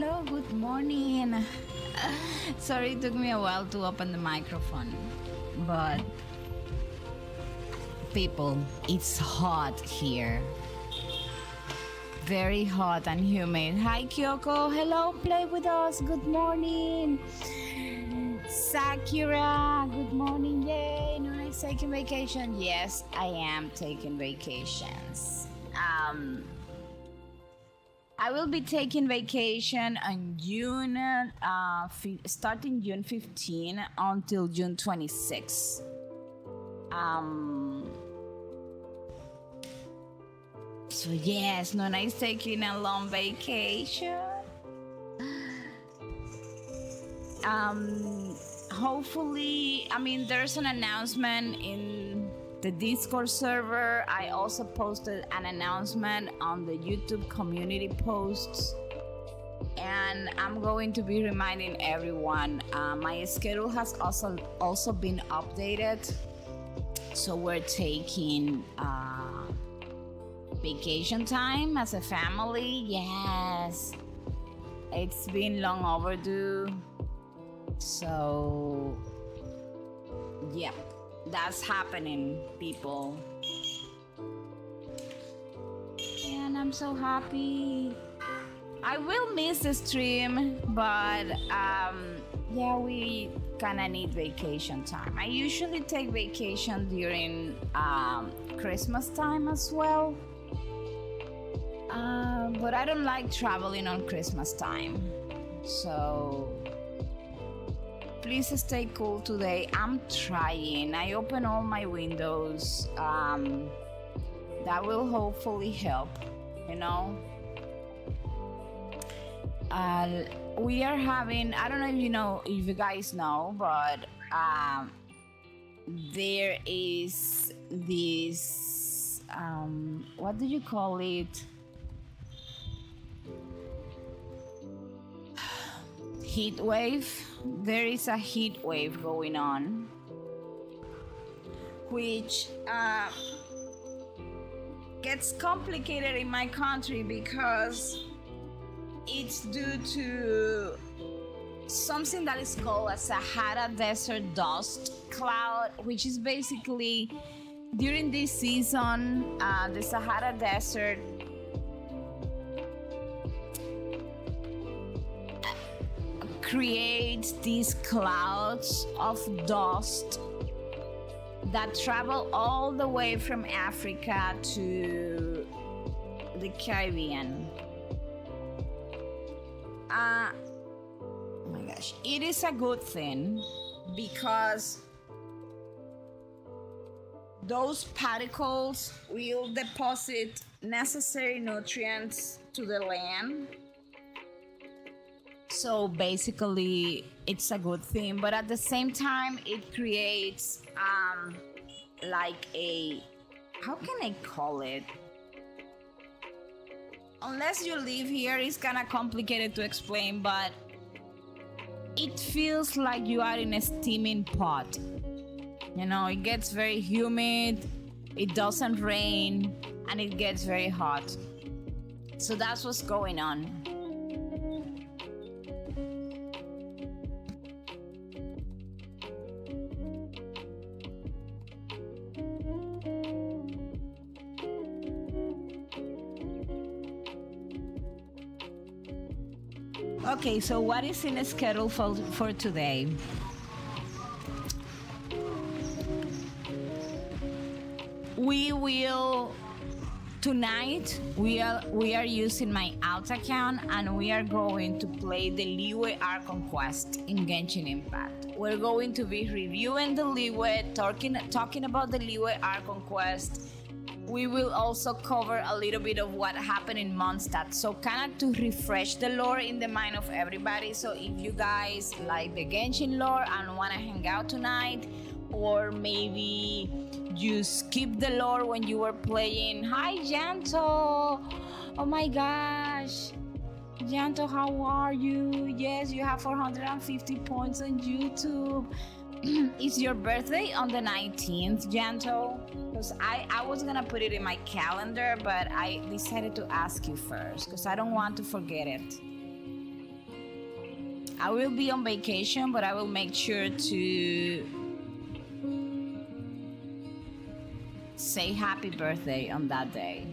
hello, good morning. Sorry, it took me a while to open the microphone, but people, it's hot here. Very hot and humid. Hi, Kyoko. Hello, play with us. Good morning. Sakura, good morning. Yay, Nona's taking vacation. Yes, I am taking vacations. I will be taking vacation on starting June 15 until June 26. So yes, Nona is taking a long vacation. Hopefully, there's an announcement in the Discord server. I also posted an announcement on the YouTube community posts, and I'm going to be reminding everyone. My schedule has also been updated, so we're taking vacation time as a family. Yes, it's been long overdue. So yep, that's happening, people, and I'm so happy. I will miss the stream, but yeah, we kind of need vacation time. I usually take vacation during Christmas time as well, but I don't like traveling on Christmas time. So please stay cool today. I'm trying. I open all my windows. That will hopefully help, we are having, I don't know if you guys know, but there is this, what do you call it? Heat wave. There is a heat wave going on, which gets complicated in my country because it's due to something that is called a Sahara Desert dust cloud, which is basically during this season, the Sahara Desert creates these clouds of dust that travel all the way from Africa to the Caribbean. Oh my gosh, it is a good thing because those particles will deposit necessary nutrients to the land. So basically, it's a good thing, but at the same time, it creates like a, how can I call it? Unless you live here, it's kind of complicated to explain, but it feels like you are in a steaming pot. It gets very humid, it doesn't rain, and it gets very hot. So that's what's going on. Okay, so what is in the schedule for today? Tonight we are using my alt account, and we are going to play the Liyue Arc Conquest in Genshin Impact. We're going to be reviewing the Liyue, talking about the Liyue Arc Conquest. We will also cover a little bit of what happened in Mondstadt, so kind of to refresh the lore in the mind of everybody. So if you guys like the Genshin lore and want to hang out tonight, or maybe you skip the lore when you were playing. Hi, Janto! Oh my gosh! Janto, how are you? Yes, you have 450 points on YouTube. Is your birthday on the 19th, Janto? Because I was gonna put it in my calendar, but I decided to ask you first because I don't want to forget it. I will be on vacation, but I will make sure to say happy birthday on that day.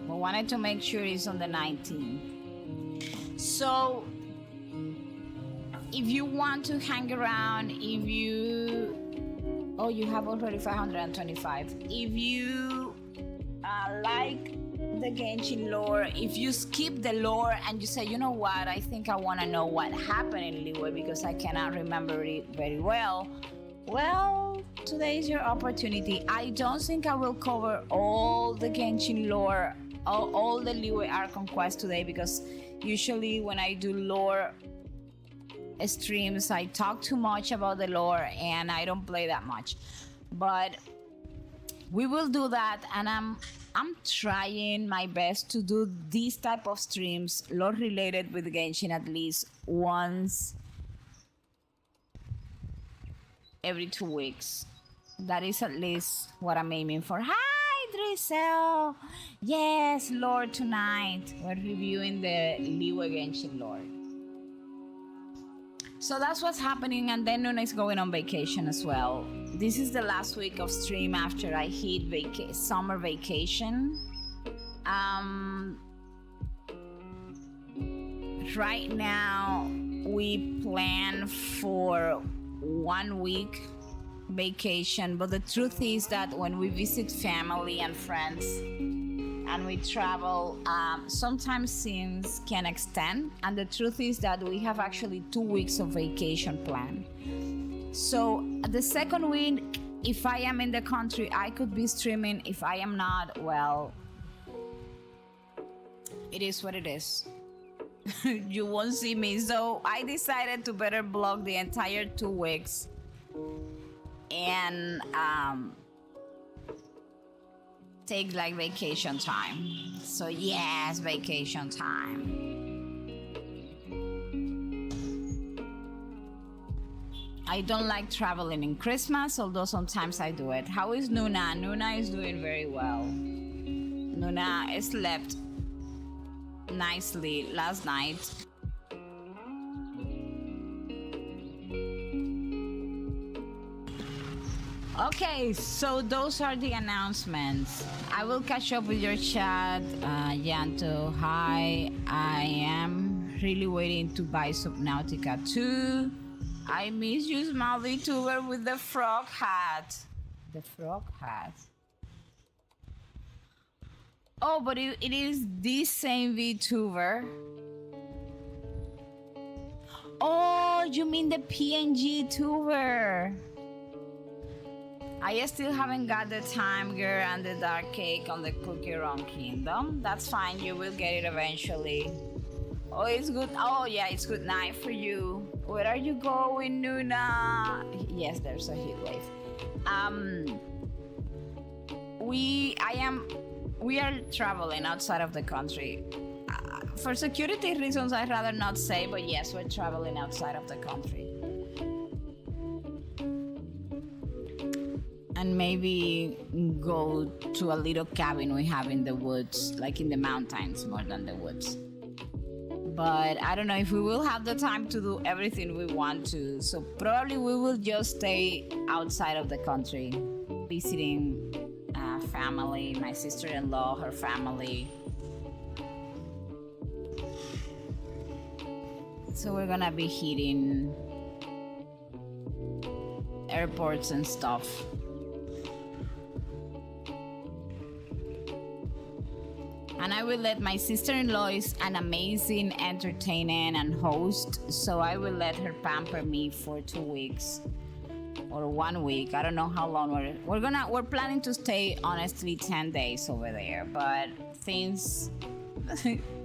But wanted to make sure it's on the 19th. So if you want to hang around, if you have already 525. If you like the Genshin lore, if you skip the lore and you say, you know what, I think I want to know what happened in Liyue because I cannot remember it very well, well, today is your opportunity. I don't think I will cover all the Genshin lore, all the Liyue Archon quest today, because usually when I do lore streams, I talk too much about the lore and I don't play that much. But we will do that, and I'm trying my best to do these type of streams, lore related with Genshin, at least once every 2 weeks. That is at least what I'm aiming for. Hi, Drizzle! Yes, lore tonight. We're reviewing the Liyue Genshin lore. So that's what's happening, and then Nuna is going on vacation as well. This is the last week of stream after I hit summer vacation. Right now, we plan for 1 week vacation, but the truth is that when we visit family and friends and we travel, sometimes scenes can extend, and the truth is that we have actually 2 weeks of vacation planned. So the second week, if I am in the country, I could be streaming. If I am not, well, it is what it is. You won't see me. So I decided to better block the entire 2 weeks and take like vacation time. So yes, vacation time. I don't like traveling in Christmas, although sometimes I do it. How is Nuna? Nuna is doing very well. Nuna slept nicely last night. Okay, so those are the announcements. I will catch up with your chat. Yanto, hi. I am really waiting to buy Subnautica 2. I miss you, small VTuber with the frog hat. The frog hat. Oh, but it is this same VTuber. Oh, you mean the PNG tuber? I still haven't got the time, girl, and the dark cake on the Cookie Run Kingdom. That's fine, you will get it eventually. Oh, it's good. Oh, yeah, it's good night for you. Where are you going, Nuna? Yes, there's a heat wave. We are traveling outside of the country. For security reasons, I'd rather not say, but yes, we're traveling outside of the country. And maybe go to a little cabin we have in the woods, like in the mountains more than the woods. But I don't know if we will have the time to do everything we want to. So probably we will just stay outside of the country, visiting family, my sister-in-law, her family. So we're gonna be hitting airports and stuff. And I will let my sister-in-law is an amazing entertainer and host, so I will let her pamper me for 2 weeks or 1 week. I don't know how long we're planning to stay, honestly, 10 days over there, but things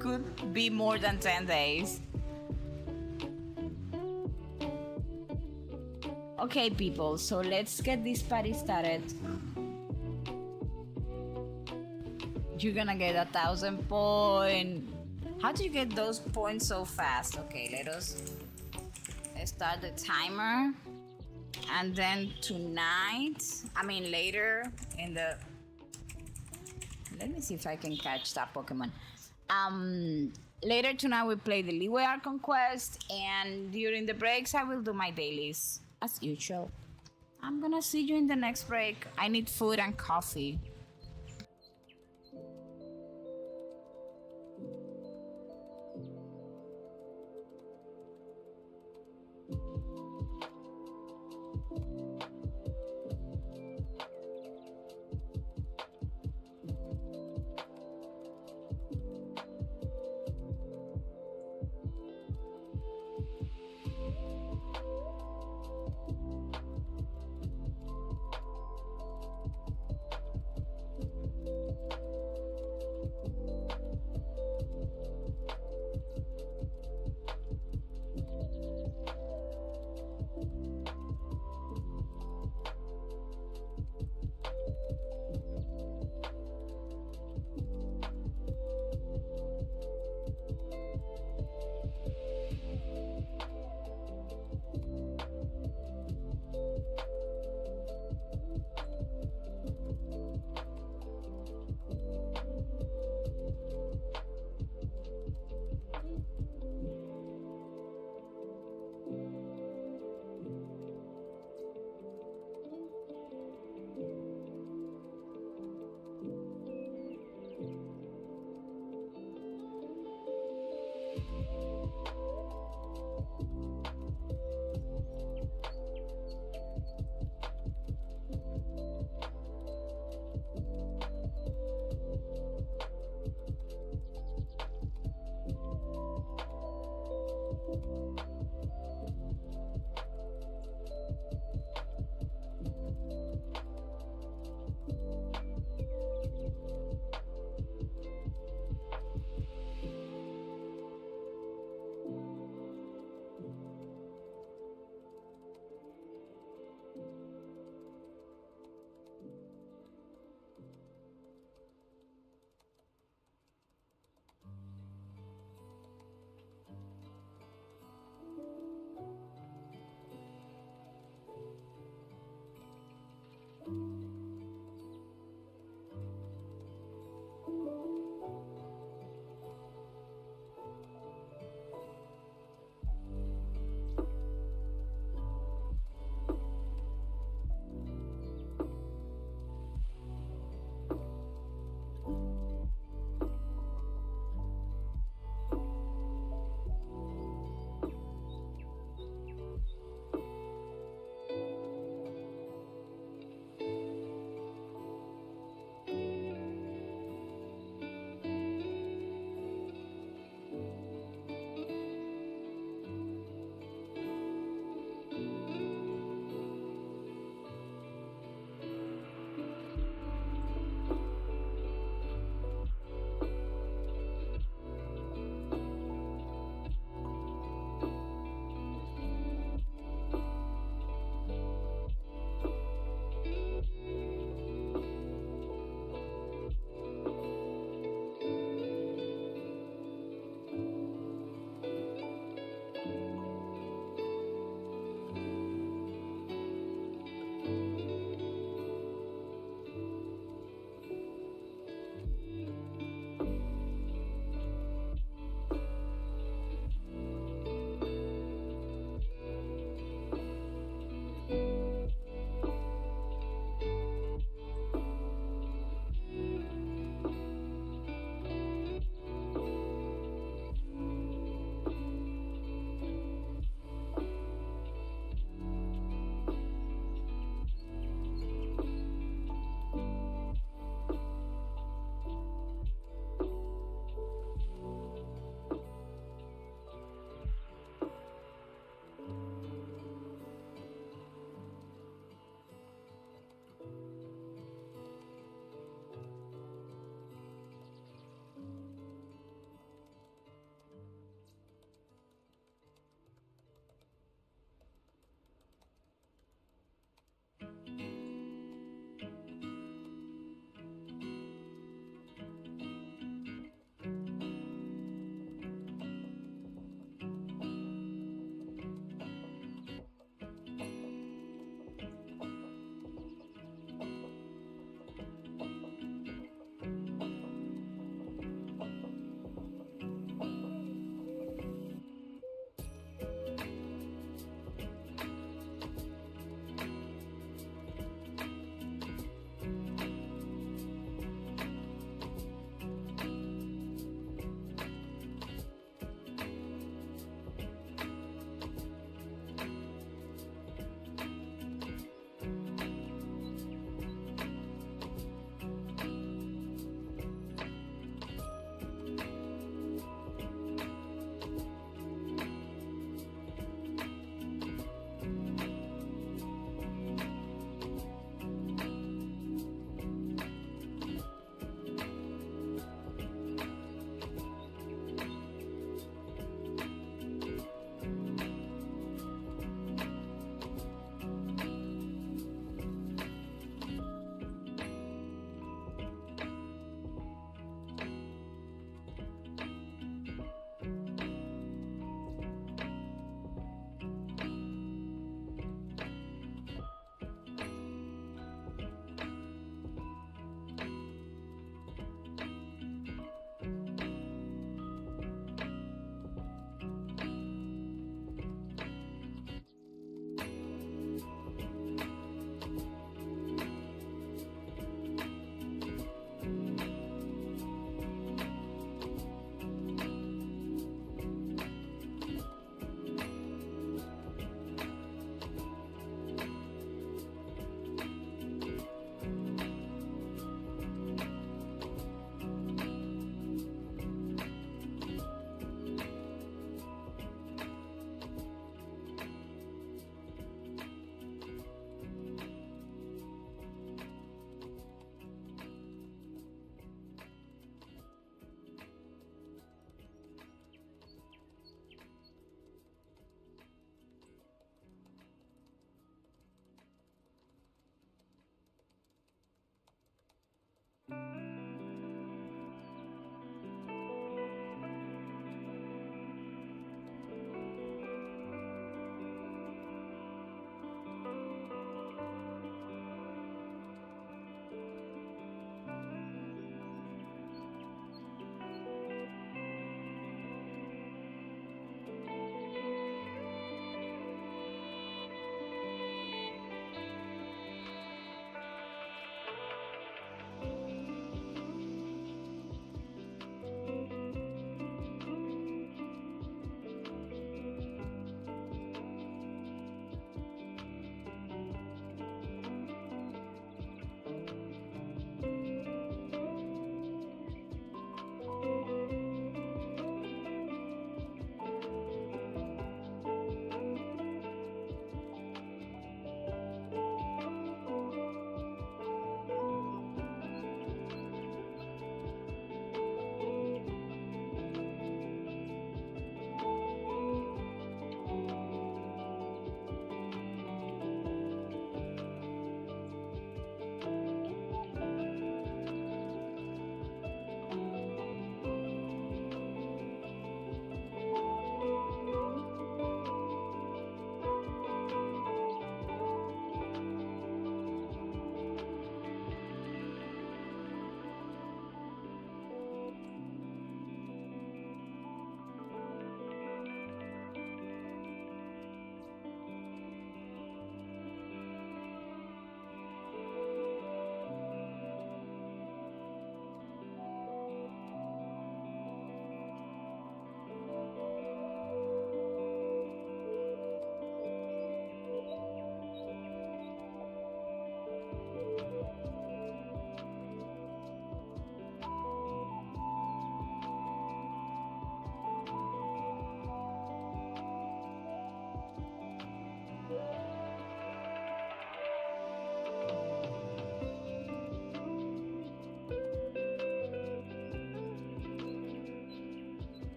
could be more than 10 days. Okay, people, so let's get this party started. You're gonna get 1,000 points. How do you get those points so fast? Okay, let us start the timer. And then later in the... Let me see if I can catch that Pokemon. Later tonight we play the Leeway Art Conquest, and during the breaks I will do my dailies as usual. I'm gonna see you in the next break. I need food and coffee.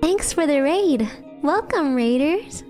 Thanks for the raid. Welcome, raiders.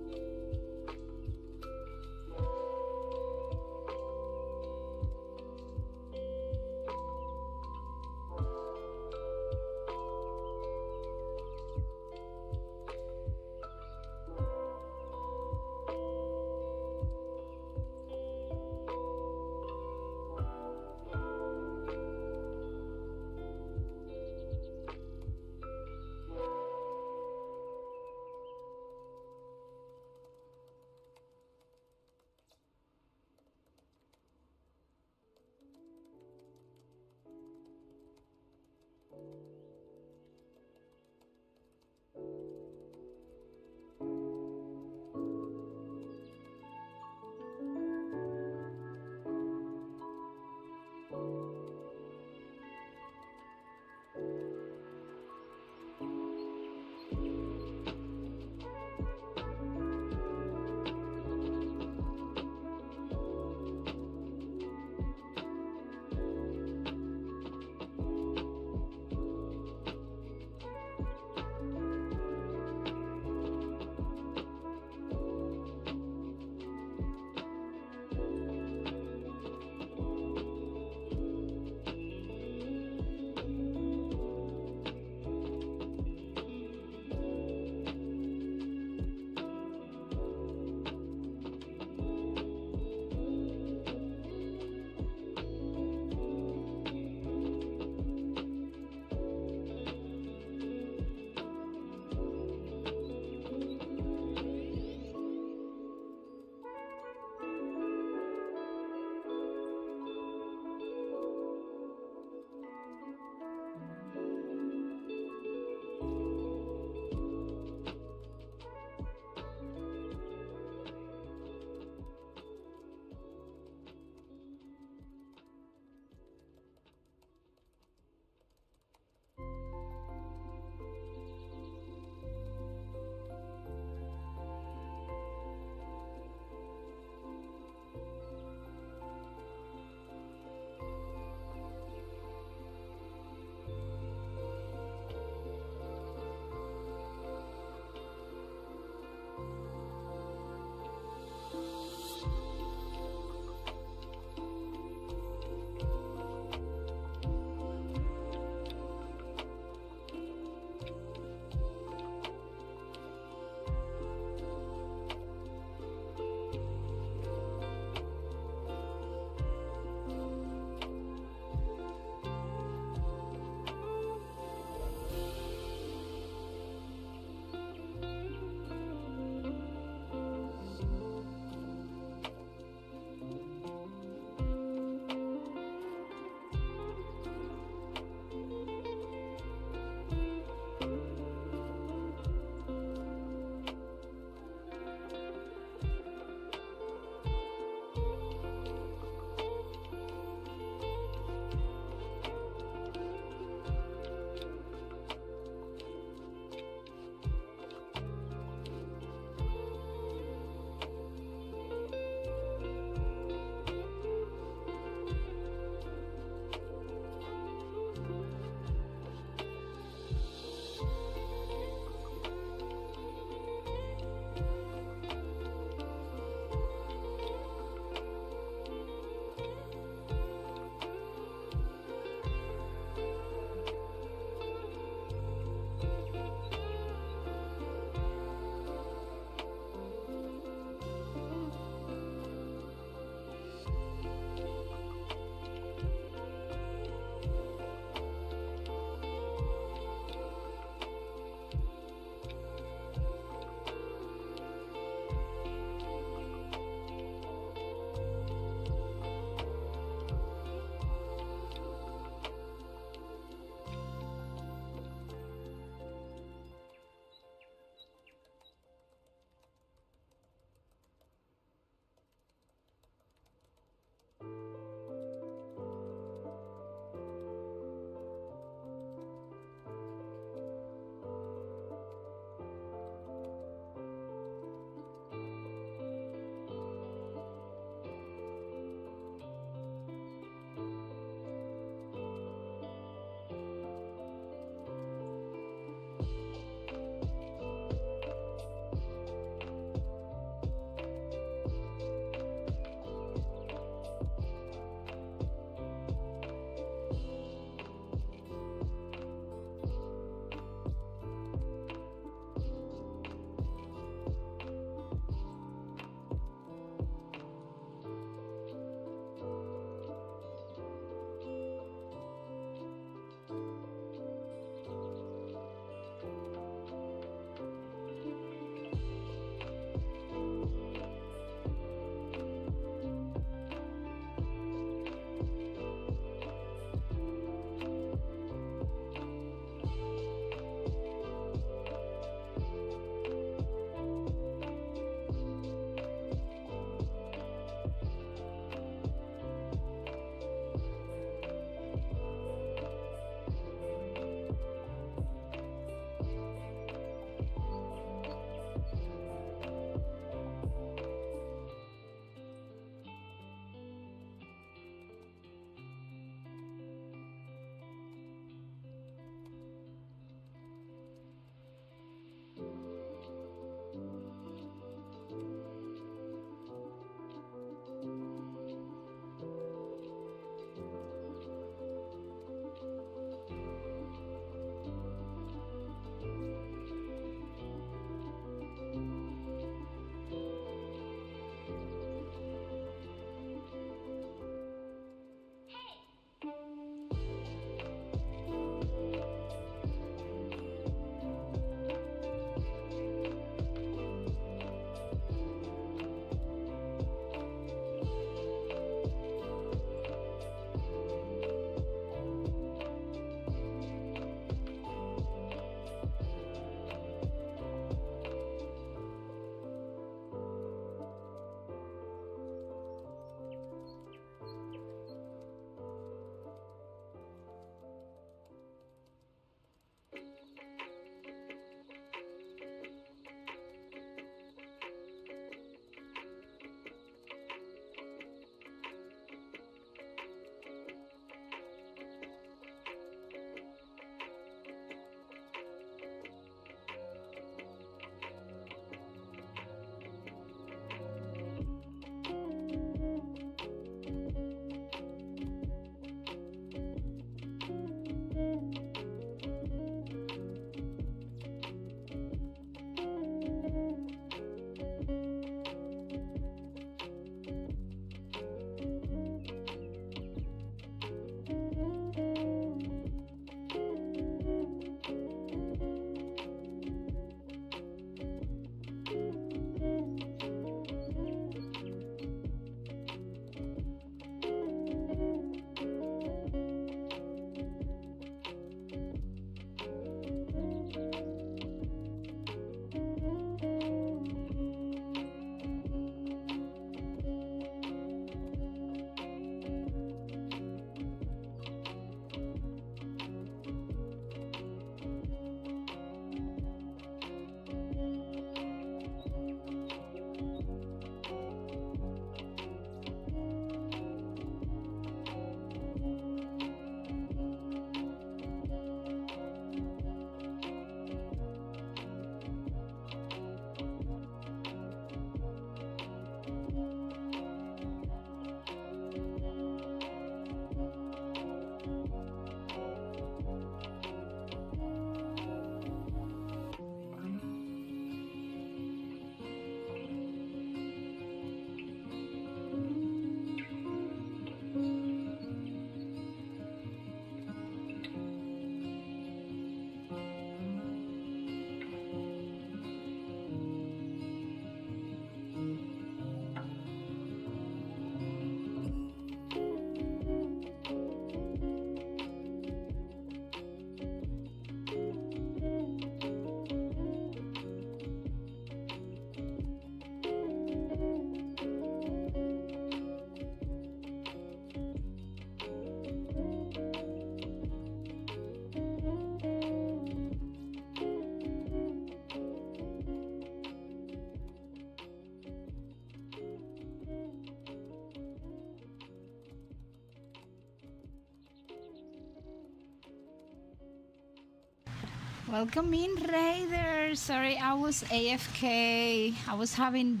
Welcome in, Raider. Sorry, I was AFK. I was having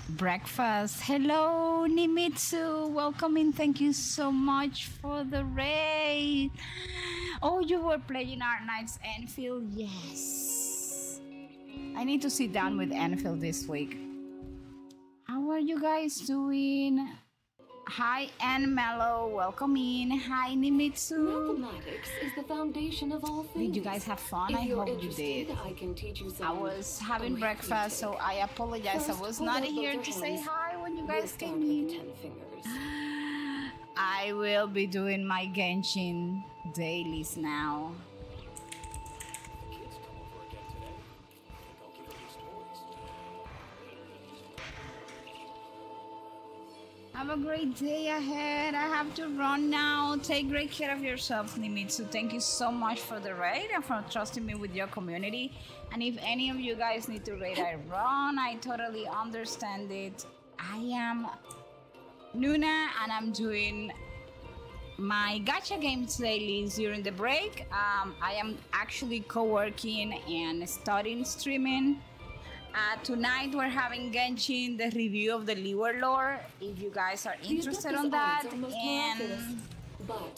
breakfast. Hello, Nimitsu. Welcome in. Thank you so much for the raid. Oh, you were playing Art Knights Enfield? Yes. I need to sit down with Enfield this week. How are you guys doing? Hi, Anne Mello. Welcome in. Hi, Nimitsu. Mathematics is the foundation of all things. Did you guys have fun? I hope you did. I can teach you some. I was having breakfast, so I apologize. I was not here to say hi when you guys came in. 10 fingers. I will be doing my Genshin dailies now. Have a great day ahead. I have to run now. Take great care of yourself, Nimitsu. Thank you so much for the raid and for trusting me with your community. And if any of you guys need to raid, I run. I totally understand it. I am Nuna and I'm doing my gacha games dailies during the break. I am actually co-working and studying streaming. Tonight we're having Genshin, the review of the Liyue lore, if you guys are interested on that, and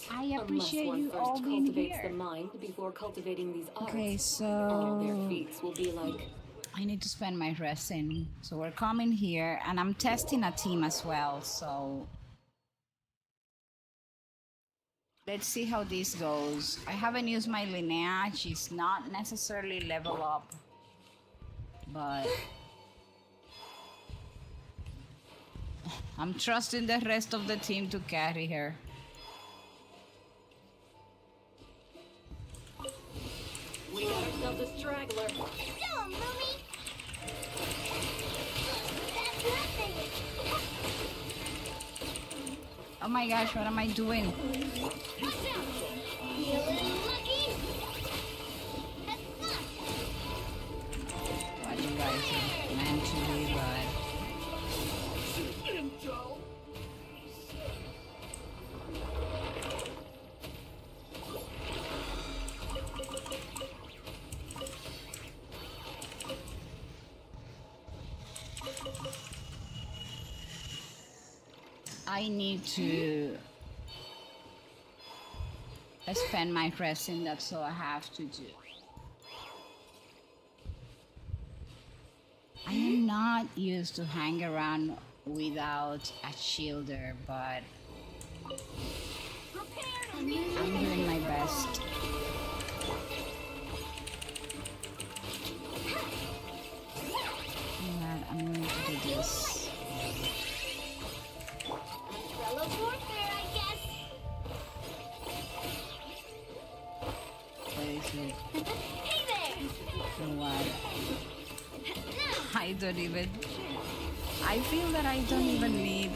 I appreciate you all being here. The mind before cultivating these arts. Okay, so All their feats will be like. I need to spend my resin. So we're coming here, and I'm testing a team as well, so let's see how this goes. I haven't used my Linnea. She's not necessarily level up, but I'm trusting the rest of the team to carry her. We got ourselves a straggler. Go, Moomy! That's nothing! Oh my gosh, what am I doing? Watch out! Feeling lucky? That's not! What you guys are meant to be, but I need to spend my resin, that's all I have to do. I am not used to hang around without a shielder, but I'm doing my best. Yeah, I'm going to do this. Umbrella warfare, I guess! What is it? Hey there! What? I don't even. I feel that I don't even need.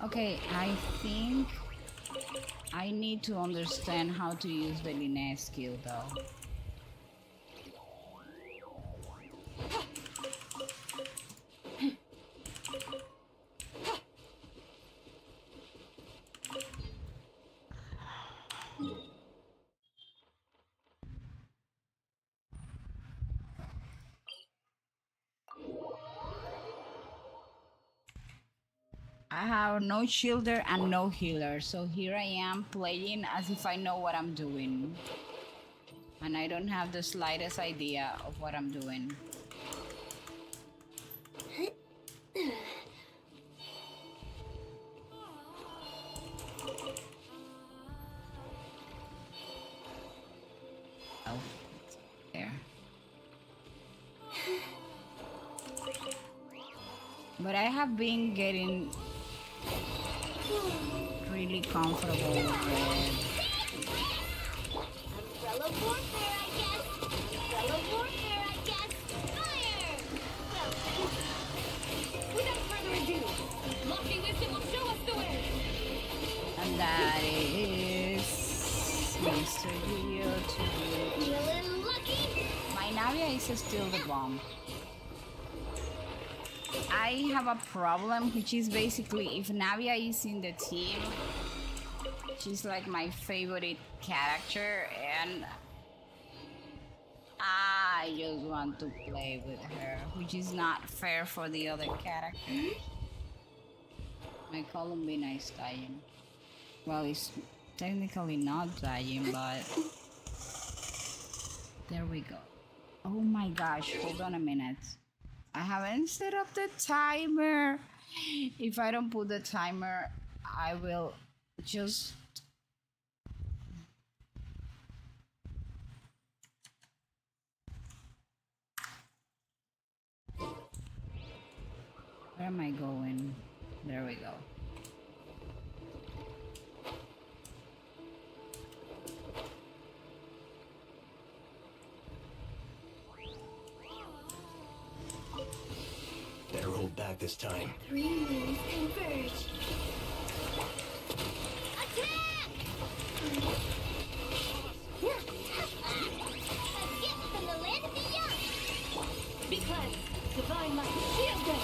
Okay, I think I need to understand how to use the Linnea skill though. I have no shielder and no healer, so here I am playing as if I know what I'm doing. And I don't have the slightest idea of what I'm doing. Oh, there. But I have been getting really comfortable with Umbrella warfare, I guess! Umbrella warfare, I guess! Fire! Without further ado, lofty wisdom will show us the way. and that is Mr. Video to Feeling lucky? my Navia is still the bomb. I have a problem, which is basically if Navia is in the team, she's like my favorite character, and I just want to play with her, which is not fair for the other characters. My Columbina is dying. Well, it's technically not dying, but there we go. Oh my gosh, hold on a minute. I haven't set up the timer. If I don't put the timer, I will just... Where am I going? There we go. Better hold back this time. Three moons converge. Attack! A gift from the land of the young. Be cleansed. Divine light. Shield them.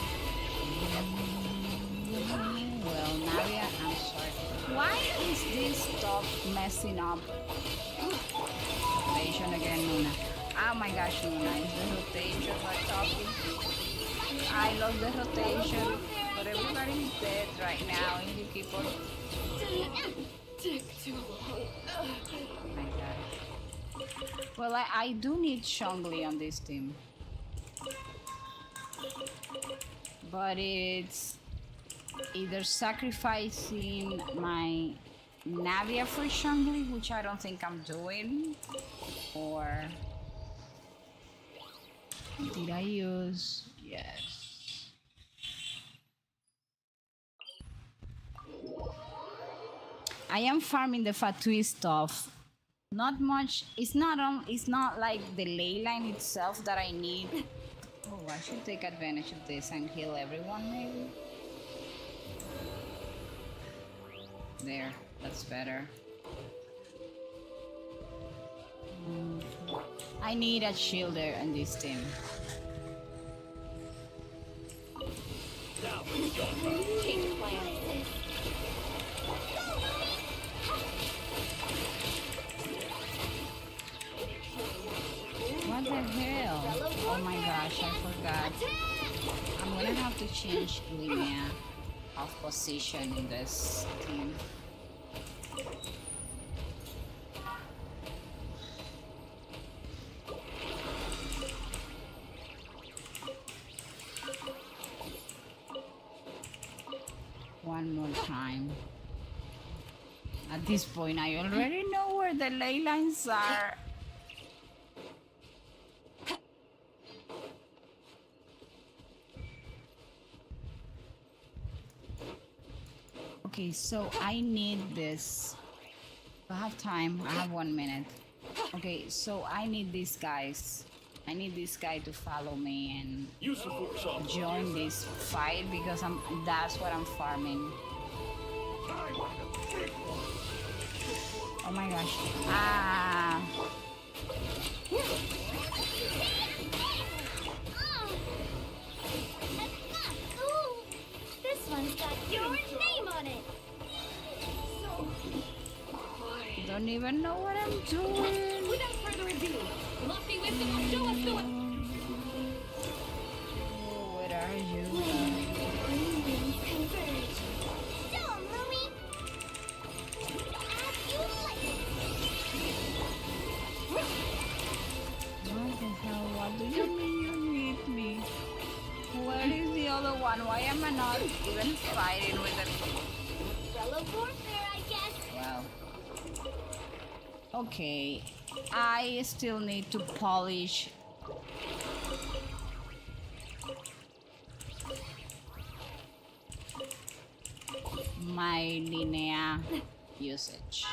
Well, Navia, I'm sorry. Why is this stuff messing up? Rotation again, Luna. Oh my gosh, Luna, is the rotation we're talking? I love the rotation, but everybody's dead right now, and you keep on... Oh my god. Well, I do need Shongli on this team. But it's either sacrificing my Navia for Shongli, which I don't think I'm doing, or did I use... Yes. I am farming the Fatui stuff. Not much. It's not like the ley line itself that I need. Oh, I should take advantage of this and heal everyone, maybe. There, that's better. I need a shielder on this team. Change of plan. What the hell? Oh my gosh, I forgot. I'm gonna have to change linear of position in this team. One more time. At this point, I already know where the ley lines are. Okay, so I need this. I have time. I have 1 minute. Okay, so I need these guys. I need this guy to follow me and join this fight because that's what I'm farming. Oh my gosh. Ah. Ooh, this one's got your name on it. Don't even know what I'm doing. Without further ado, lofty wisdom will show us the way. Oh, where are you? Three moons converge. So, Lumi. As you like. What the hell? What do you mean you need me? Where is the other one? Why am I not even fighting with them? Fellow warfare, I guess. Wow. Okay, I still need to polish my linear usage.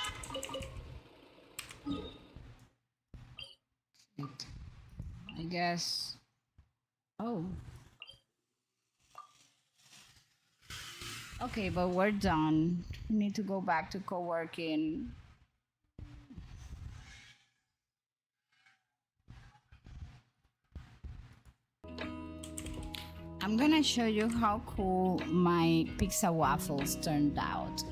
I guess. Oh. Okay, but we're done. We need to go back to co-working. I'm gonna show you how cool my pizza waffles turned out.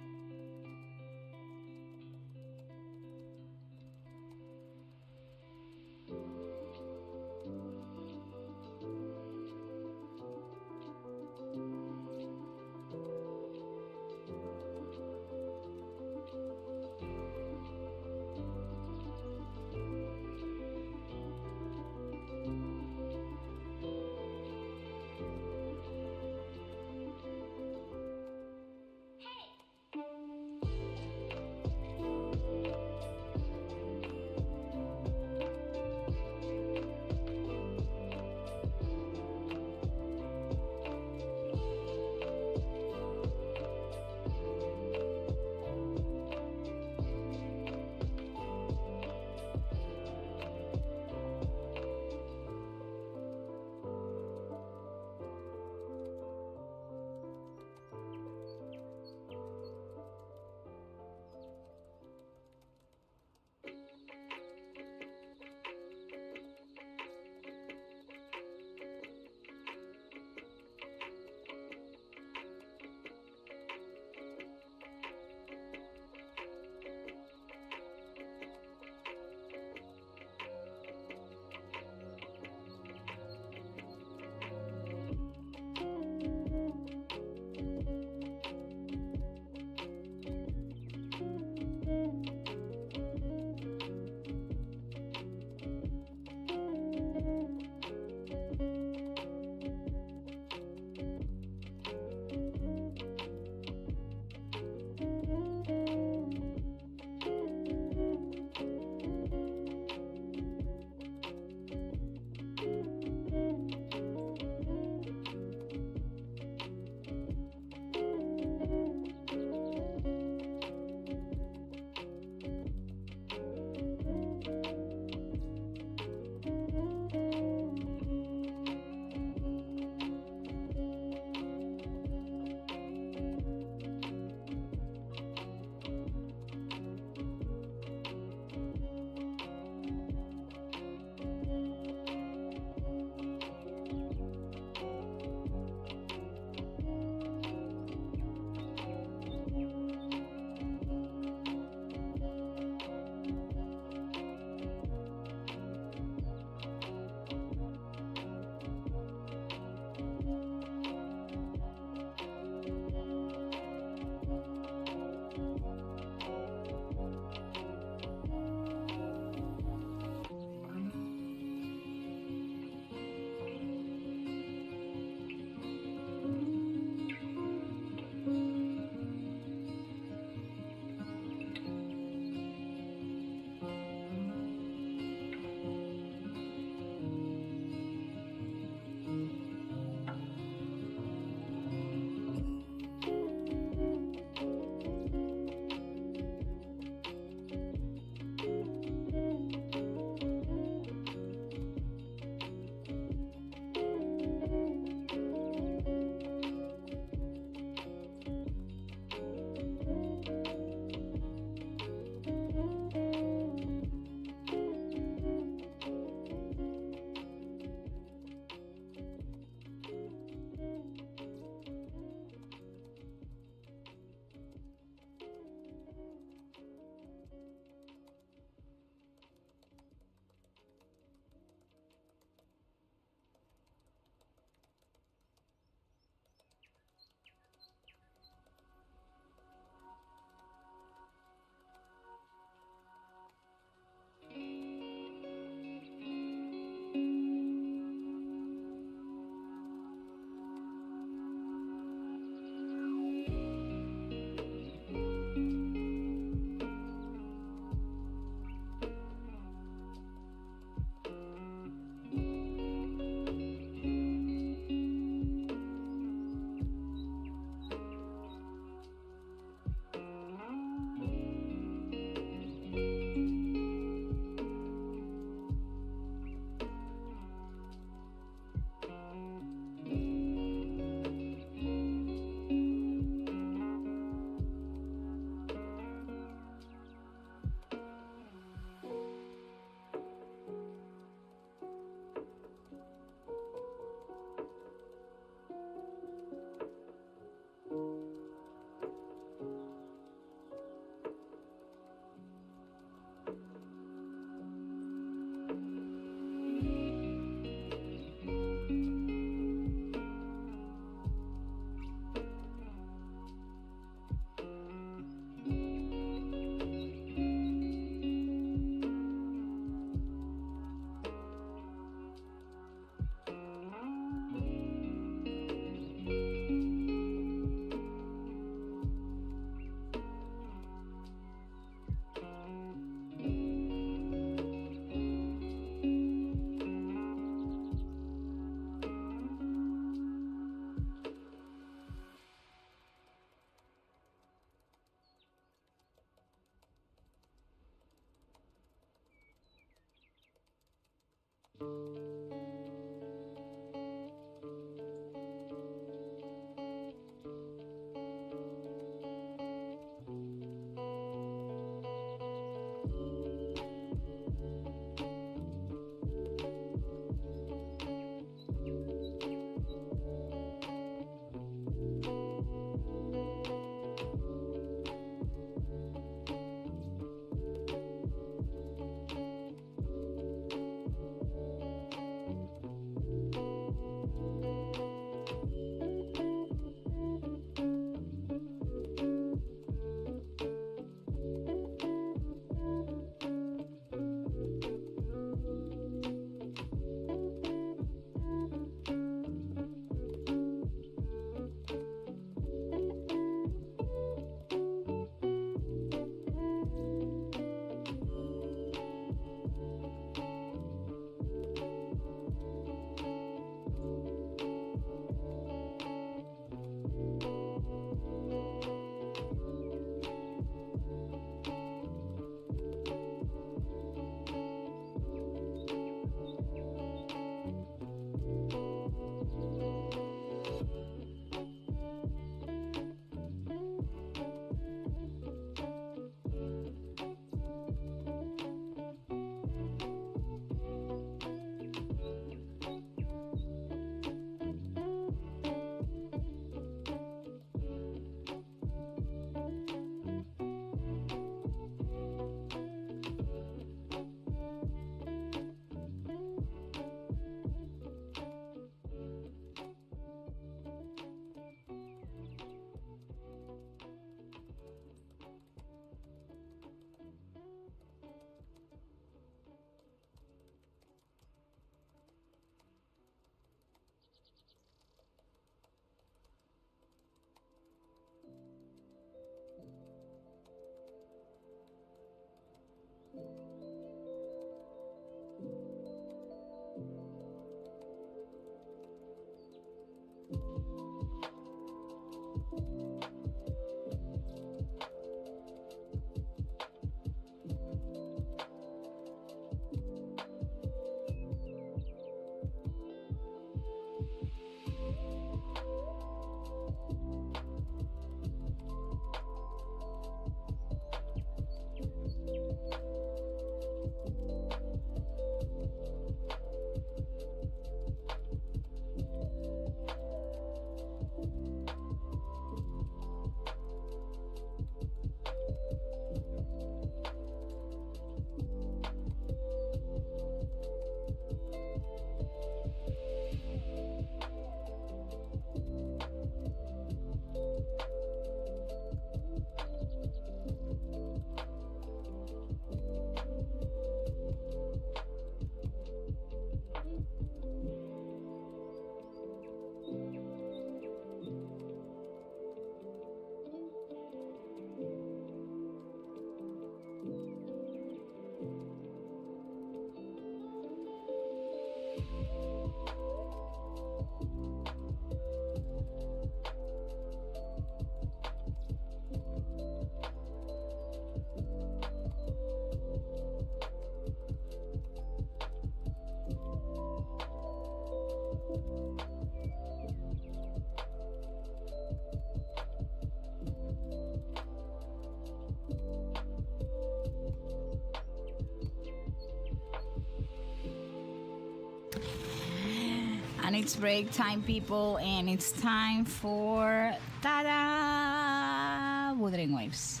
And it's break time, people, and it's time for tada Wuthering Waves.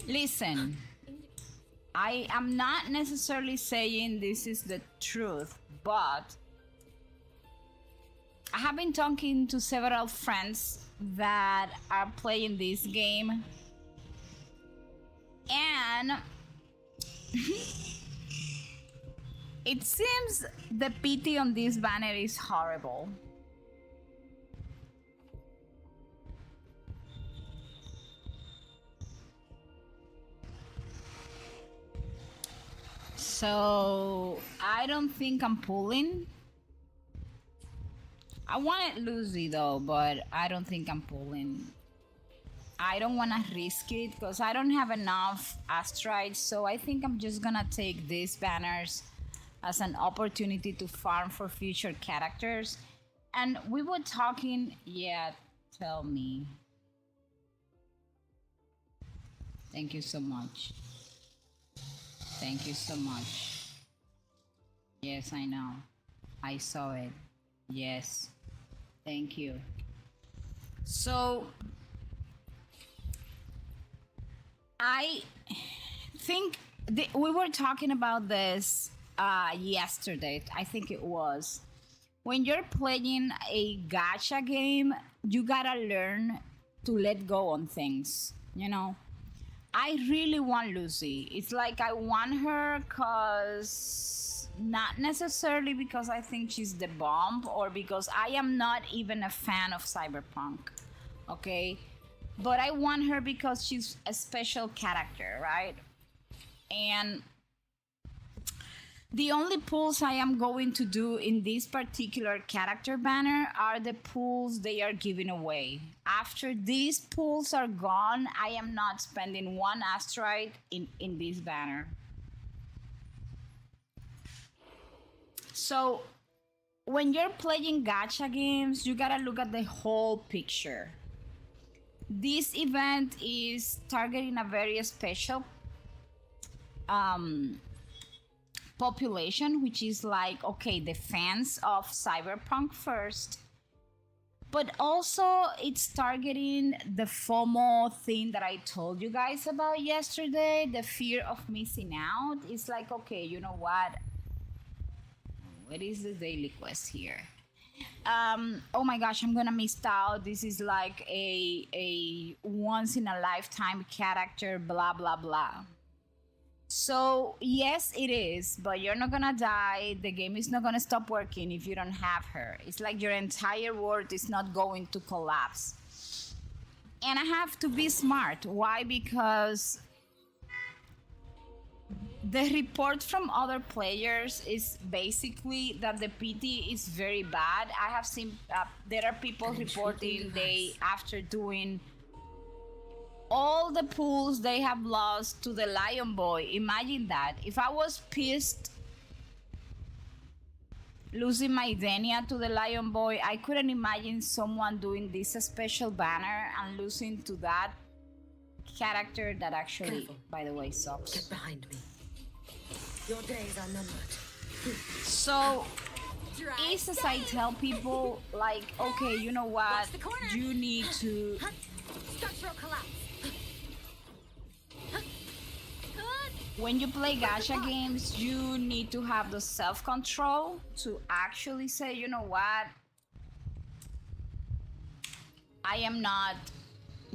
Listen, I am not necessarily saying this is the truth, but I have been talking to several friends that are playing this game, and it seems the PT on this banner is horrible. So I don't think I'm pulling. I want it Lucy though, but I don't think I'm pulling. I don't want to risk it because I don't have enough asteroids. So I think I'm just gonna take these banners as an opportunity to farm for future characters. And we were talking, yeah, tell me. Thank you so much. Thank you so much. Yes, I know. I saw it. Yes. Thank you. So I think we were talking about this yesterday. I think it was. When you're playing a gacha game, you gotta learn to let go on things, you know? I really want Lucy. It's like I want her because not necessarily because I think she's the bomb or because I am not even a fan of Cyberpunk, okay? But I want her because she's a special character, right? And the only pulls I am going to do in this particular character banner are the pulls they are giving away. After these pulls are gone, I am not spending one asteroid in this banner. So when you're playing gacha games, you gotta look at the whole picture. This event is targeting a very special population, which is like, okay, the fans of Cyberpunk first, but also it's targeting the FOMO thing that I told you guys about yesterday, the fear of missing out. It's like, okay, you know what is the daily quest here? Oh my gosh, I'm gonna miss out. This is like a once in a lifetime character, blah blah blah. So yes, it is, but you're not gonna die. The game is not gonna stop working if you don't have her. It's like your entire world is not going to collapse. And I have to be smart. Why? Because the report from other players is basically that the PT is very bad. I have seen there are people reporting they after doing all the pools they have lost to the Lion Boy. Imagine that. If I was pissed losing my Denia to the Lion Boy, I couldn't imagine someone doing this special banner and losing to that character that actually, Careful. by the way, sucks. Get behind me. Your days are numbered. So it's as I tell people, like, okay, you know what? Watch the corner. You need to Structural collapse. when you play gacha games, you need to have the self-control to actually say, you know what? I am not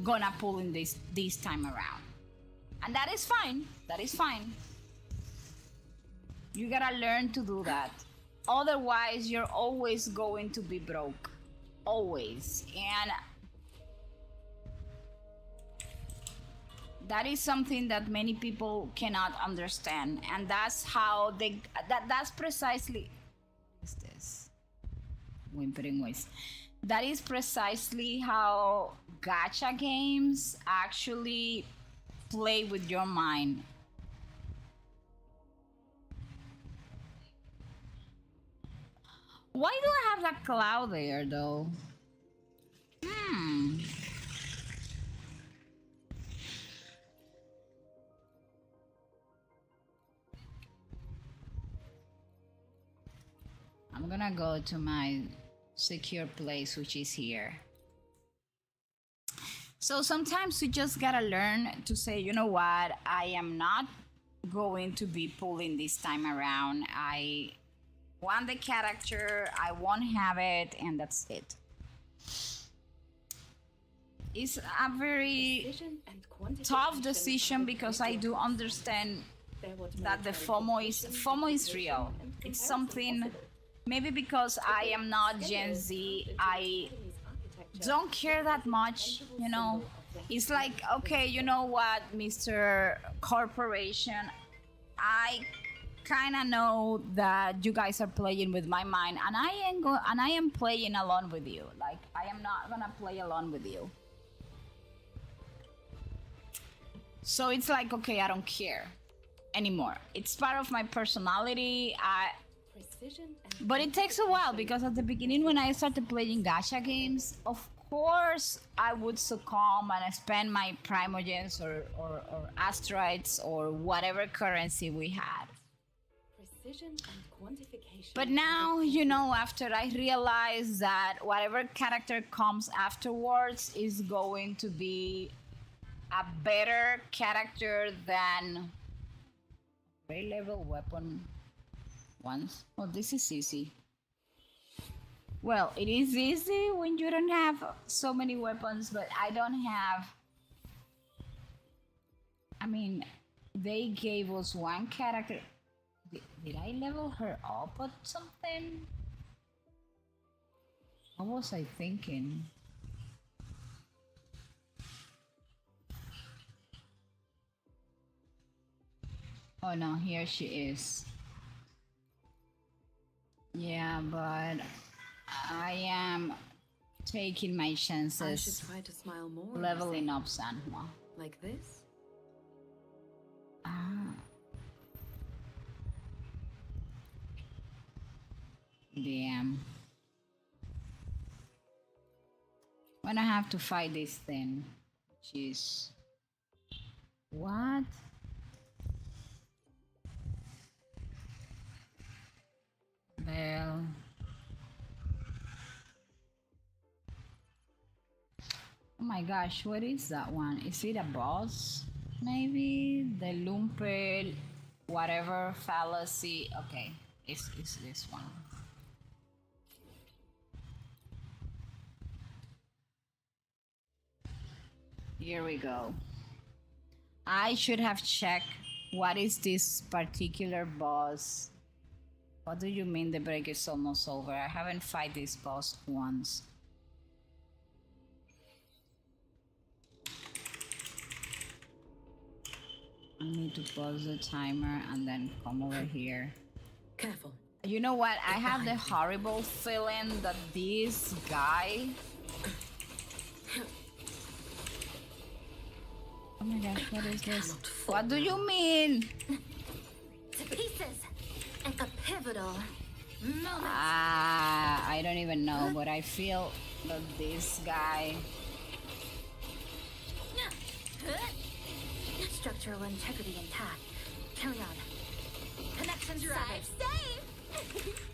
gonna pull in this time around. And that is fine. That is fine. You gotta learn to do that. Otherwise, you're always going to be broke. Always. And that is something that many people cannot understand. And that's how that's precisely, what's this? Whimpering voice. That is precisely how gacha games actually play with your mind. Why do I have that cloud there though? I'm gonna go to my secure place, which is here. So sometimes you just gotta learn to say, you know what, I am not going to be pulling this time around. I want the character, I won't have it, and that's it. It's a very tough decision because I do understand that the FOMO is real. It's something, maybe because I am not Gen Z, I don't care that much, you know. It's like, okay, you know what, Mr. Corporation, I kind of know that you guys are playing with my mind, and I am playing along with you. Like, I am not gonna play along with you. So it's like, okay, I don't care anymore. It's part of my personality. But it takes a while because at the beginning when I started playing gacha games, of course I would succumb and spend my primogens or asteroids or whatever currency we had. Precision and quantification. But now, after I realize that whatever character comes afterwards is going to be a better character than high level weapon ones. Oh, this is easy. Well, it is easy when you don't have so many weapons, but I don't have. I mean, they gave us one character. Did I level her up or something? What was I thinking? Oh no, here she is. Yeah, but I am taking my I should chances try to smile more. leveling up Sanhua. Like this? Ah. Damn. When I have to fight this thing, which is what? Well, oh my gosh, what is that one? Is it a boss? Maybe the Lumpel, whatever fallacy. Okay, it's this one. Here we go. I should have checked what is this particular boss. What do you mean the break is almost over? I haven't fight this boss once. I need to pause the timer and then come over here. Careful. You know what? I have the horrible feeling that this guy... Oh my gosh, what is this? What do you mean? To pieces. And a pivotal moment. I don't even know, but I feel that this guy... Structural integrity intact. Carry on. Connections Drive safe.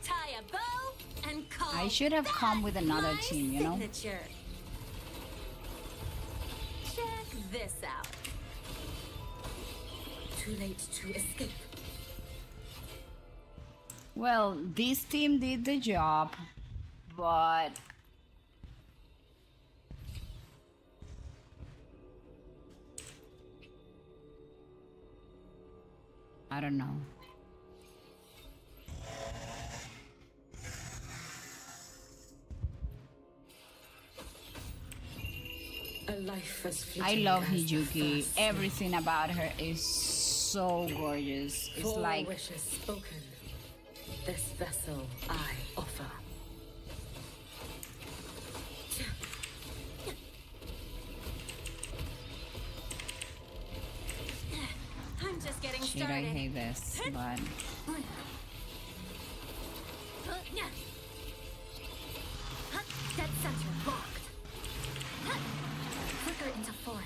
Tie a bow and call. I should have come with another my team, you know? signature. Check this out. Too late to escape. Well, this team did the job, but... I don't know. A life as I fleeting love as the Hijiki. first. Everything about her is so gorgeous. It's Four like... wishes spoken. This vessel I offer. I'm just getting Shit, I started. hate this, but... Dead center locked. Flicker into form.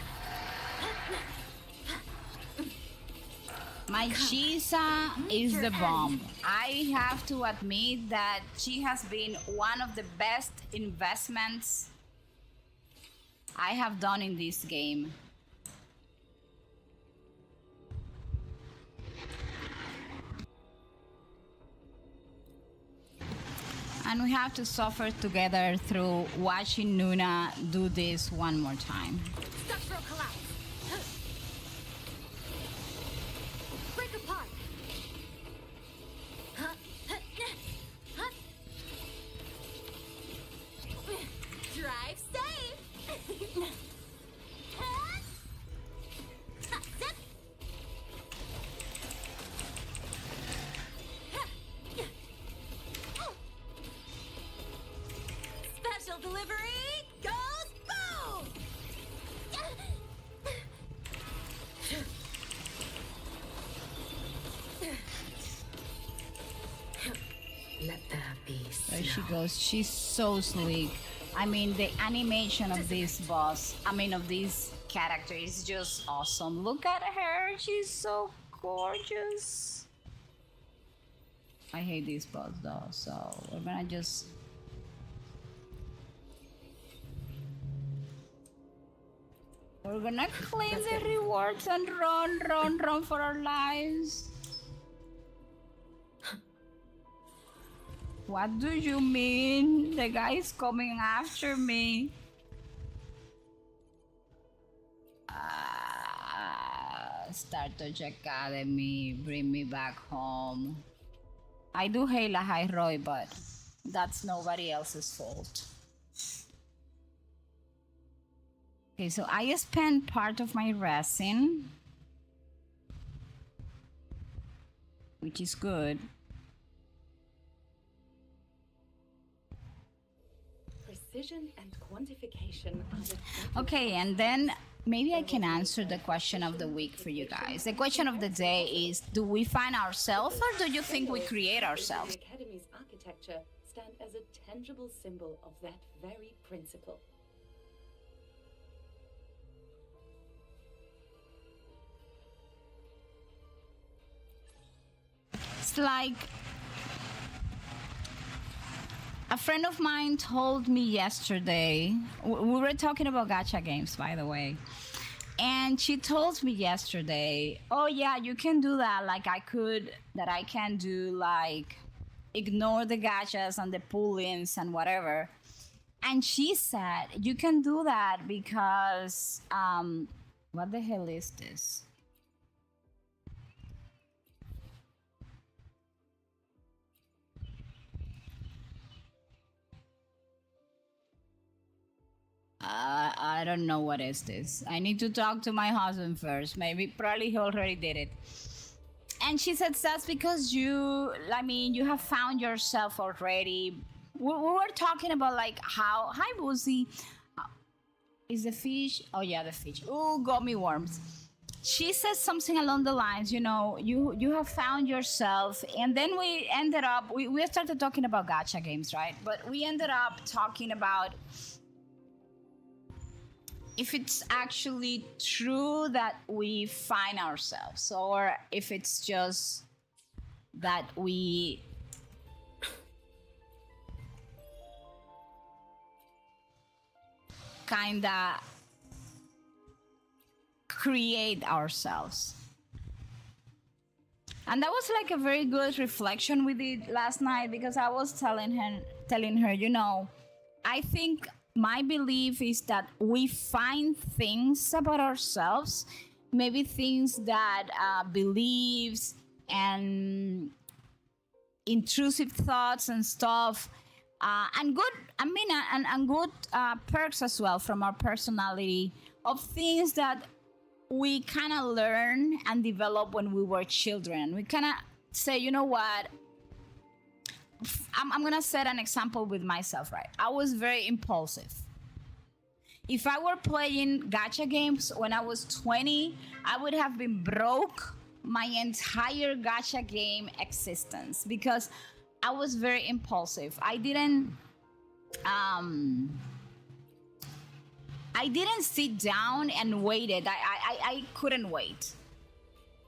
My Chisa is the bomb. I have to admit that she has been one of the best investments I have done in this game. And we have to suffer together through watching Nuna do this one more time. Structural collapse. Break apart. Drive safe. Zip. Special delivery goes boom. because she's so sleek. I mean, the animation of this boss, of this character is just awesome. Look at her, she's so gorgeous. I hate this boss though, so we're gonna just... We're gonna claim the rewards and run for our lives. What do you mean? The guy is coming after me. Startup Academy, bring me back home. I do hate La High Roy, but that's nobody else's fault. Okay, so I spent part of my resin, which is good. Precision and quantification are the Okay, and then maybe I can answer the question of the week for you guys. The question of the day is, do we find ourselves or do you think we create ourselves? The Academy's architecture stand as a tangible symbol of that very principle. It's like a friend of mine told me yesterday, we were talking about gacha games, by the way, and she told me yesterday, oh yeah, you can do that, like I can do, like, ignore the gachas and the pull-ins and whatever. And she said, you can do that because, what the hell is this? I don't know what is this. I need to talk to my husband first. Probably he already did it. And she said that's because you have found yourself already. We were talking about like how, hi Boozy, is the fish? Oh yeah, the fish. Oh, gummy worms. She says something along the lines, you have found yourself, and then we ended up, we started talking about gacha games, right? But we ended up talking about if it's actually true that we find ourselves, or if it's just that we kinda create ourselves. And that was like a very good reflection we did last night, because I was telling her, I think my belief is that we find things about ourselves, maybe things that beliefs and intrusive thoughts and stuff, and good, and good perks as well from our personality, of things that we kind of learn and develop when we were children. We kind of say, you know what? I'm gonna set an example with myself, right? I was very impulsive. If I were playing gacha games when I was 20, I would have been broke my entire gacha game existence, because I was very impulsive. I didn't sit down and waited. I couldn't wait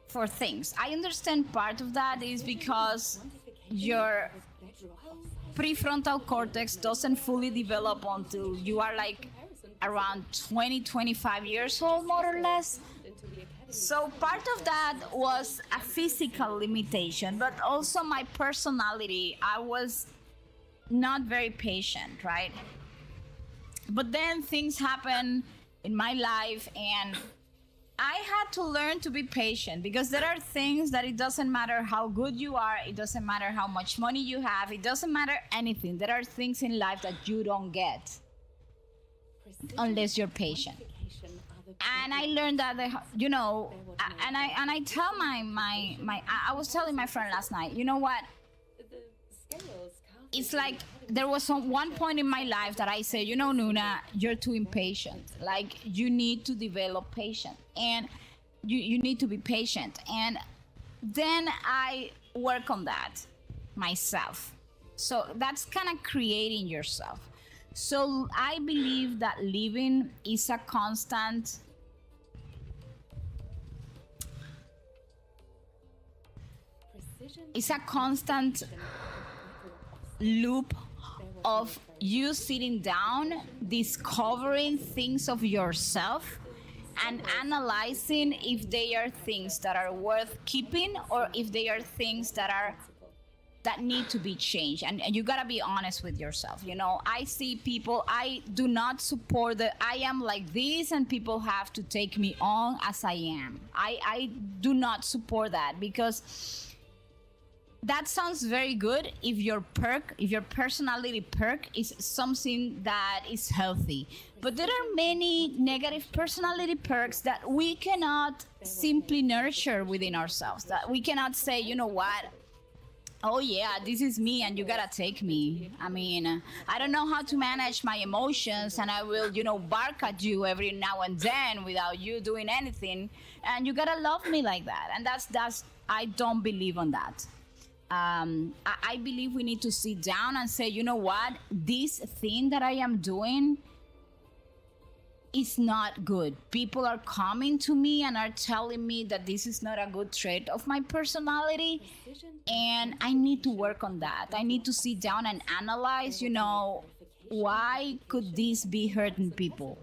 for things. I understand part of that is because your prefrontal cortex doesn't fully develop until you are like around 20-25 years old, more or less. So part of that was a physical limitation, but also my personality. I was not very patient, right? But then things happen in my life, and I had to learn to be patient, because there are things that it doesn't matter how good you are, it doesn't matter how much money you have, it doesn't matter anything. There are things in life that you don't get unless you're patient. And I learned that, and I tell I was telling my friend last night, you know what? It's like there was one point in my life that I said, Nuna, you're too impatient. Like, you need to develop patience, and you need to be patient. And then I work on that myself. So that's kind of creating yourself. So I believe that living is a constant loop of you sitting down, discovering things of yourself, and analyzing if they are things that are worth keeping or if they are things that need to be changed. And you gotta be honest with yourself. You know, I see people, I do not support the I am like this and people have to take me on as I am. I do not support that, because that sounds very good if your personality perk is something that is healthy. But there are many negative personality perks that we cannot simply nurture within ourselves. That we cannot say, you know what? Oh yeah, this is me and you gotta take me. I mean, I don't know how to manage my emotions and I will, bark at you every now and then without you doing anything. And you gotta love me like that. And that's I don't believe on that. I believe we need to sit down and say, you know what, this thing that I am doing is not good. People are coming to me and are telling me that this is not a good trait of my personality, and I need to work on that. I need to sit down and analyze, why could this be hurting people?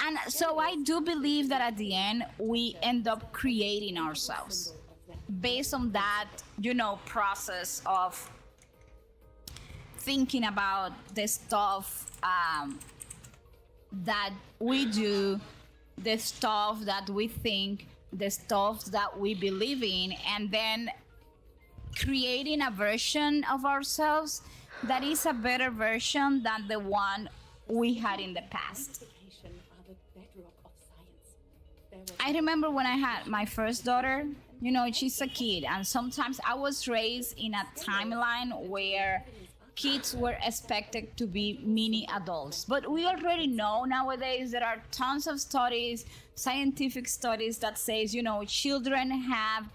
And so I do believe that at the end, we end up creating ourselves based on that, process of thinking about the stuff that we do, the stuff that we think, the stuff that we believe in, and then creating a version of ourselves that is a better version than the one we had in the past. I remember when I had my first daughter, she's a kid, and sometimes I was raised in a timeline where kids were expected to be mini adults. But we already know nowadays there are tons of studies, scientific studies that says, children have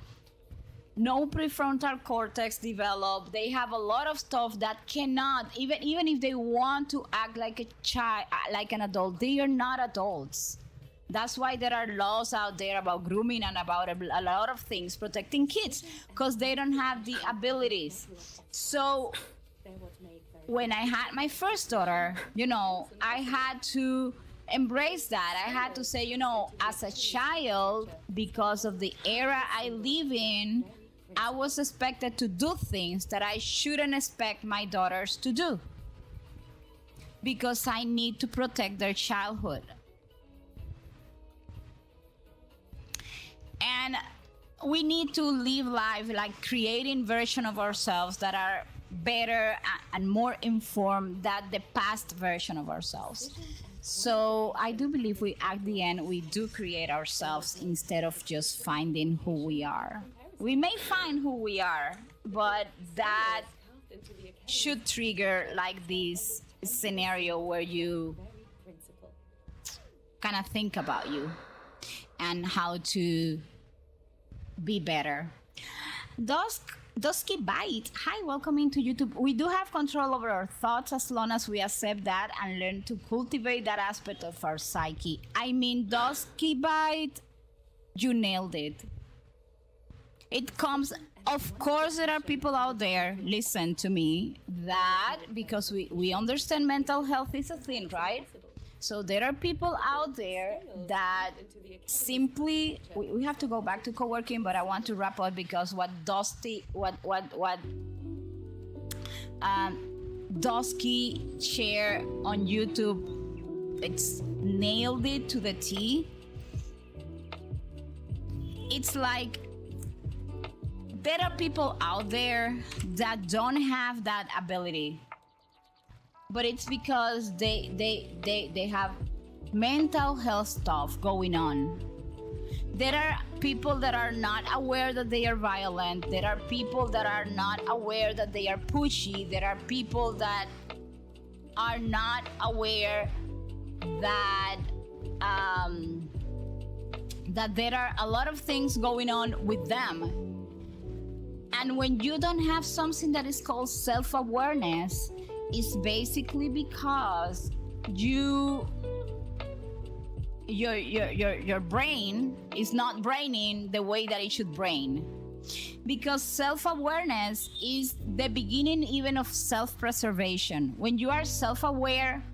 no prefrontal cortex developed. They have a lot of stuff that cannot, even if they want to act like a child, like an adult, they are not adults. That's why there are laws out there about grooming and about a lot of things protecting kids, because they don't have the abilities. So when I had my first daughter, I had to embrace that. I had to say, as a child, because of the era I live in, I was expected to do things that I shouldn't expect my daughters to do, because I need to protect their childhood. And we need to live life like creating version of ourselves that are better and more informed than the past version of ourselves. So I do believe at the end, we do create ourselves instead of just finding who we are. We may find who we are, but that should trigger like this scenario where you kind of think about you and how to be better. Dusky Bite, hi, welcome into YouTube. We do have control over our thoughts as long as we accept that and learn to cultivate that aspect of our psyche. I mean, Dusky Bite, you nailed it. It comes, of course, there are people out there, listen to me, that because we understand mental health is a thing, right? So there are people out there that simply, we have to go back to co-working, but I want to wrap up because what Dusky share on YouTube, it's nailed it to the T. It's like there are people out there that don't have that ability. But it's because they have mental health stuff going on. There are people that are not aware that they are violent. There are people that are not aware that they are pushy. There are people that are not aware that that there are a lot of things going on with them. And when you don't have something that is called self-awareness, it's basically because your brain is not braining the way that it should brain. Because self-awareness is the beginning even of self-preservation. When you are self-aware,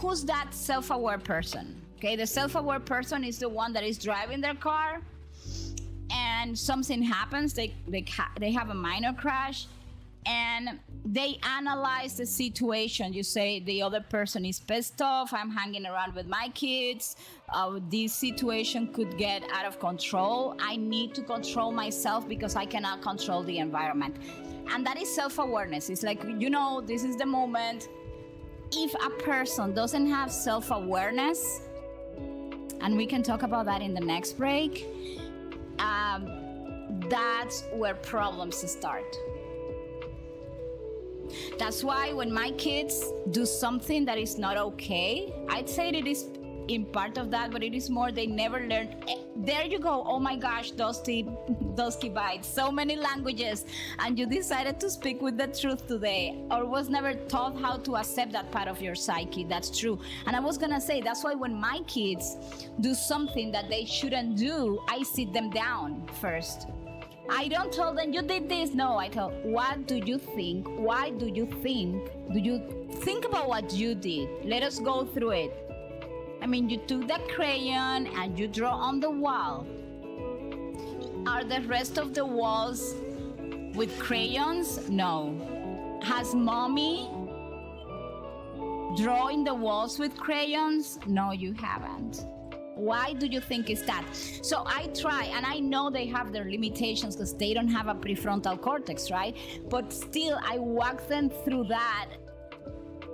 who's that self-aware person? Okay, the self-aware person is the one that is driving their car and something happens, they have a minor crash, and they analyze the situation. You say the other person is pissed off, I'm hanging around with my kids, this situation could get out of control, I need to control myself because I cannot control the environment. And that is self-awareness. It's like, this is the moment. If a person doesn't have self-awareness, and we can talk about that in the next break, that's where problems start. That's why when my kids do something that is not okay, I'd say it is in part of that, but it is more they never learned. There you go. Oh my gosh, Dusty bites so many languages, and you decided to speak with the truth today, or was never taught how to accept that part of your psyche. That's true. And I was gonna say, that's why when my kids do something that they shouldn't do, I sit them down first. I don't tell them you did this. No, I tell, what do you think? Why do you think? Do you think about what you did? Let us go through it. I mean, you took that crayon and you draw on the wall. Are the rest of the walls with crayons? No. Has mommy drawing the walls with crayons? No, you haven't. Why do you think it's that? So I try, and I know they have their limitations because they don't have a prefrontal cortex, right? But still, I walk them through that,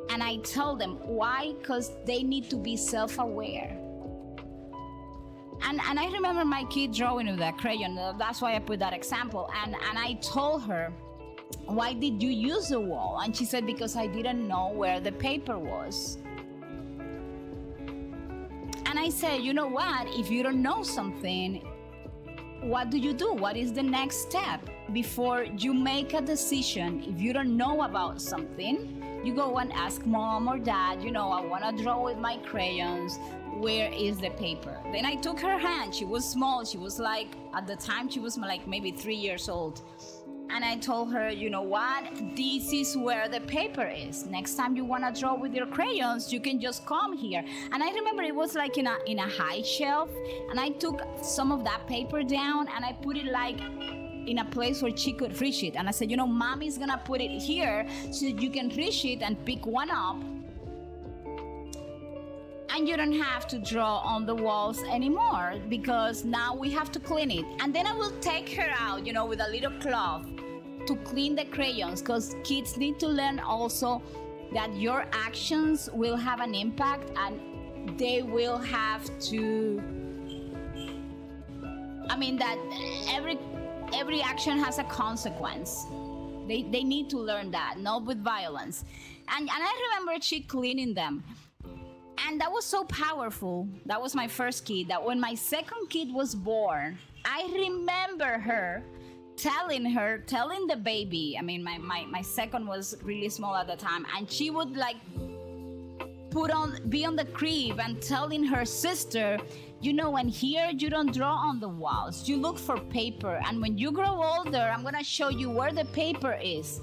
and I tell them why, because they need to be self-aware. And I remember my kid drawing with that crayon. That's why I put that example. And I told her, why did you use the wall? And she said, because I didn't know where the paper was. And I said, you know what? If you don't know something, what do you do? What is the next step? Before you make a decision, if you don't know about something, you go and ask mom or dad, I want to draw with my crayons. Where is the paper? Then I took her hand. She was small. She was at the time, she was maybe 3 years old. And I told her, you know what? This is where the paper is. Next time you want to draw with your crayons, you can just come here. And I remember it was in a high shelf. And I took some of that paper down and I put it in a place where she could reach it. And I said, mommy's going to put it here so that you can reach it and pick one up. And you don't have to draw on the walls anymore because now we have to clean it. And then I will take her out, with a little cloth to clean the crayons, because kids need to learn also that your actions will have an impact and they will have to, that every action has a consequence. They need to learn that, not with violence. And I remember she cleaning them. And that was so powerful. That was my first kid. That when my second kid was born, I remember her telling the baby, my second was really small at the time, and she would be on the crib and telling her sister, and here you don't draw on the walls, you look for paper, and when you grow older, I'm gonna show you where the paper is.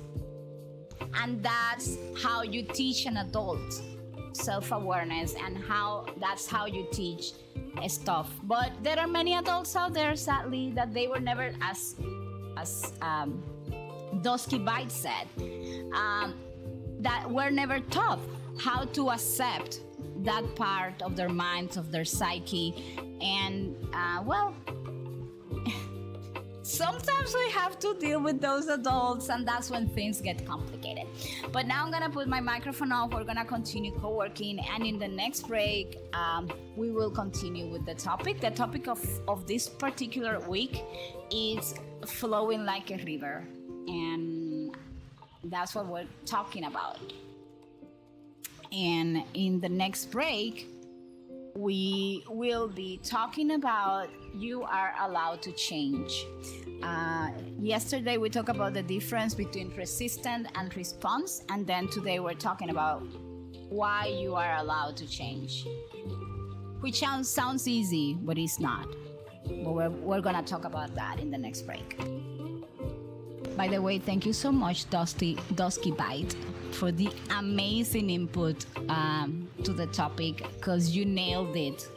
And that's how you teach an adult self-awareness, and that's how you teach stuff. But there are many adults out there, sadly, that they were never, as Dusky Bite said, that were never taught how to accept that part of their minds, of their psyche. And sometimes we have to deal with those adults, and that's when things get complicated. But now I'm gonna put my microphone off. We're gonna continue co-working, and in the next break, we will continue with the topic. The topic of this particular week is flowing like a river, and that's what we're talking about. And in the next break, we will be talking about you are allowed to change. Yesterday we talked about the difference between resistant and response, and then today we're talking about why you are allowed to change. Which sounds easy, but it's not. But we're gonna talk about that in the next break. By the way, thank you so much, Dusky Bite, for the amazing input to the topic, because you nailed it.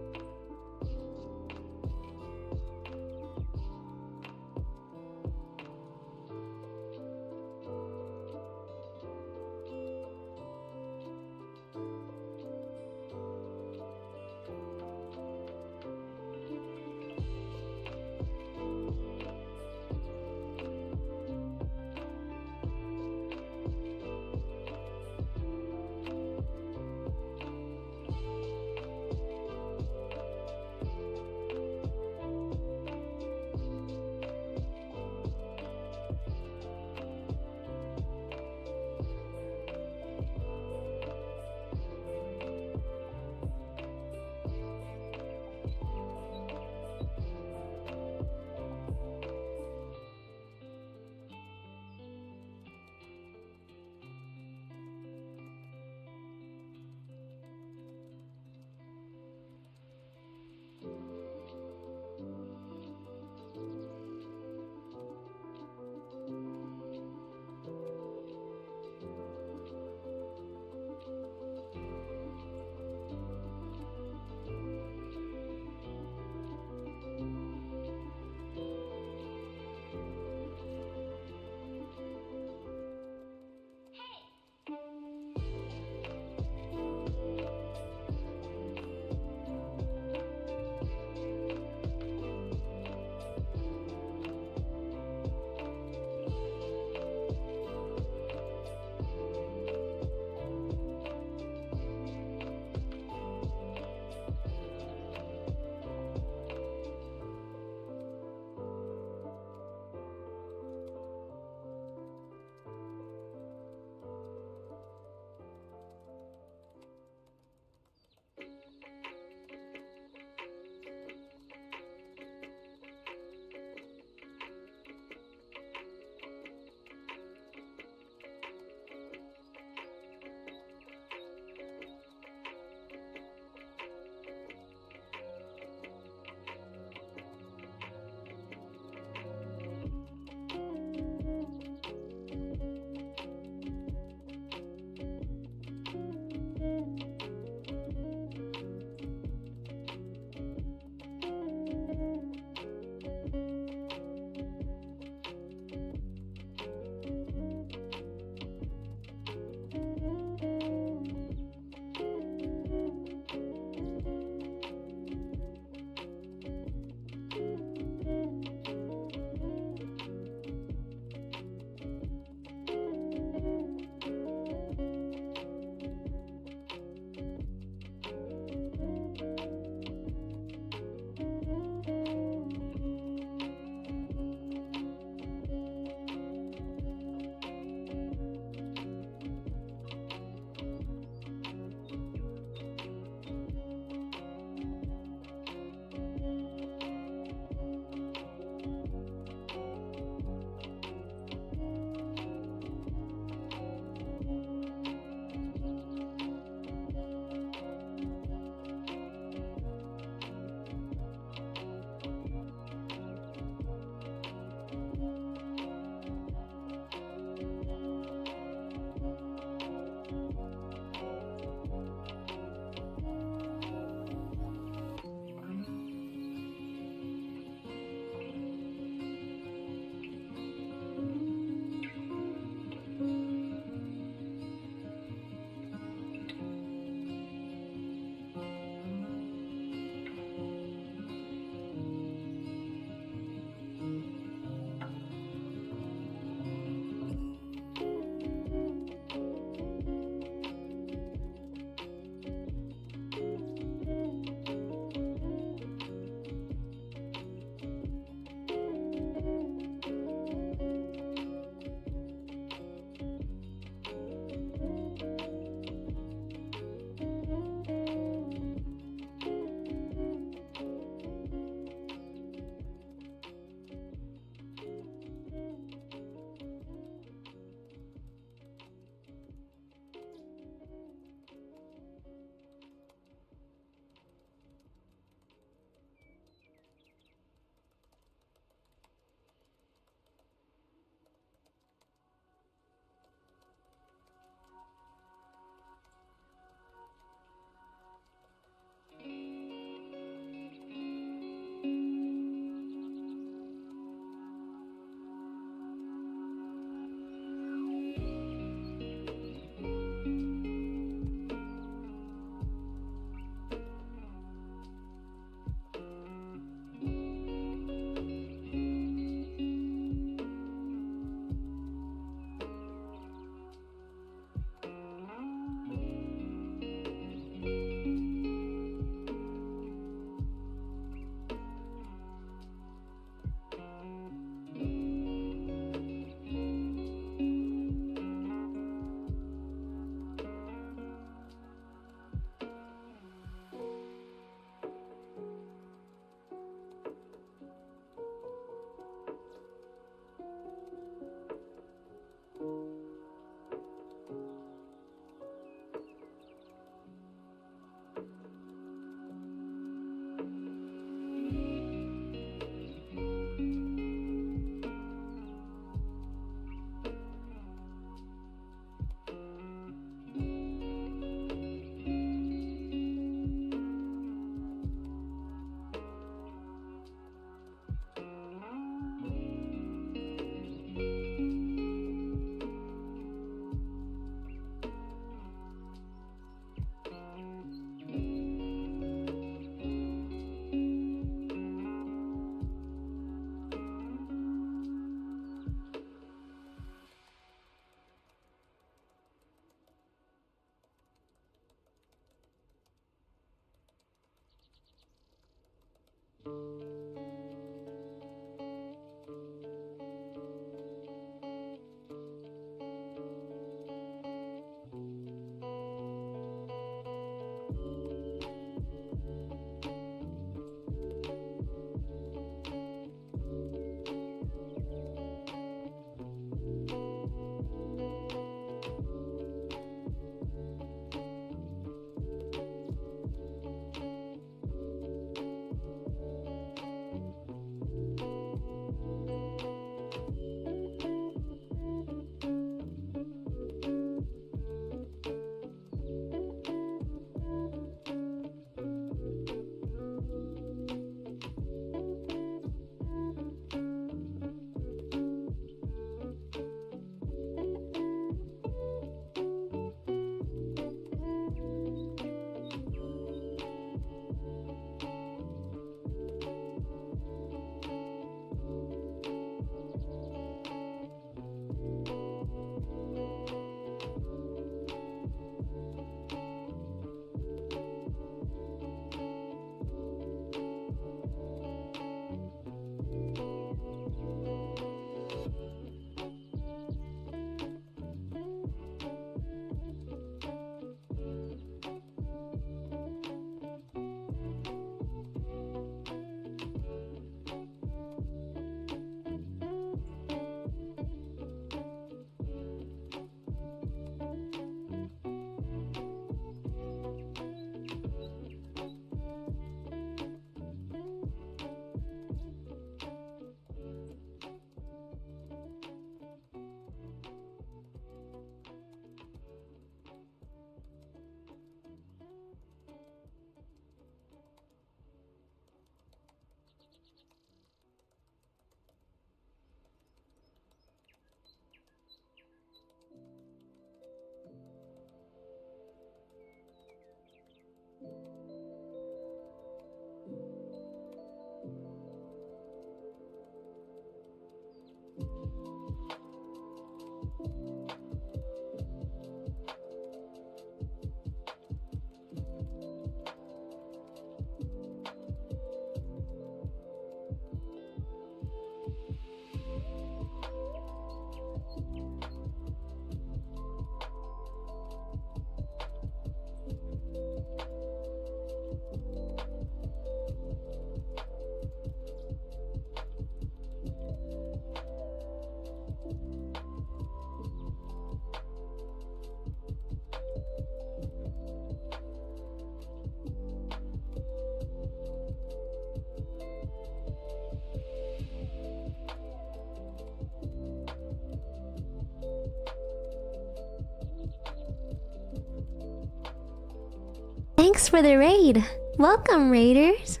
Thanks for the raid. Welcome, raiders.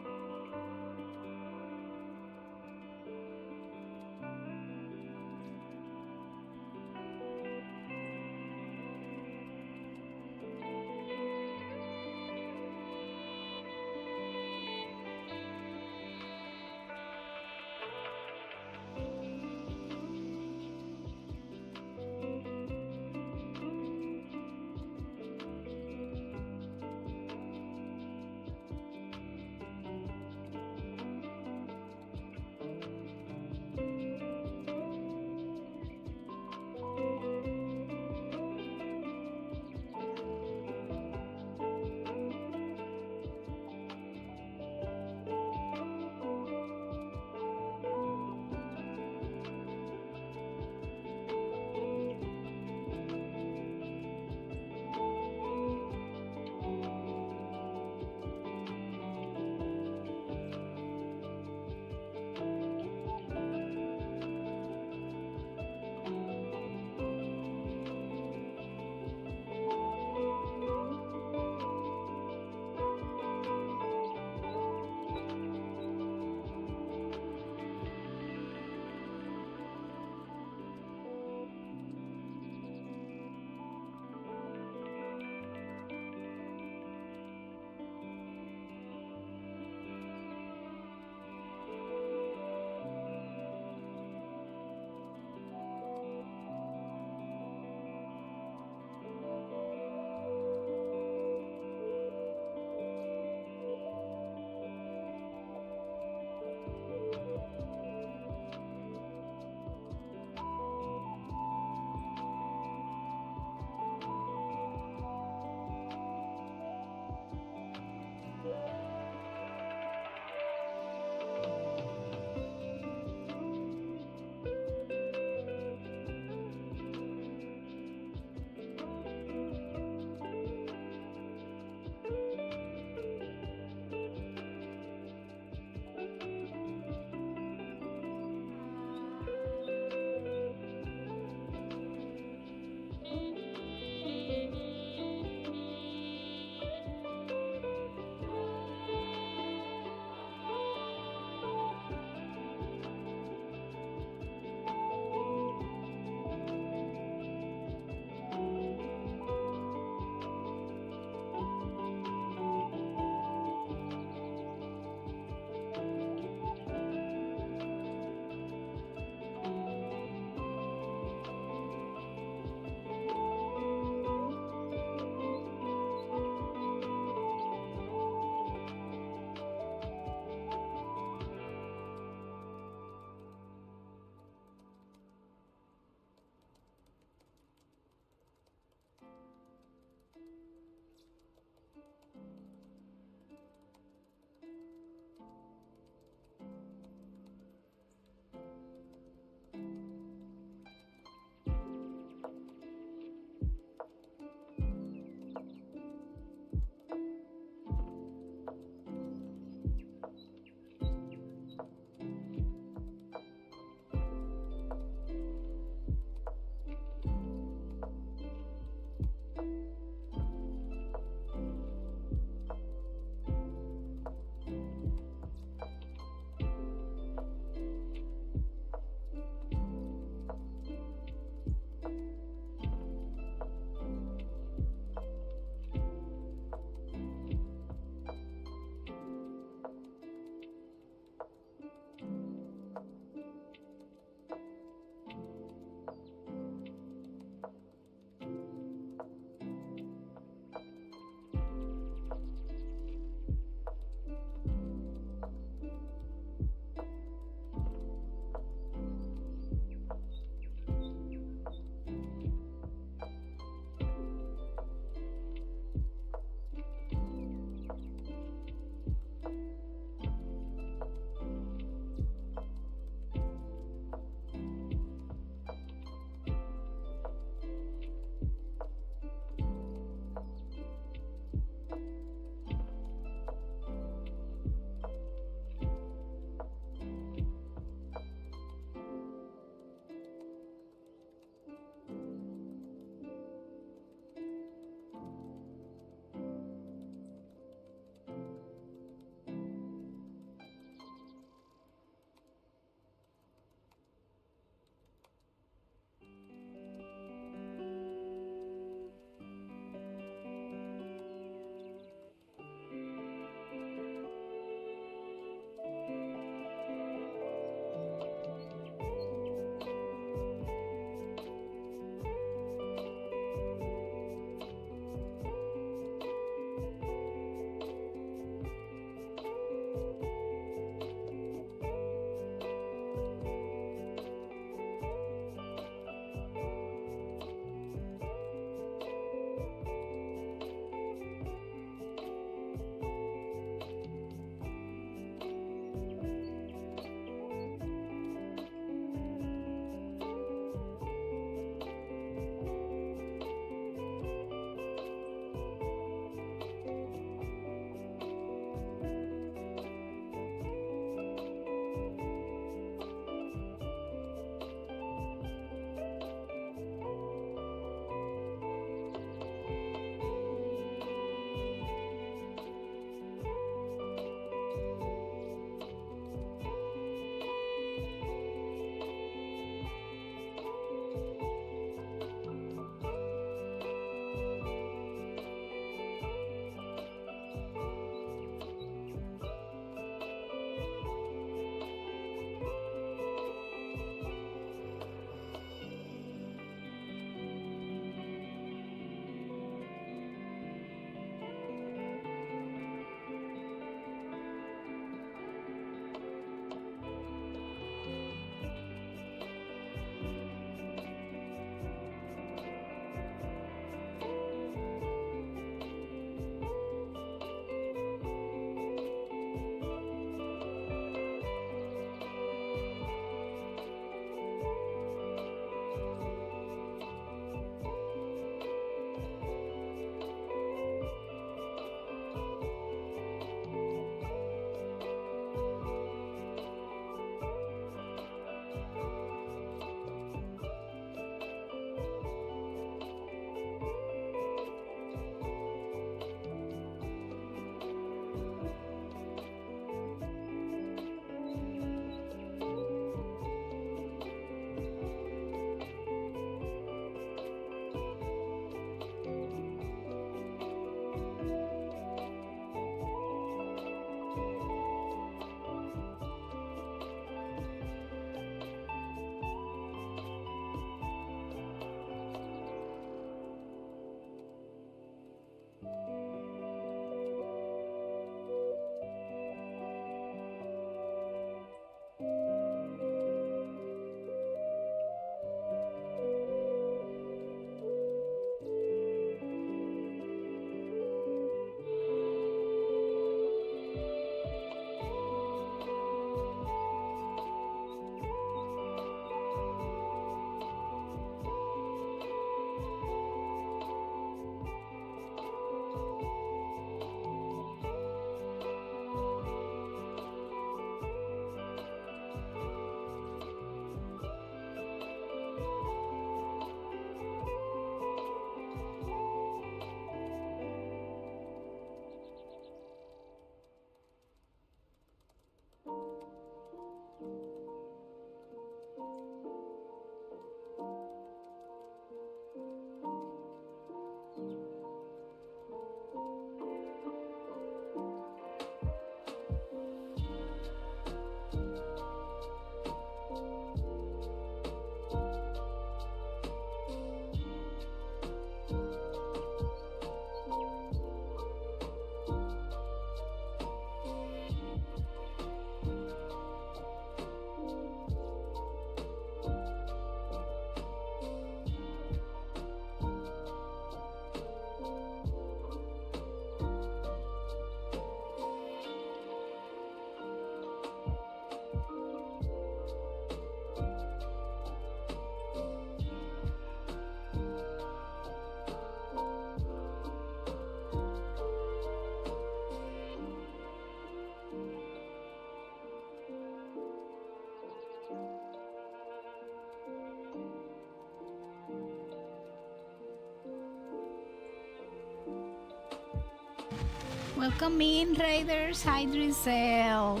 Welcome in, Raiders. Hi, Drizel.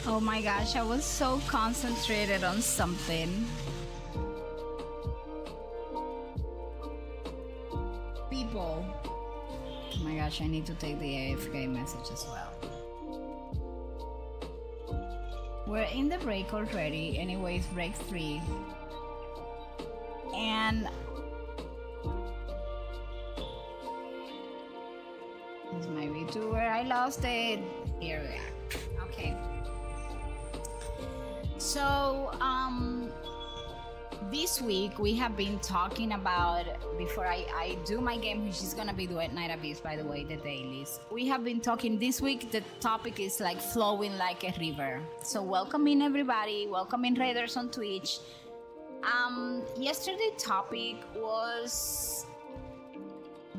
Oh my gosh, I was so concentrated on something. People. Oh my gosh, I need to take the AFK message as well. We're in the break already. Anyways, break 3. And this might be to where I lost it. Here we are. Okay. So, this week we have been talking about, before I do my game, which is gonna be the Night Abyss, by the way, the dailies. We have been talking this week, the topic is like flowing like a river. So welcome in everybody, welcome in Raiders on Twitch. Yesterday topic was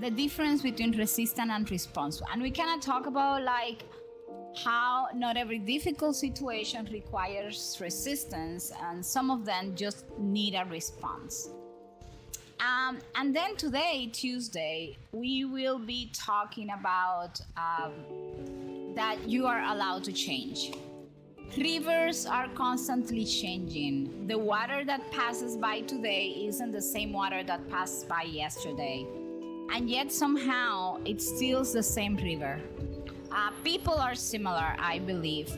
the difference between resistant and response. And we kind of talk about like how not every difficult situation requires resistance and some of them just need a response. And then today, Tuesday, we will be talking about that you are allowed to change. Rivers are constantly changing. The water that passes by today isn't the same water that passed by yesterday. And yet somehow it's still the same river. People are similar, I believe.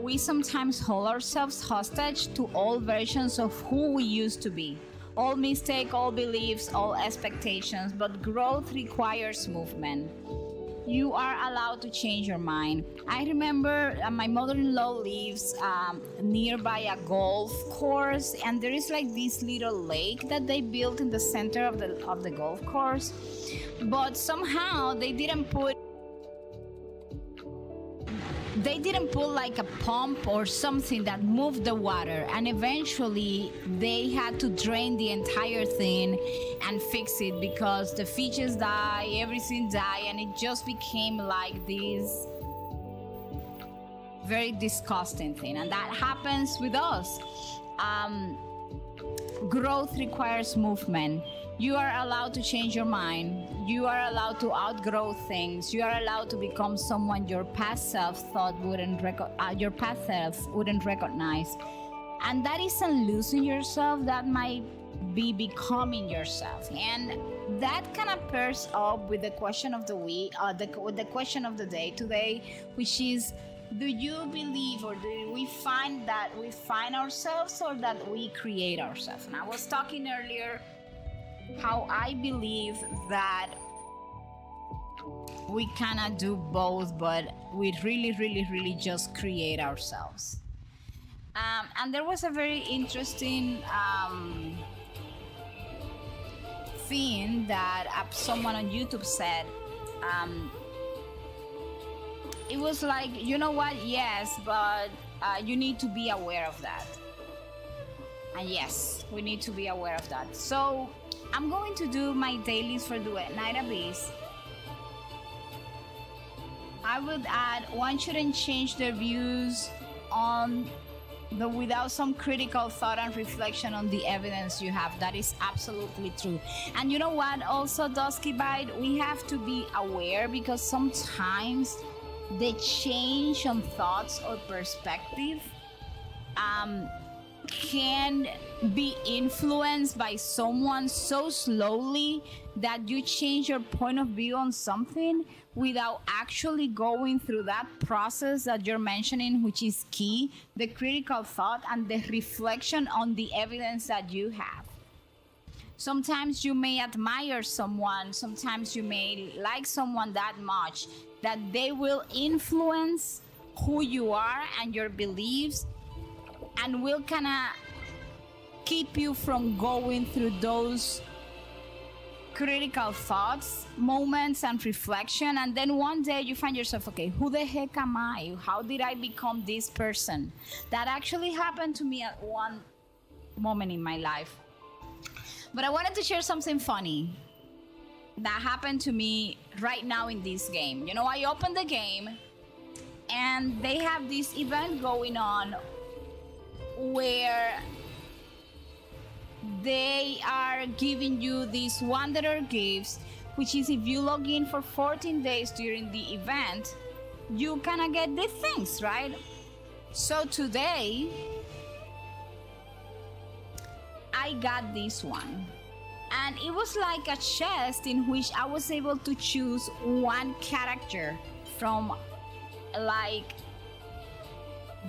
We sometimes hold ourselves hostage to all versions of who we used to be. All mistakes, all beliefs, all expectations, but growth requires movement. You are allowed to change your mind. I remember my mother-in-law lives nearby a golf course, and there is like this little lake that they built in the center of the golf course. But somehow they didn't put like a pump or something that moved the water, and eventually they had to drain the entire thing and fix it because the fishes die, everything die, and it just became like this very disgusting thing. And that happens with us. Growth requires movement. You are allowed to change your mind. You are allowed to outgrow things. You are allowed to become someone your past self wouldn't recognize. And that isn't losing yourself. That might be becoming yourself. And that kind of pairs up with the question of the week, with the question of the day today, which is, do you believe, or do we find that we find ourselves, or that we create ourselves? And I was talking earlier how I believe that we cannot do both, but we really just create ourselves. And there was a very interesting thing that someone on YouTube said. It was like, you know what? Yes, but you need to be aware of that. And yes, we need to be aware of that. So I'm going to do my dailies for the Night Abyss. I would add, one shouldn't change their views on without some critical thought and reflection on the evidence you have. That is absolutely true. And you know what? Also, Dusky Bite, we have to be aware, because sometimes the change on thoughts or perspective can be influenced by someone so slowly that you change your point of view on something without actually going through that process that you're mentioning, which is key, the critical thought and the reflection on the evidence that you have. Sometimes you may admire someone, sometimes you may like someone that much that they will influence who you are and your beliefs, and will kind of keep you from going through those critical thoughts, moments, and reflection. And then one day you find yourself, okay, who the heck am I? How did I become this person? That actually happened to me at one moment in my life. But I wanted to share something funny that happened to me right now in this game. You know, I opened the game and they have this event going on where they are giving you these wanderer gifts which is if you log in for 14 days during the event, you kind of get these things, right? So today, I got this one. And it was like a chest in which I was able to choose one character from like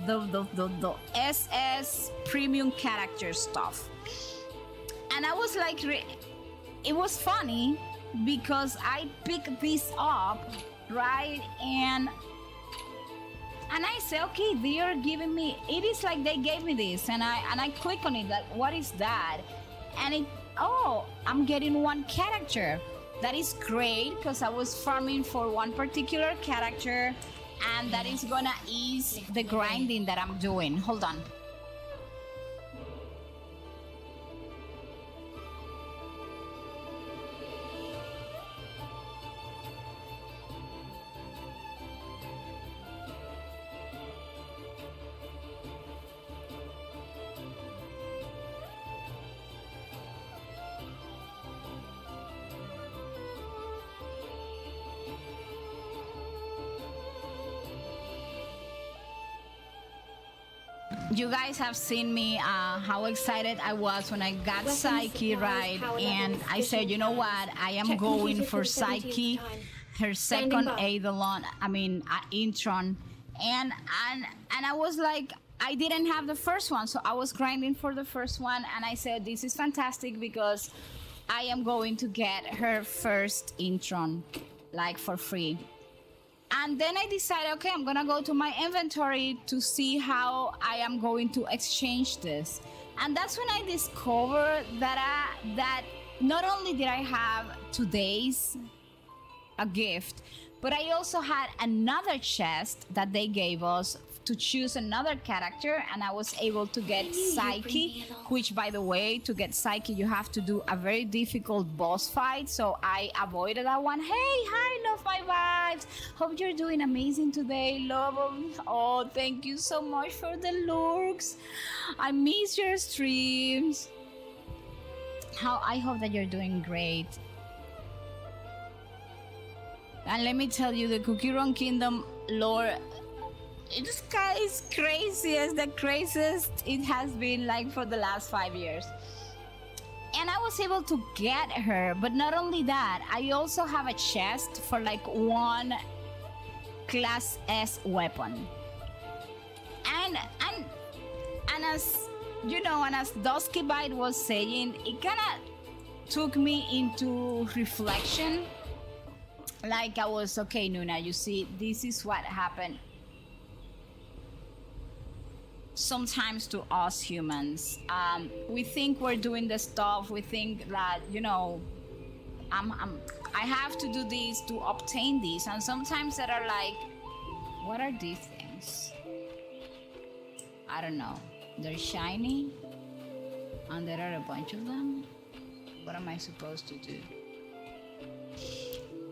the SS premium character stuff. And I was like, it was funny because I picked this up, right? And I said, okay, they are giving me, it is like they gave me this, and I click on it, like, what is that? And it, oh, I'm getting one character. That is great because I was farming for one particular character, and that is gonna ease the grinding that I'm doing. Hold on. You guys have seen me how excited I was when I got Psyche, right? And I said, you know what? I am going for Psyche, her second Eidolon, Intron. And I was like, I didn't have the first one, so I was grinding for the first one, and I said, this is fantastic because I am going to get her first Intron, like for free. And then I decided, okay, I'm gonna go to my inventory to see how I am going to exchange this. And that's when I discovered that not only did I have today's a gift, but I also had another chest that they gave us to choose another character, and I was able to get Psyche, which, by the way, to get Psyche you have to do a very difficult boss fight, so I avoided that one. Hey, hi, love my vibes. Hope you're doing amazing today, love them. Oh, thank you so much for the lurks. I miss your streams. I hope that you're doing great. And let me tell you, the Cookie Run Kingdom lore, this guy is crazy, as the craziest it has been like for the last 5 years. And I was able to get her, but not only that, I also have a chest for like one class S weapon. And as you know, and as Dusky Bite was saying, it kind of took me into reflection. Like I was, okay, Nuna, you see, this is what happened sometimes to us humans. We think we're doing the stuff, we think that, you know, I have to do this to obtain this, and sometimes that are like, what are these things? I don't know. They're shiny, and there are a bunch of them. What am I supposed to do?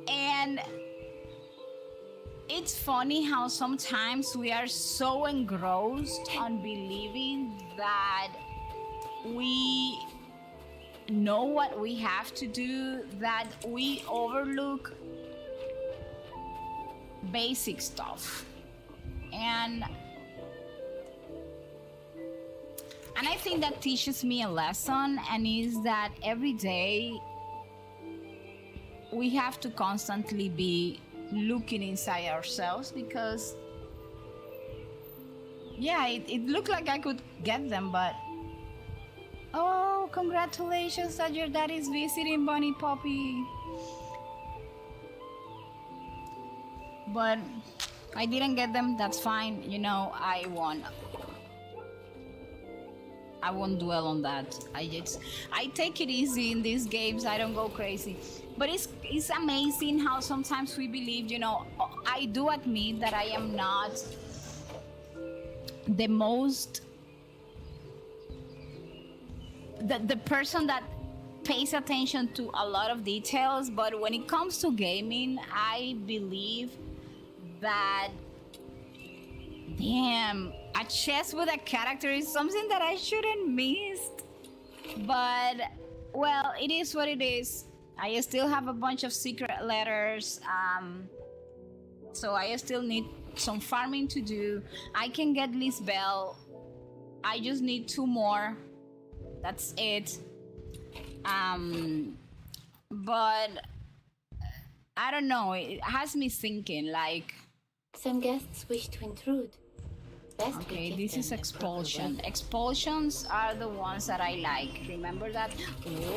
And it's funny how sometimes we are so engrossed on believing that we know what we have to do that we overlook basic stuff. And I think that teaches me a lesson, and is that every day we have to constantly be looking inside ourselves, because yeah, it looked like I could get them, but oh, congratulations that your dad is visiting, Bunny Puppy. But I didn't get them, that's fine, you know, I won't dwell on that. I take it easy in these games, I don't go crazy. But it's amazing how sometimes we believe, you know, I do admit that I am not the most, the person that pays attention to a lot of details, but when it comes to gaming, I believe that, damn, a chess with a character is something that I shouldn't miss. But, well, it is what it is. I still have a bunch of secret letters. So I still need some farming to do. I can get Lisbel. I just need 2 more. That's it. But I don't know. It has me thinking like. Some guests wish to intrude. Best we Okay, give this is them a proper expulsion. welcome. Expulsions are the ones that I like. Remember that?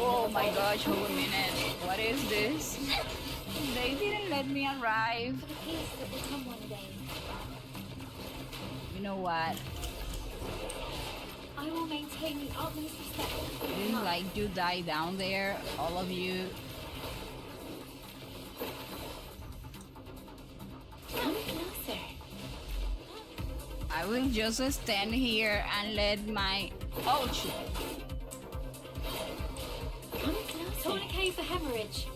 Oh my gosh, hold a minute. What is this? They didn't let me arrive. For the peace that will come one day. You know what? I will maintain the utmost respect. This is like you die down there, all of you. Come closer. I will just stand here and let my... Oh shit. Come closer. Tourniquet for hemorrhage.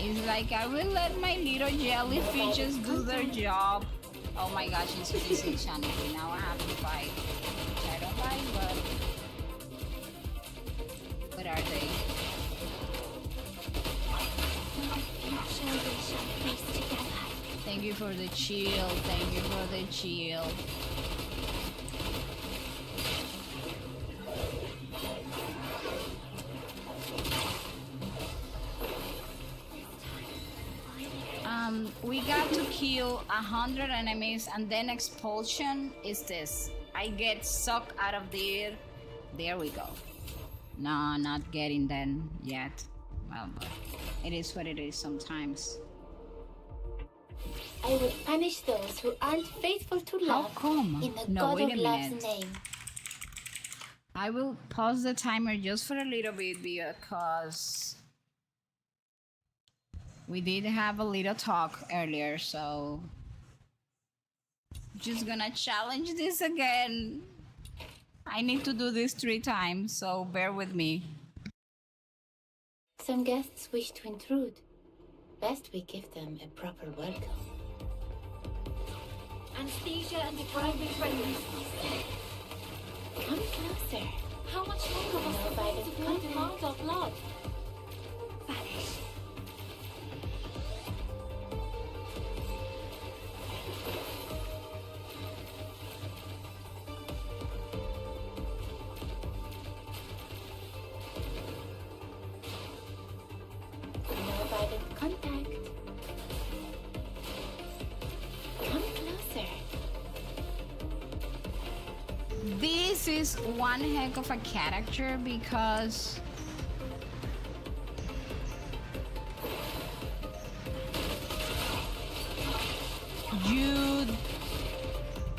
It's like I will let my little jellyfishes do their job. Oh my gosh, it's insanity. Now I have to fight. Which I don't like, but... What are they? Children shall feast together. Thank you for the shield. Thank you for the shield. We got to kill 100 enemies and then expulsion is this. I get sucked out of there. There we go. No, not getting them yet. Well, but it is what it is sometimes. I will punish those who aren't faithful to How love come? in the No, God wait of a Love's minute. name. I will pause the timer just for a little bit because we did have a little talk earlier, so just gonna challenge this again. I need to do this 3 times, so bear with me. Some guests wish to intrude. Best we give them a proper welcome. Anesthesia and depriving friendly. Come closer. How much longer must No the violent blood contact. demand our blood? Vanish. No violent contact. Come closer. This is one heck of a character because you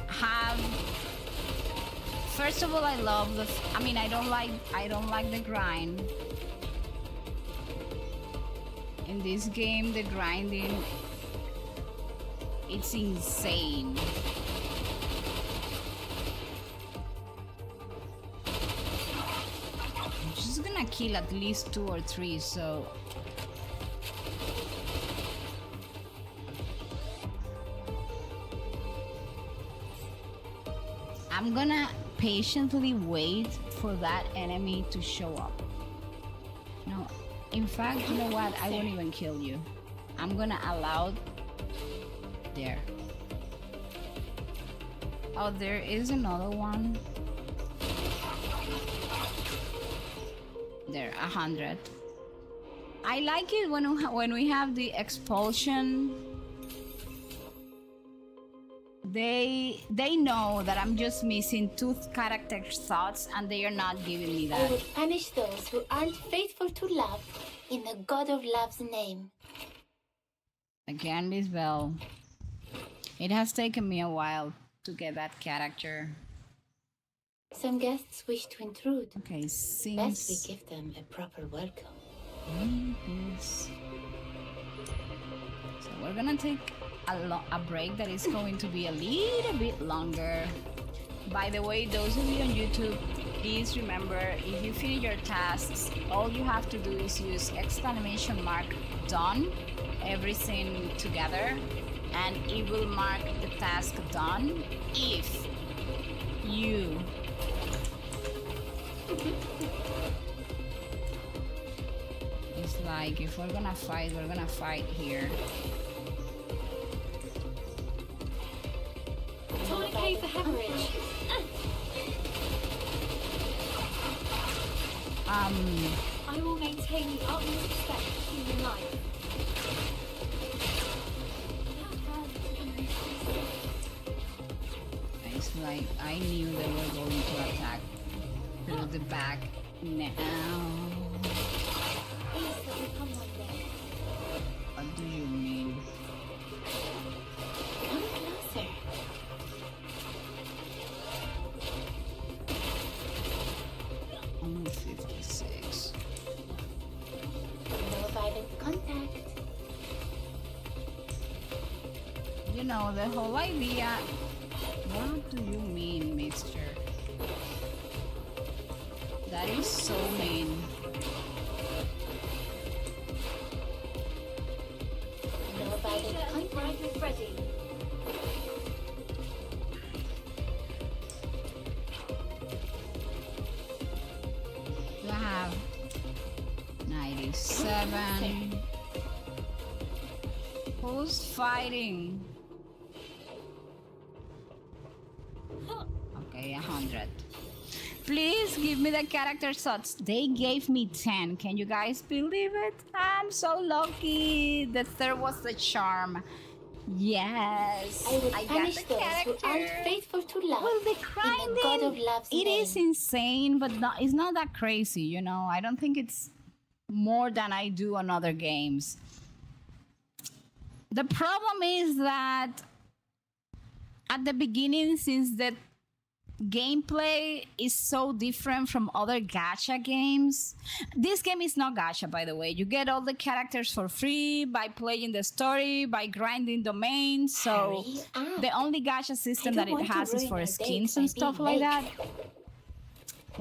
have, first of all, I love the I don't like the grind. In this game, the grinding, it's insane. I'm just gonna kill at least 2 or 3, so I'm gonna patiently wait for that enemy to show up. No, in fact, you know what? I won't even kill you. I'm gonna allow... There. Oh, there is another one. There, 100. I like it when we have the expulsion. They know that I'm just missing 2 character thoughts and they are not giving me I that. will punish those who aren't faithful to love in the God of Love's name. Again, this bell. It has taken me a while to get that character. Some guests wish to intrude. Okay, Best we since give them a proper welcome. this. So we're gonna take a break that is going to be a little bit longer. By the way, those of you on YouTube, please remember, if you finish your tasks, all you have to do is use exclamation mark done, everything together, and it will mark the task done if you It's like if we're gonna fight here. Tourniquet for hemorrhage. I will maintain the utmost respect for human life. It's like I knew they were going to attack through the back now. Please let me come one day. What do you mean? Come closer. Only 56. No violent contact. You know, the whole idea. What do you mean, mister? That is so mean. No violent contact. Rifle ready. You have 97. Who's fighting? Okay, 100. Please give me the character shots. They gave me 10. Can you guys believe it? I'm so lucky. The third was the charm. Yes. I will got punish the those who character. aren't faithful to love. Well, the in the God grinding, of Love's it name. is insane, but it's not that crazy, you know. I don't think it's more than I do on other games. The problem is that at the beginning, since the gameplay is so different from other gacha games. This game is not gacha, by the way. You get all the characters for free by playing the story, by grinding domains. So Hurry up. the only gacha system that don't it want to has is ruin for our skins dates and by stuff being like late. that.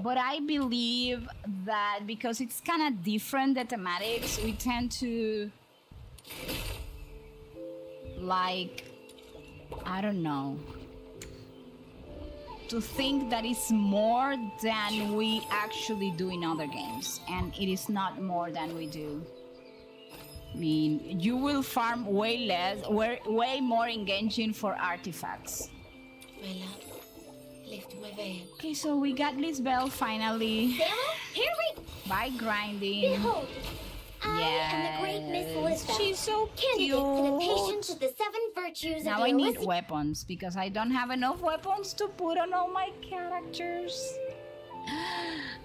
But I believe that because it's kind of different, the thematics, we tend to like, I don't know, to think that it's more than we actually do in other games, and it is not more than we do. I mean, you will farm way less, way more engaging for artifacts. My love, lift my veil. Okay, so we got Lisbel finally Sarah, here we by grinding. behold. I am the great Miss Elizabeth, She's so candidate for the patience cute. of the seven virtues Now of I the need illicit. weapons because I don't have enough weapons to put on all my characters.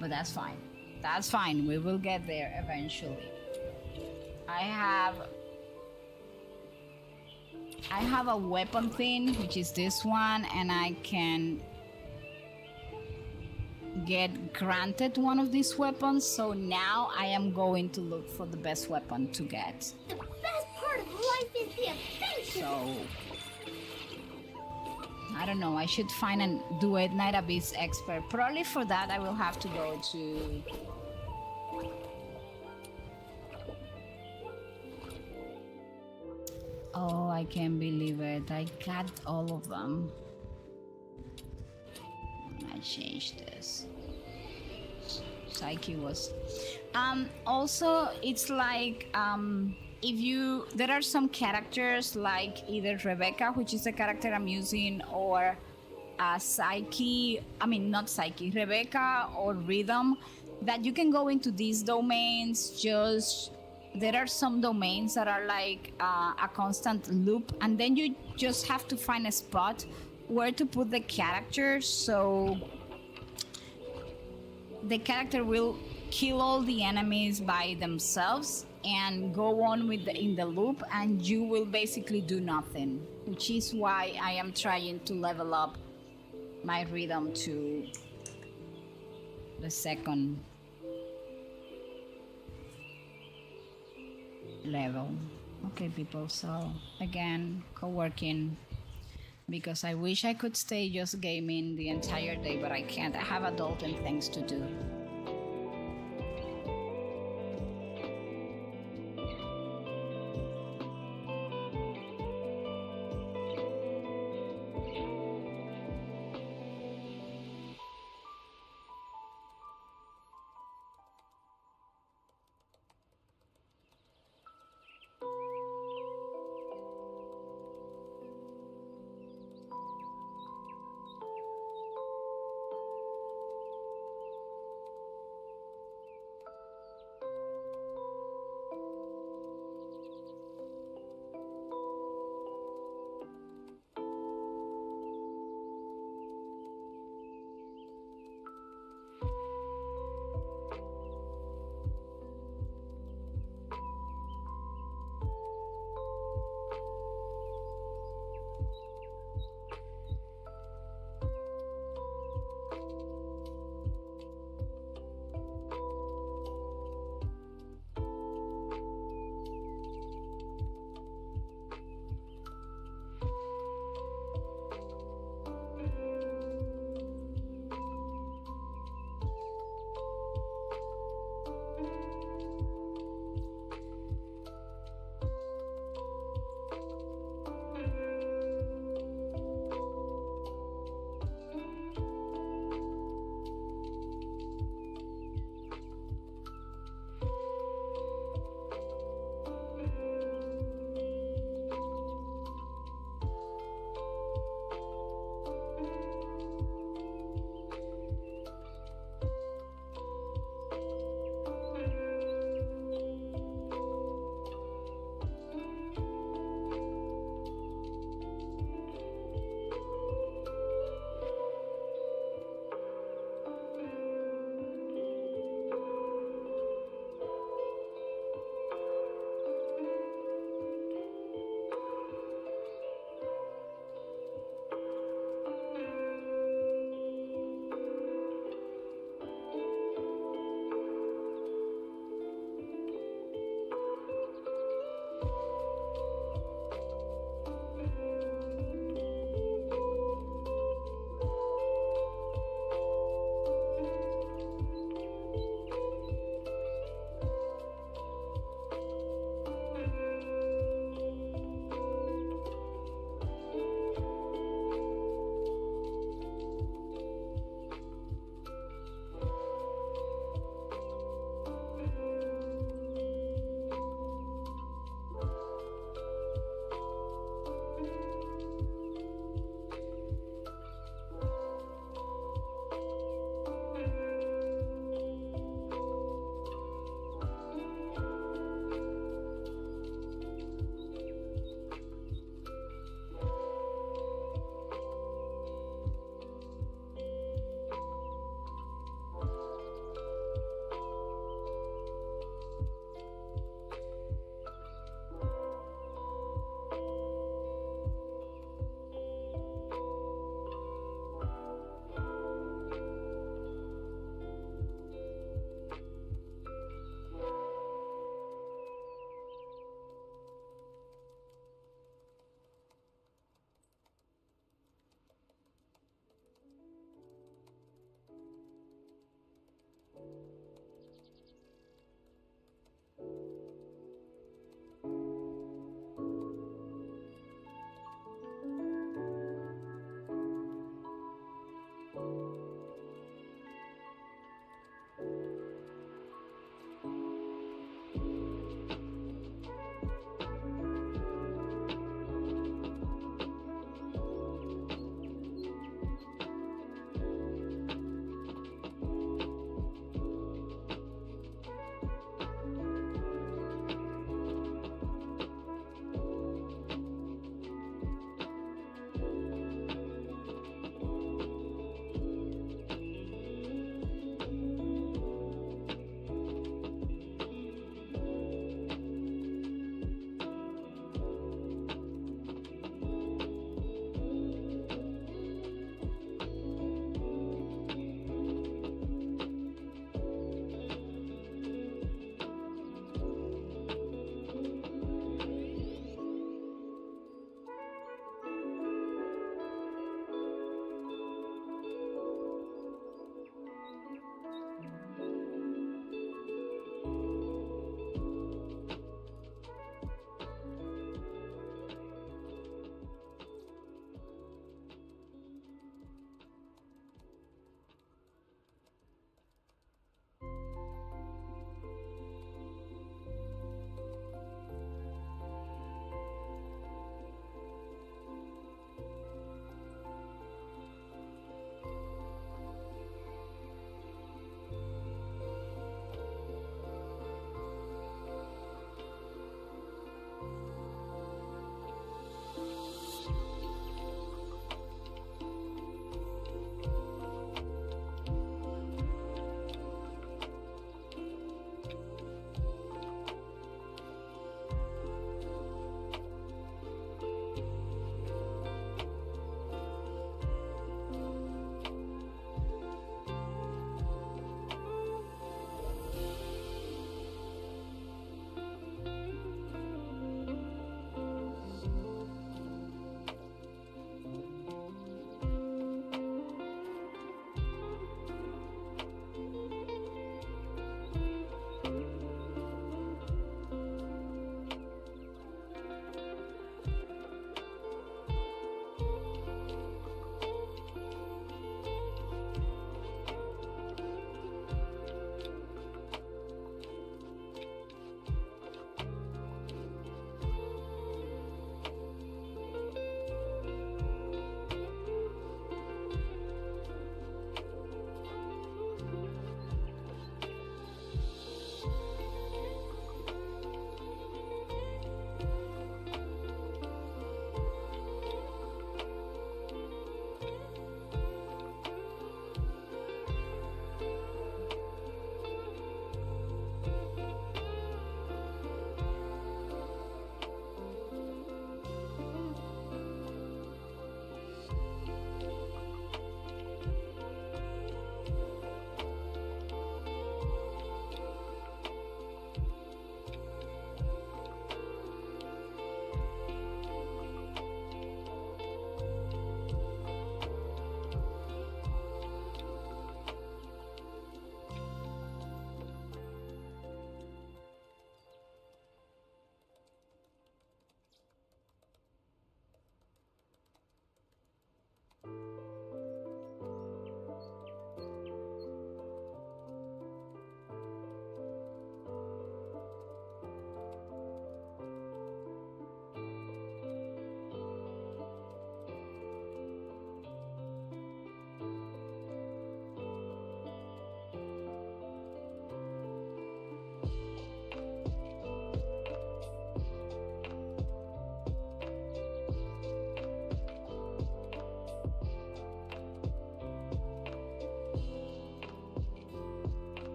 But that's fine. That's fine. We will get there eventually. I have a weapon thing, which is this one, and I can get granted one of these weapons. So now I am going to look for the best weapon to get. The best part of life is the adventure. So I don't know. I should find and do a Night Abyss expert. Probably for that I will have to go to. Oh, I can't believe it. I got all of them. I changed this. Psyche was. Also, it's like if you there are some characters like either Rebecca, which is the character I'm using, or Psyche. I mean, not Psyche, Rebecca or Rhythm, that you can go into these domains. Just there are some domains that are like a constant loop, and then you just have to find a spot where to put the characters, so the character will kill all the enemies by themselves and go on with in the loop, and you will basically do nothing, which is why I am trying to level up my Rhythm to the second level. Okay, people, so again, co-working, because I wish I could stay just gaming the entire day, but I can't. I have adult and things to do.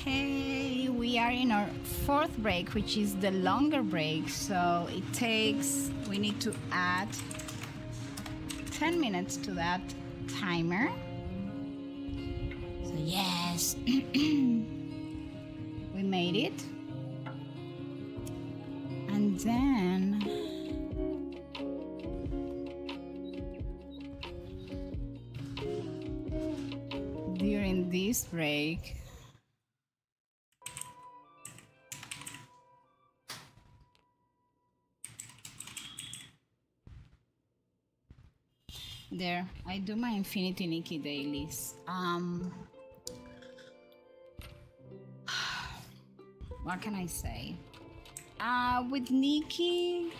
Hey, we are in our fourth break, which is the longer break. So we need to add 10 minutes to that timer. So yes, we made it. And then during this break, there, I do my Infinity Nikki dailies. What can I say? With Nikki,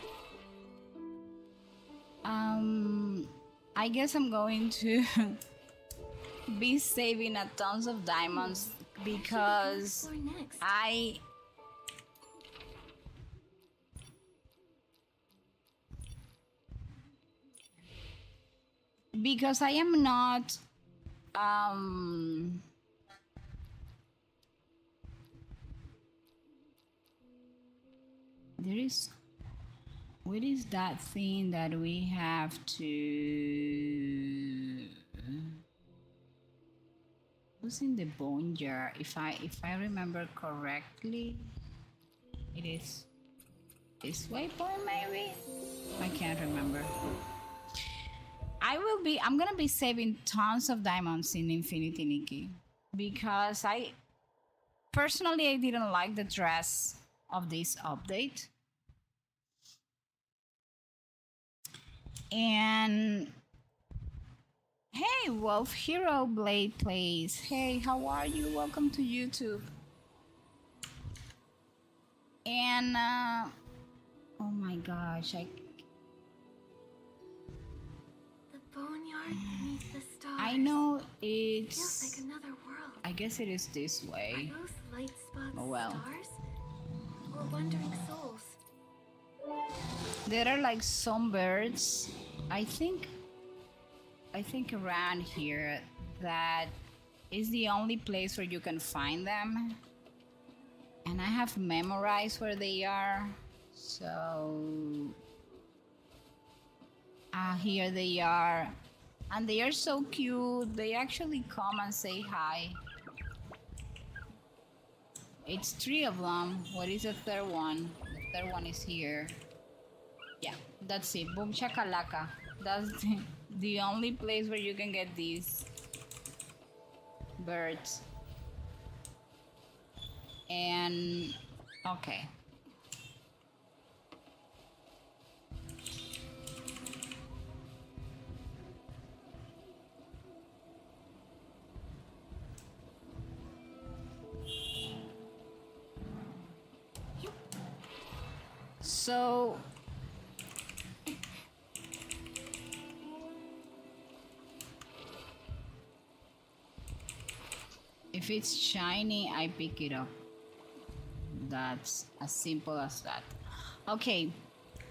I guess I'm going to be saving a tons of diamonds because I am not what is that thing that we have to who's in the bone jar? If I remember correctly, it is this waypoint maybe? I can't remember. I'm gonna be saving tons of diamonds in Infinity Nikki because I didn't like the dress of this update. And hey, Wolf Hero Blade plays. Hey, how are you? Welcome to YouTube. And oh my gosh, the boneyard beneath the stars. I know it's Feels like another world. I guess it is this way. Are those light spots Oh well. stars or wandering souls? There are like some birds. I think around here that is the only place where you can find them. And I have memorized where they are. So here they are. And they are so cute. They actually come and say hi. It's 3 of them. What is the third one? The third one is here. Yeah, that's it. Boom shakalaka. That's the only place where you can get these birds. And okay. So if it's shiny, I pick it up. That's as simple as that. Okay,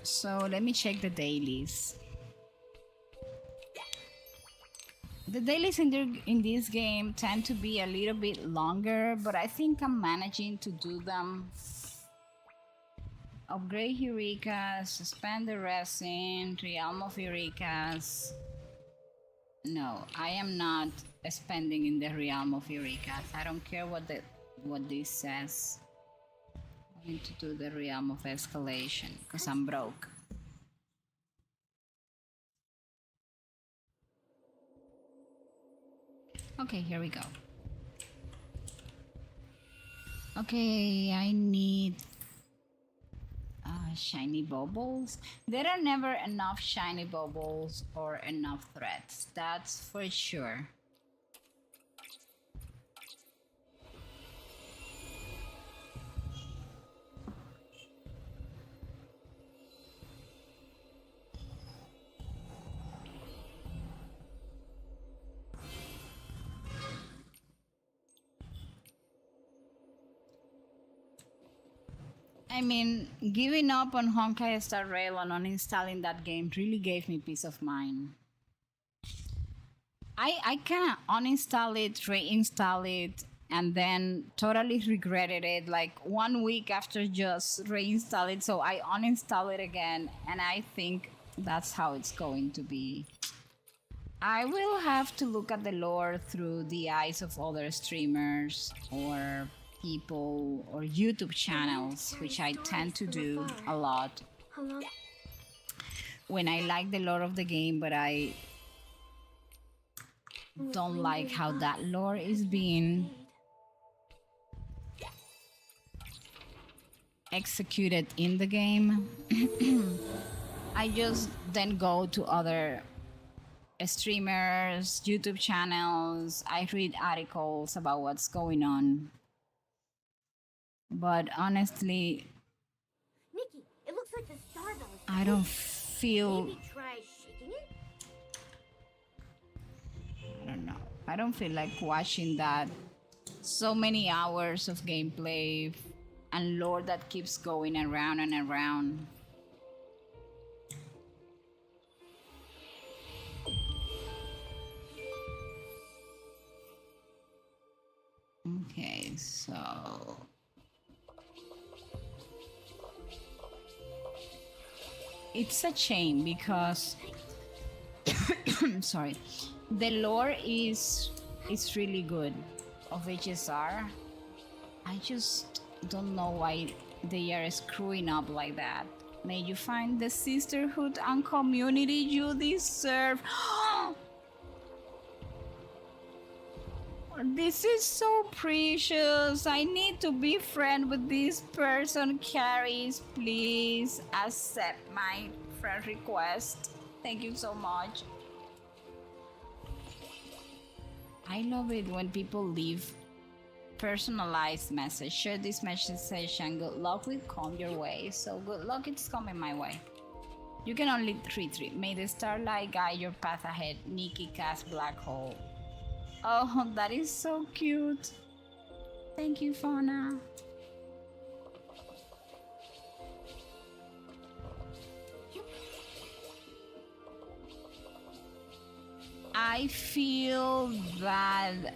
so let me check the dailies. The dailies in this game tend to be a little bit longer, but I think I'm managing to do them. Upgrade Eureka's, suspend the resin, Realm of Eureka's. No, I am not spending in the Realm of Eureka's. I don't care what this says. I need to do the Realm of Escalation because I'm broke. Okay, here we go. Okay, I need shiny bubbles. There are never enough shiny bubbles or enough threads, that's for sure. I mean, giving up on Honkai Star Rail and uninstalling that game really gave me peace of mind. I can uninstall it, reinstall it, and then totally regretted it like 1 week after just reinstall it. So I uninstall it again, and I think that's how it's going to be. I will have to look at the lore through the eyes of other streamers or people or YouTube channels, which I tend to do a lot when I like the lore of the game, but I don't like how that lore is being executed in the game. I just then go to other streamers, YouTube channels. I read articles about what's going on. But honestly, Nikki, it looks like the star bell is I don't feel, Maybe try shaking it? I don't know. I don't feel like watching that. So many hours of gameplay and lore that keeps going around and around. Okay, so it's a shame because sorry, the lore is really good of HSR. I just don't know why they are screwing up like that. May you find the sisterhood and community you deserve. This is so precious. I need to be friend with this person. Caris, please accept my friend request. Thank you so much. I love it when people leave personalized message. Share this message and good luck will come your way. So good luck, it's coming my way. You can only retreat. May the starlight guide your path ahead. Nikki cast black hole. Oh, that is so cute. Thank you, Fauna. I feel that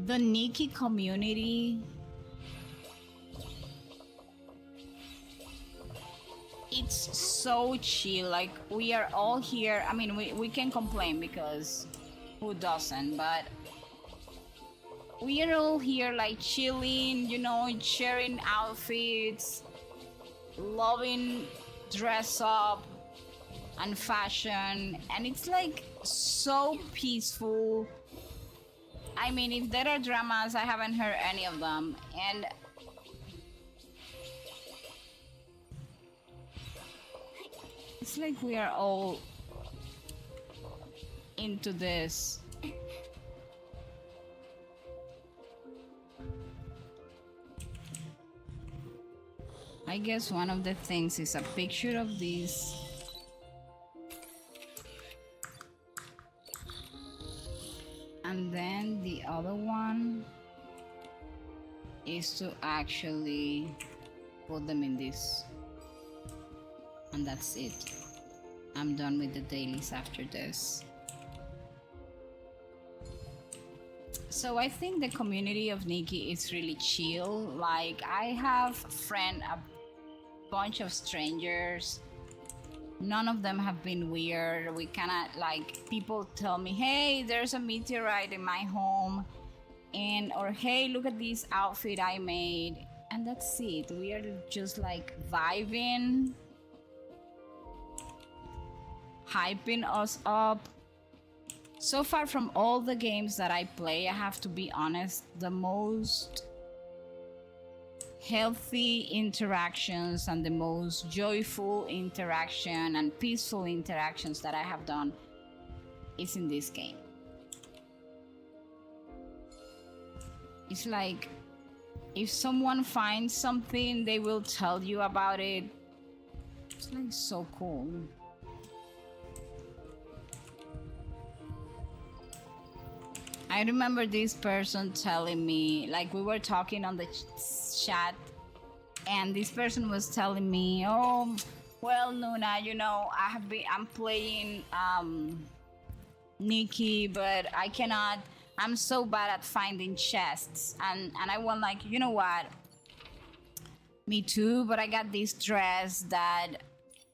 the Nikki community, it's so chill. Like, we are all here. I mean, we can complain because who doesn't, but we are all here like chilling, you know, sharing outfits, loving dress up and fashion, and it's like so peaceful. I mean, if there are dramas, I haven't heard any of them, and it's like we are all into this. I guess one of the things is a picture of this. And then the other one is to actually put them in this. And that's it. I'm done with the dailies after this. So I think the community of Nikki is really chill. Like, I have friend a bunch of strangers. None of them have been weird. We cannot, like, people tell me, hey, there's a meteorite in my home, and or hey, look at this outfit I made, and that's it. We are just like vibing, hyping us up. So far from all the games that I play, I have to be honest, the most healthy interactions and the most joyful interaction and peaceful interactions that I have done is in this game. It's like if someone finds something, they will tell you about it. It's like so cool. I remember this person telling me, like, we were talking on the chat, and this person was telling me, oh, well, Nuna, you know, I'm playing Nikki, but I cannot I'm so bad at finding chests, and I went like, you know what? Me too, but I got this dress that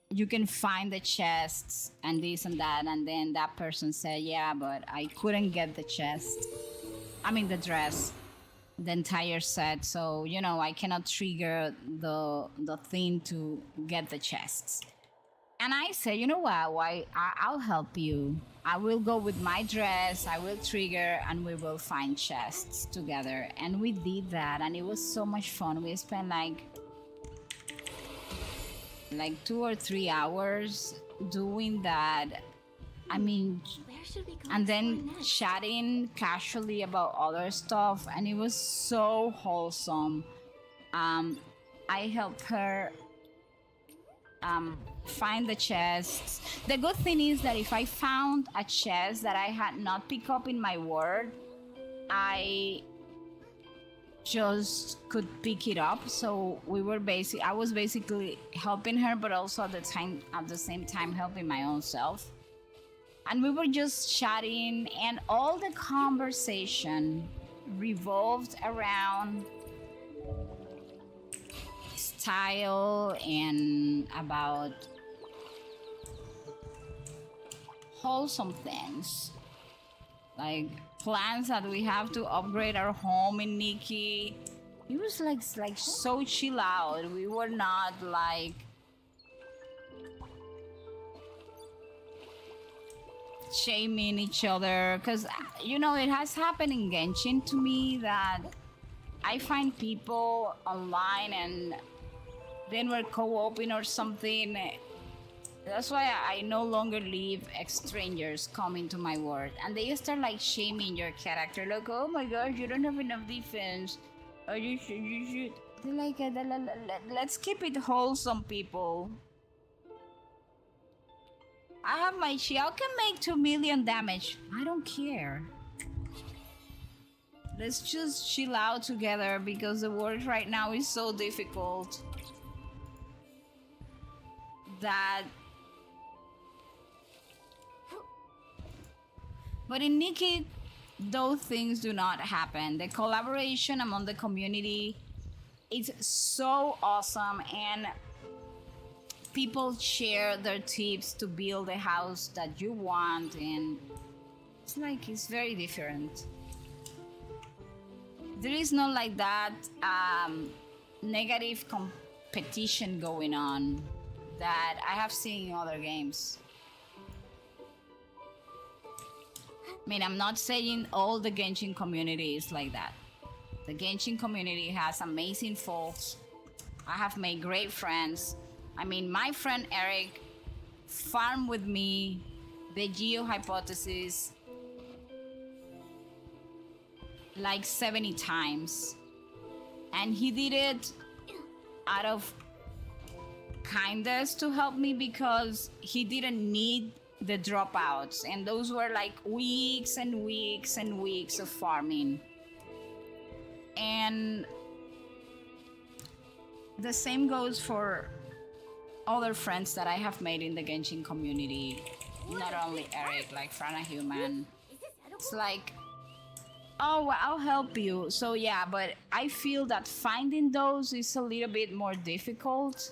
you can find the chests and this and that, and then that person said, yeah, but I couldn't get the chest. I mean the dress, the entire set. So you know, I cannot trigger the thing to get the chests. And I said, you know what? Why? I'll help you. I will go with my dress. I will trigger, and we will find chests together. And we did that, and it was so much fun. We spent like 2 or 3 hours doing that. I mean, Where should we go? and explore then next? chatting casually about other stuff, and it was so wholesome. I helped her find the chests. The good thing is that if I found a chest that I had not picked up in my word, I just could pick it up. So I was basically helping her, but also at the same time helping my own self. And we were just chatting, and all the conversation revolved around style and about wholesome things, like plans that we have to upgrade our home in Nikki. It was like so chill out. We were not like shaming each other, because you know, it has happened in Genshin to me that I find people online and then we're co-oping or something. That's why I no longer leave strangers coming to my world, and they start like shaming your character, like, oh my gosh, you don't have enough defense, or you should. They're like, let's keep it wholesome, people. I have my shield can make 2 million damage. I don't care. Let's just chill out together, because the work right now is so difficult that. But in Nikki, those things do not happen. The collaboration among the community is so awesome, and people share their tips to build a house that you want, and it's very different. There is no like that negative competition going on that I have seen in other games. I mean, I'm not saying all the Genshin community is like that. The Genshin community has amazing folks. I have made great friends. I mean, my friend Eric farmed with me the Geo hypothesis like 70 times. And he did it out of kindness to help me, because he didn't need the dropouts, and those were like weeks and weeks and weeks of farming. And the same goes for other friends that I have made in the Genshin community, not only Eric, like Frana Human. It's like, oh, well, I'll help you. So yeah, but I feel that finding those is a little bit more difficult.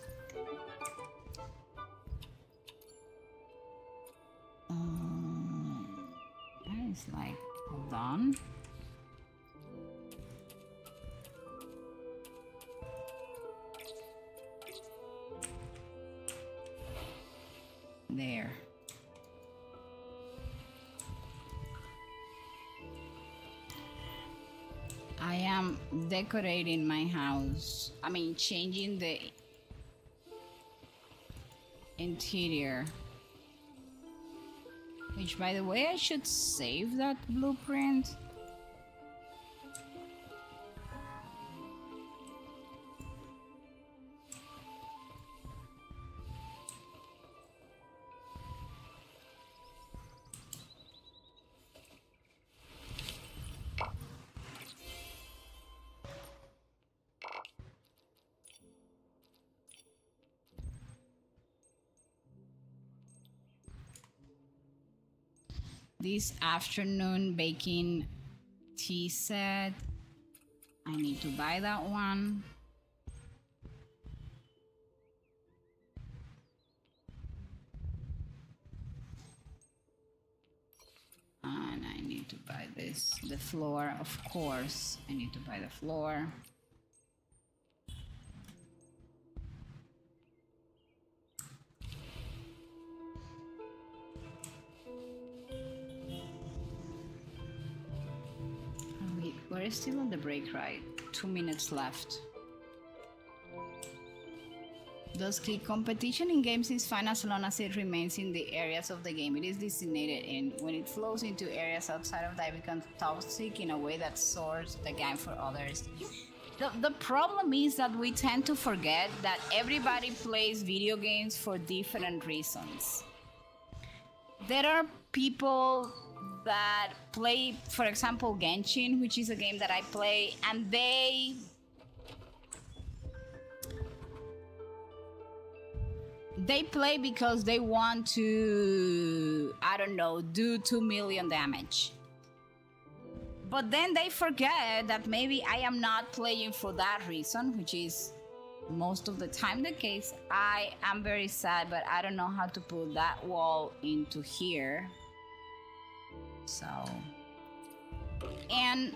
It's like, hold on. There. I am decorating my house. I mean, changing the interior. Which, by the way, I should save that blueprint. This afternoon baking tea set. I need to buy that one. And I need to buy this, the floor, of course. I need to buy the floor. We're still on the break, right? 2 minutes left. Does click competition in games is fine as long as it remains in the areas of the game it is designated in. When it flows into areas outside of that, it becomes toxic in a way that sours the game for others. The problem is that we tend to forget that everybody plays video games for different reasons. There are people that play, for example, Genshin, which is a game that I play, and they play because they want to, I don't know, do 2 million damage. But then they forget that maybe I am not playing for that reason, which is most of the time the case. I am very sad, but I don't know how to put that wall into here. So, and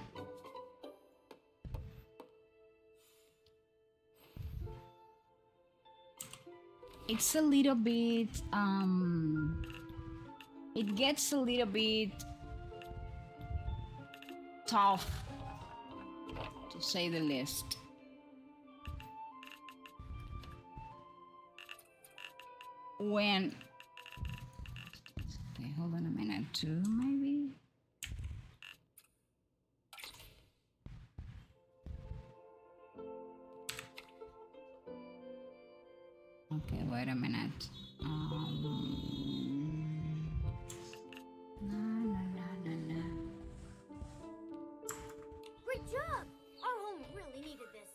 it's a little bit, it gets a little bit tough, to say the least. When, okay, hold on a minute, too, maybe. Okay, wait a minute. No. Great job! Our home really needed this.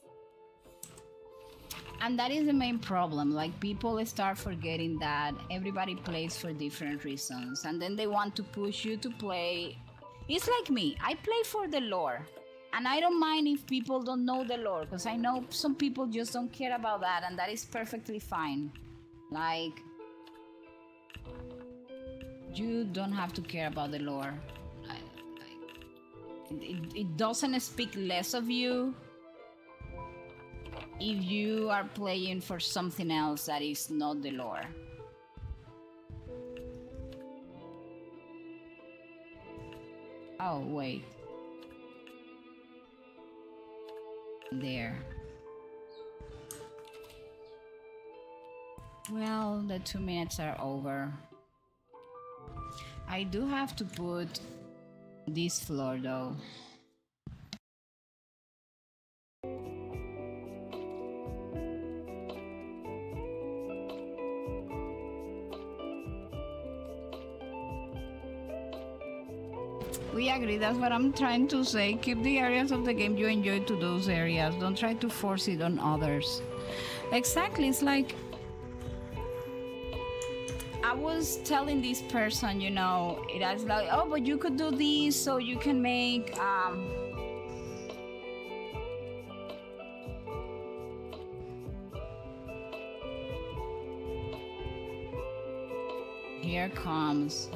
And that is the main problem. Like, people start forgetting that everybody plays for different reasons, and then they want to push you to play. It's like me. I play for the lore, and I don't mind if people don't know the lore, because I know some people just don't care about that, and that is perfectly fine. Like, you don't have to care about the lore. It doesn't speak less of you if you are playing for something else that is not the lore. Oh, wait. There. Well, the 2 minutes are over. I do have to put this floor though. We agree, that's what I'm trying to say. Keep the areas of the game you enjoy to those areas. Don't try to force it on others. Exactly, it's like I was telling this person, you know, it was like, oh, but you could do this so you can make here comes.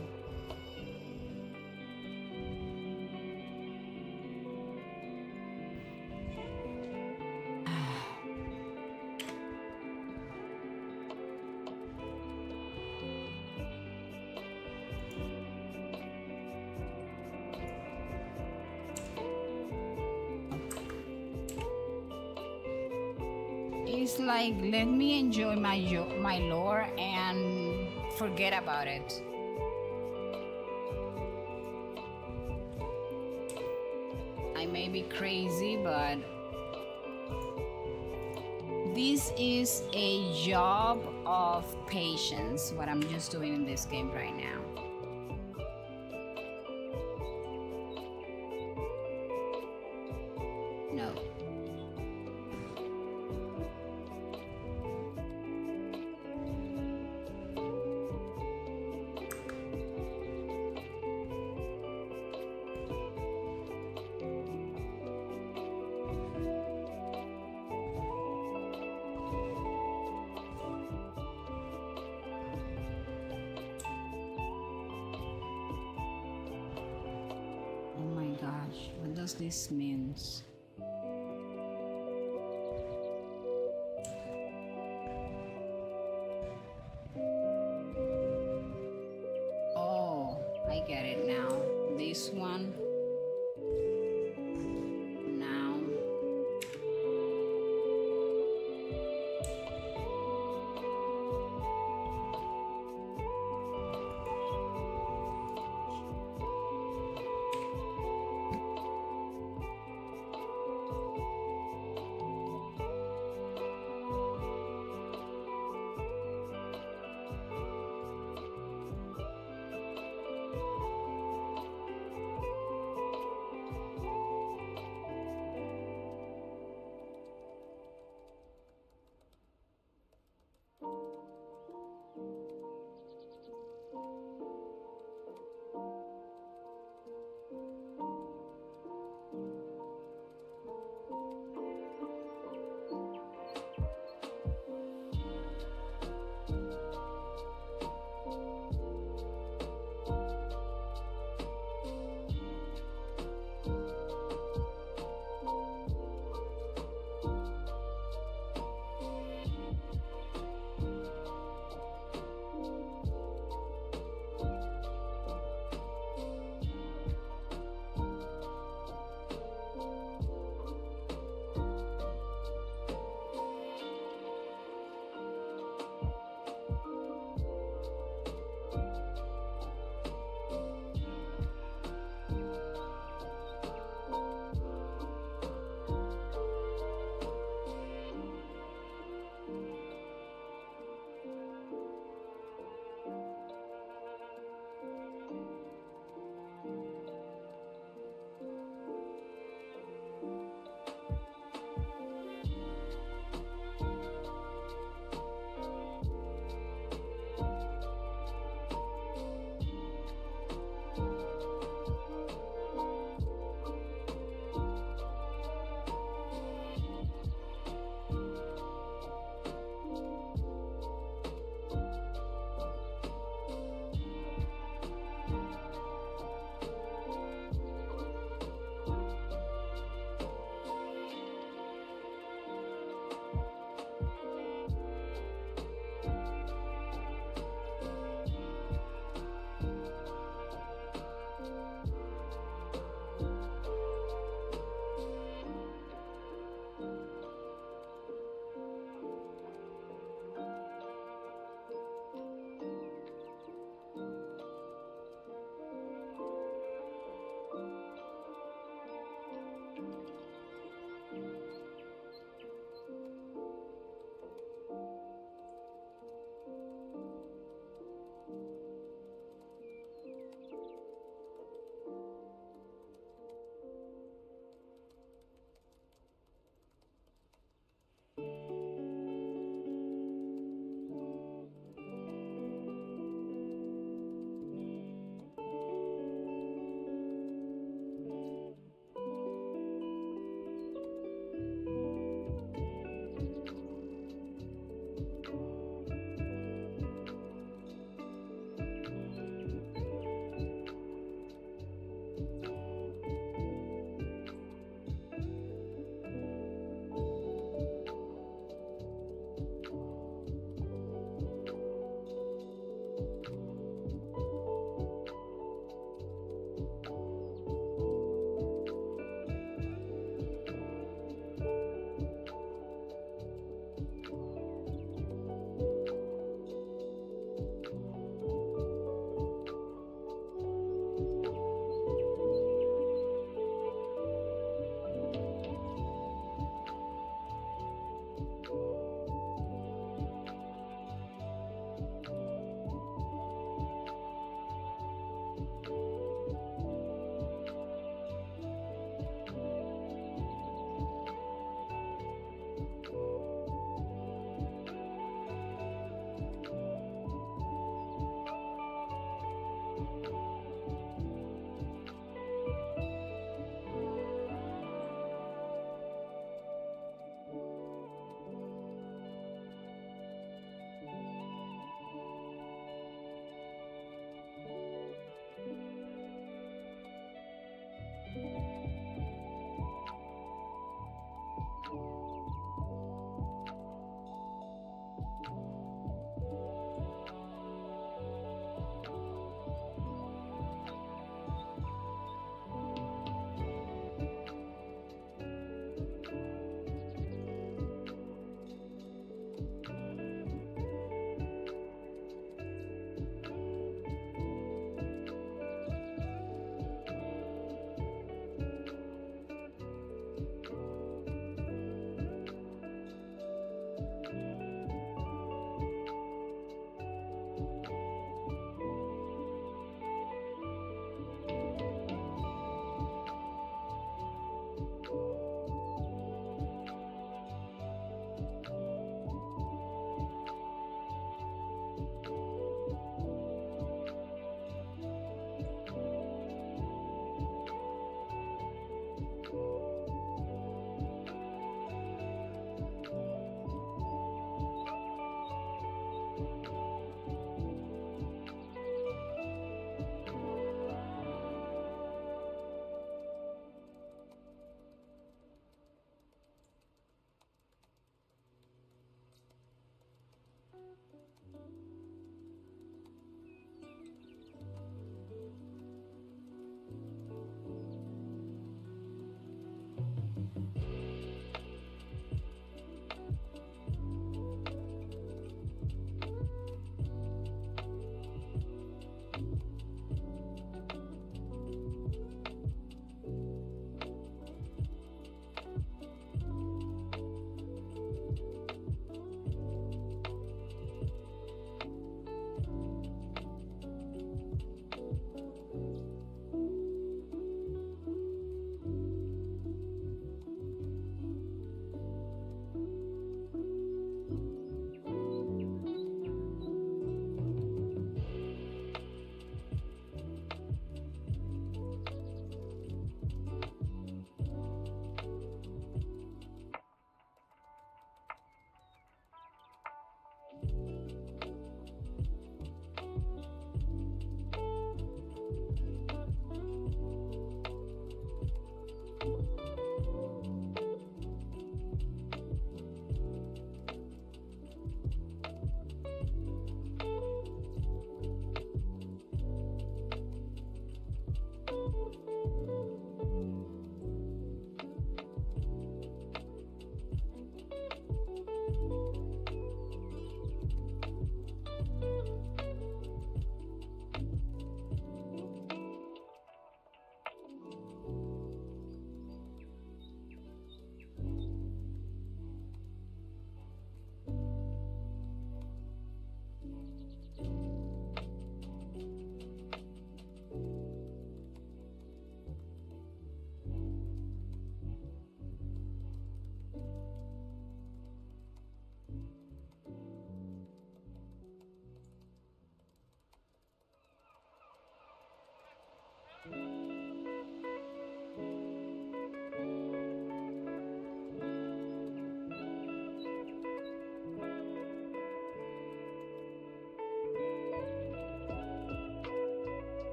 It's like, let me enjoy my lore and forget about it. I may be crazy, but this is a job of patience, what I'm just doing in this game right now. No. gosh, what does this means? Oh, I get it now. This one. Now.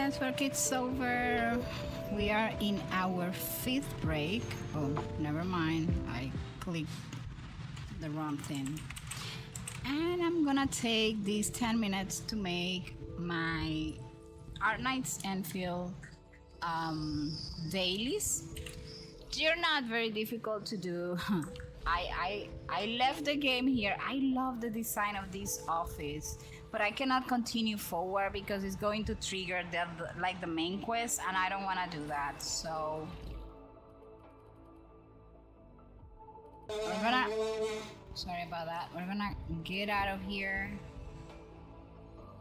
network it's over. We are in our 5th break. Oh, never mind. I clicked the wrong thing. And I'm gonna take these 10 minutes to make my Art Nights Enfield dailies. They're not very difficult to do. I left the game here. I love the design of this office, but I cannot continue forward because it's going to trigger the main quest, and I don't want to do that. So we're gonna. Sorry about that. We're gonna get out of here,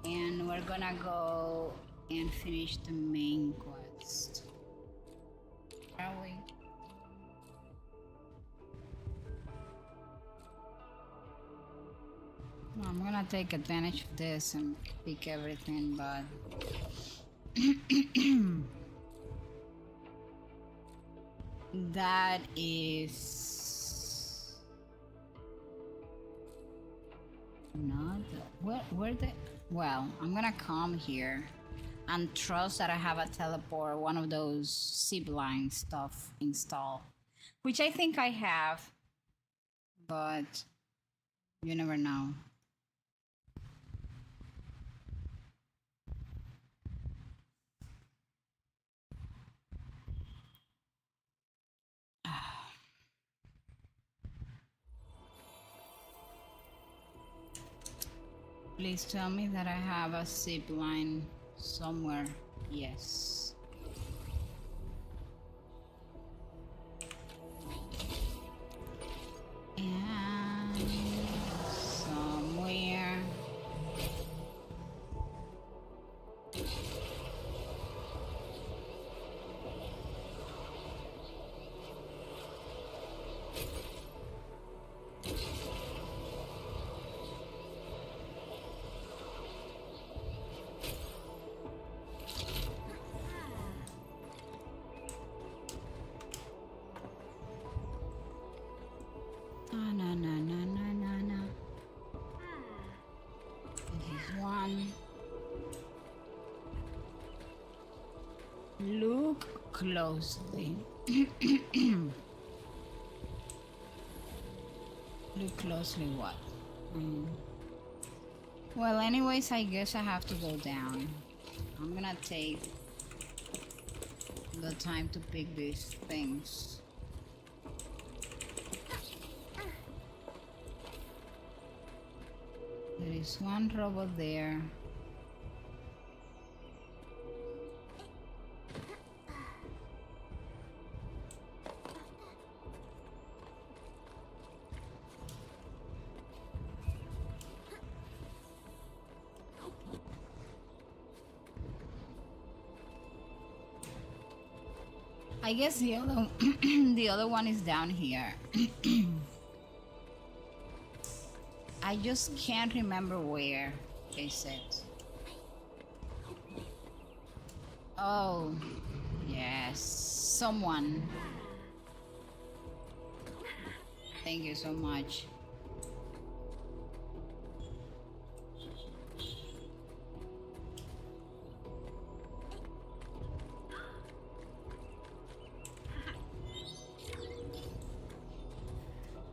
and we're gonna go and finish the main quest. Are we? I'm gonna take advantage of this and pick everything, but that is not where the well, I'm gonna come here and trust that I have a teleport, one of those zipline stuff installed, which I think I have, but you never know. Please tell me that I have a zip line somewhere. Yes. And somewhere. Look closely. Look closely what? Well, anyways, I guess I have to go down. I'm gonna take the time to pick these things. There is one robot there. I guess the other the other one is down here. I just can't remember where is it. Oh, yes, someone. Thank you so much.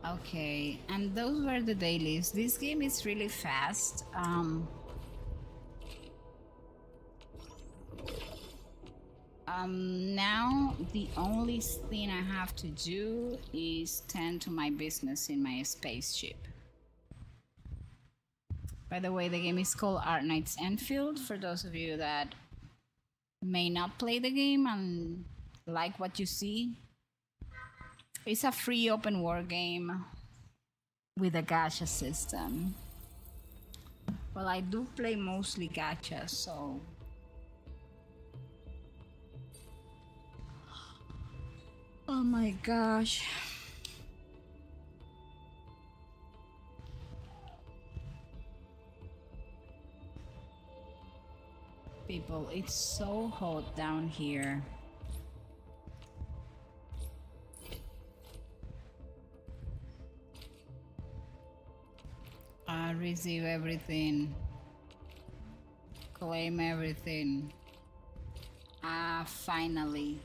Okay, and those were the dailies. This game is really fast. Now the only thing I have to do is tend to my business in my spaceship. By the way, the game is called Art Nights Enfield, for those of you that may not play the game and like what you see. It's a free open world game with a gacha system. Well, I do play mostly gacha, so... Oh my gosh. People, it's so hot down here. Receive everything. Claim everything. finally.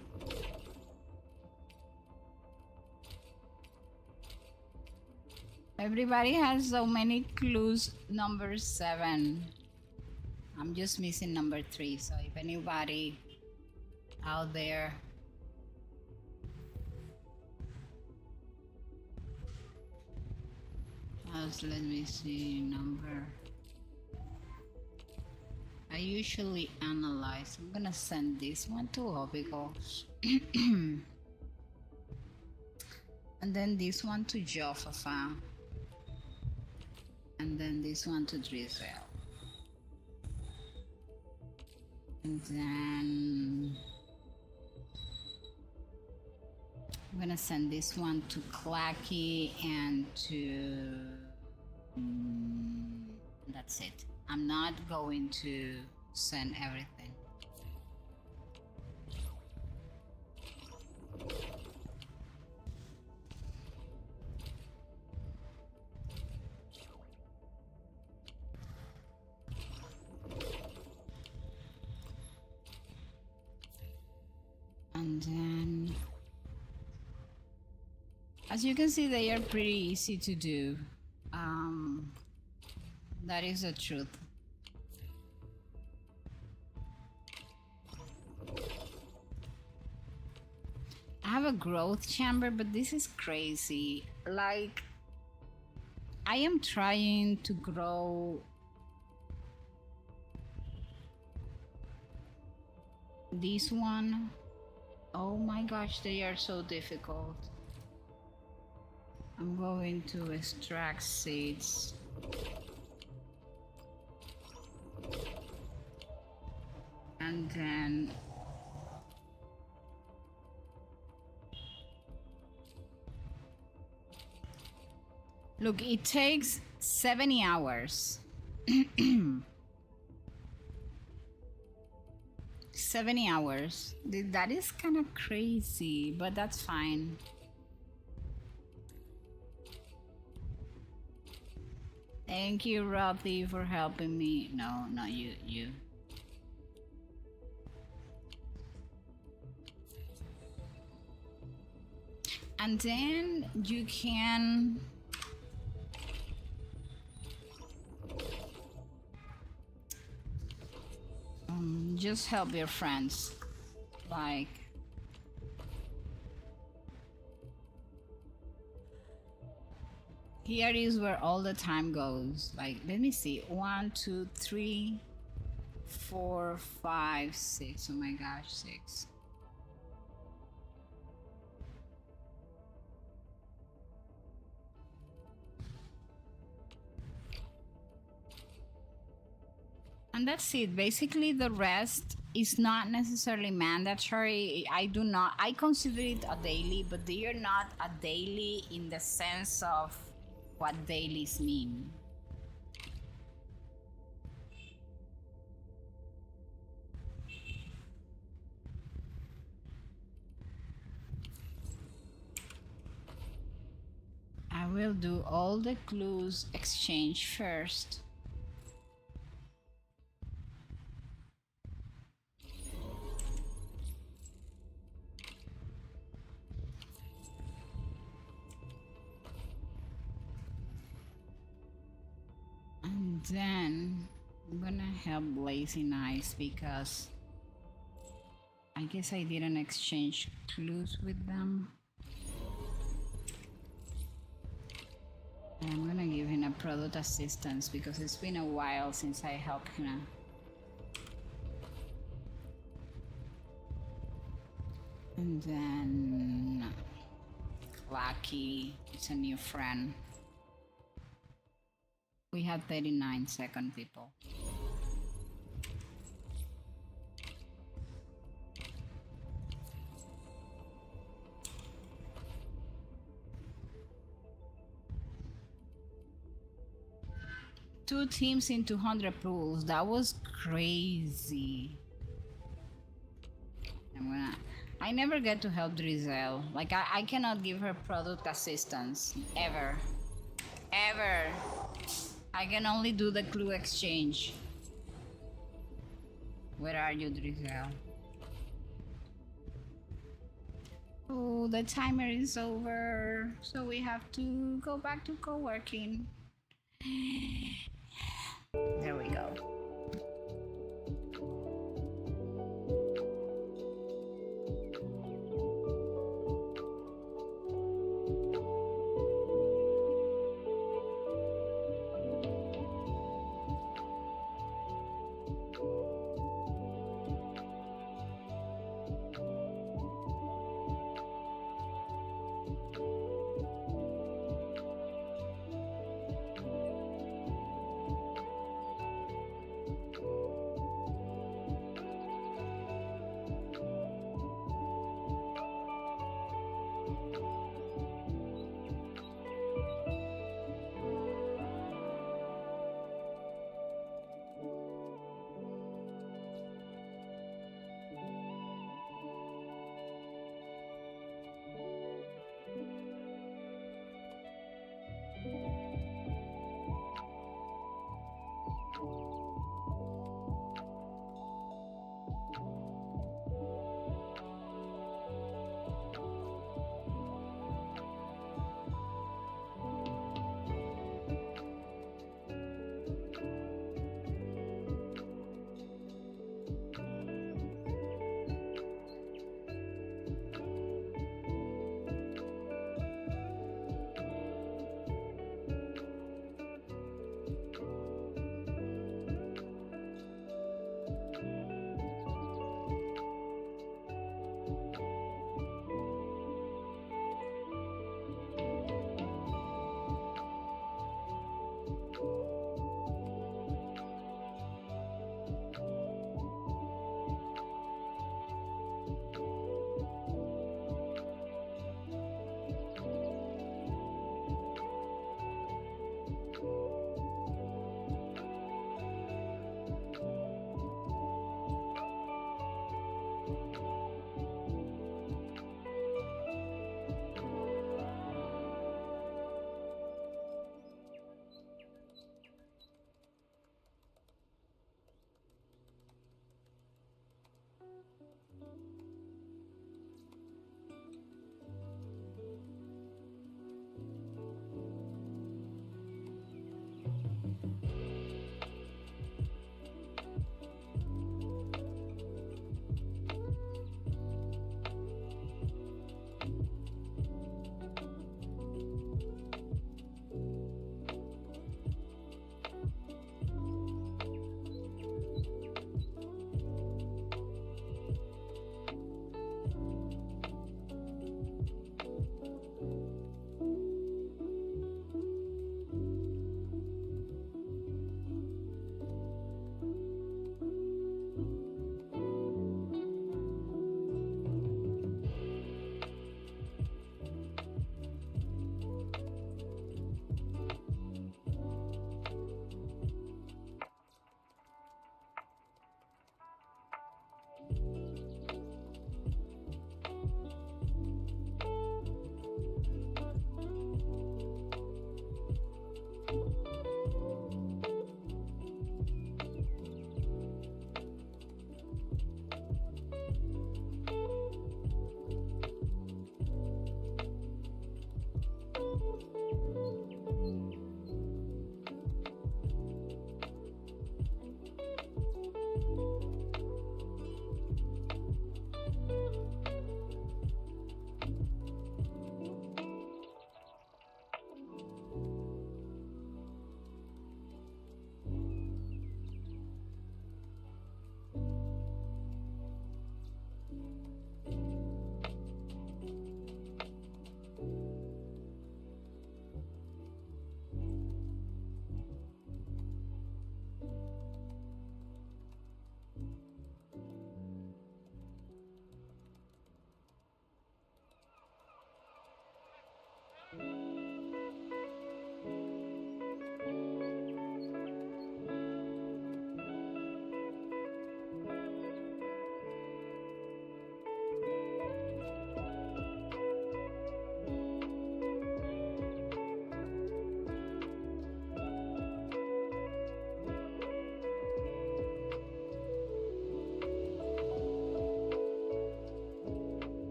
Everybody has so many clues. Number 7. I'm just missing number 3. So if anybody out there else, let me see number. I usually analyze. I'm gonna send this one to Obigo. And then this one to Joffafa. And then this one to Drizzle. And then I'm gonna send this one to Clacky and to that's it. I'm not going to send everything. And then, as you can see, they are pretty easy to do. That is the truth. I have a growth chamber, but this is crazy. Like, I am trying to grow this one. Oh my gosh, they are so difficult. I'm going to extract seeds. And then look, it takes 70 hours. 70 hours. That is kind of crazy, but that's fine. Thank you, Rothy, for helping me. No, not you, you. And then you can just help your friends. Like, here is where all the time goes. Like, let me see. 1, 2, 3, 4, 5, 6. Oh my gosh, 6. And that's it. Basically, the rest is not necessarily mandatory. I consider it a daily, but they are not a daily in the sense of what dailies mean. I will do all the clues exchange first. And then I'm gonna help Blazing Eyes because I guess I didn't exchange clues with them. And I'm gonna give him a product assistance because it's been a while since I helped him. And then Lucky, it's a new friend. We have 39 second people. Two teams in 200 pools. That was crazy. I never get to help Drizzle. Like, I cannot give her product assistance. Ever. Ever. I can only do the clue exchange. Where are you, Drizzle? Oh, the timer is over, so we have to go back to co-working. There we go.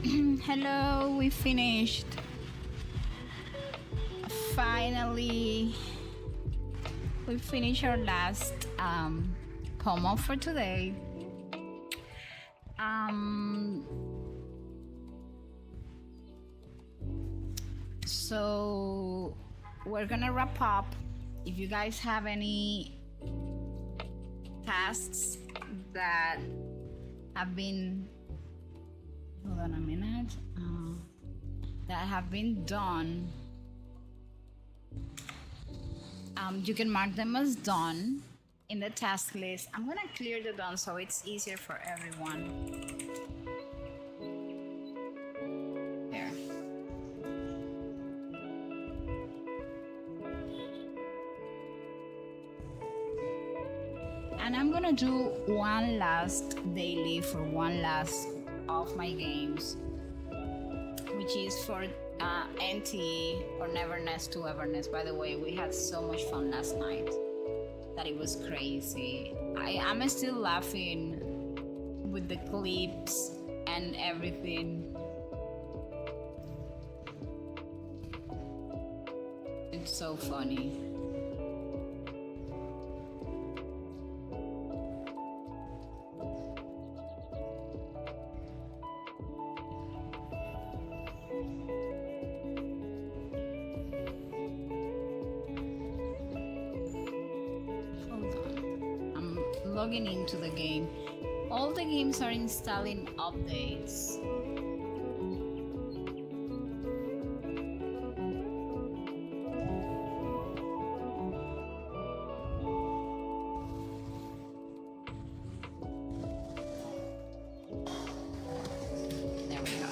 Hello, we finished. Finally, we finished our last poem for today. So we're gonna wrap up. If you guys have any tasks that have been, hold on a minute, that have been done, you can mark them as done in the task list. I'm gonna clear the done so it's easier for everyone. There. And I'm gonna do one last daily for one last of my games, which is for NT or Neverness to Everness. By the way, we had so much fun last night that it was crazy. I'm still laughing with the clips and everything. It's so funny. Logging into the game. All the games are installing updates. There we go.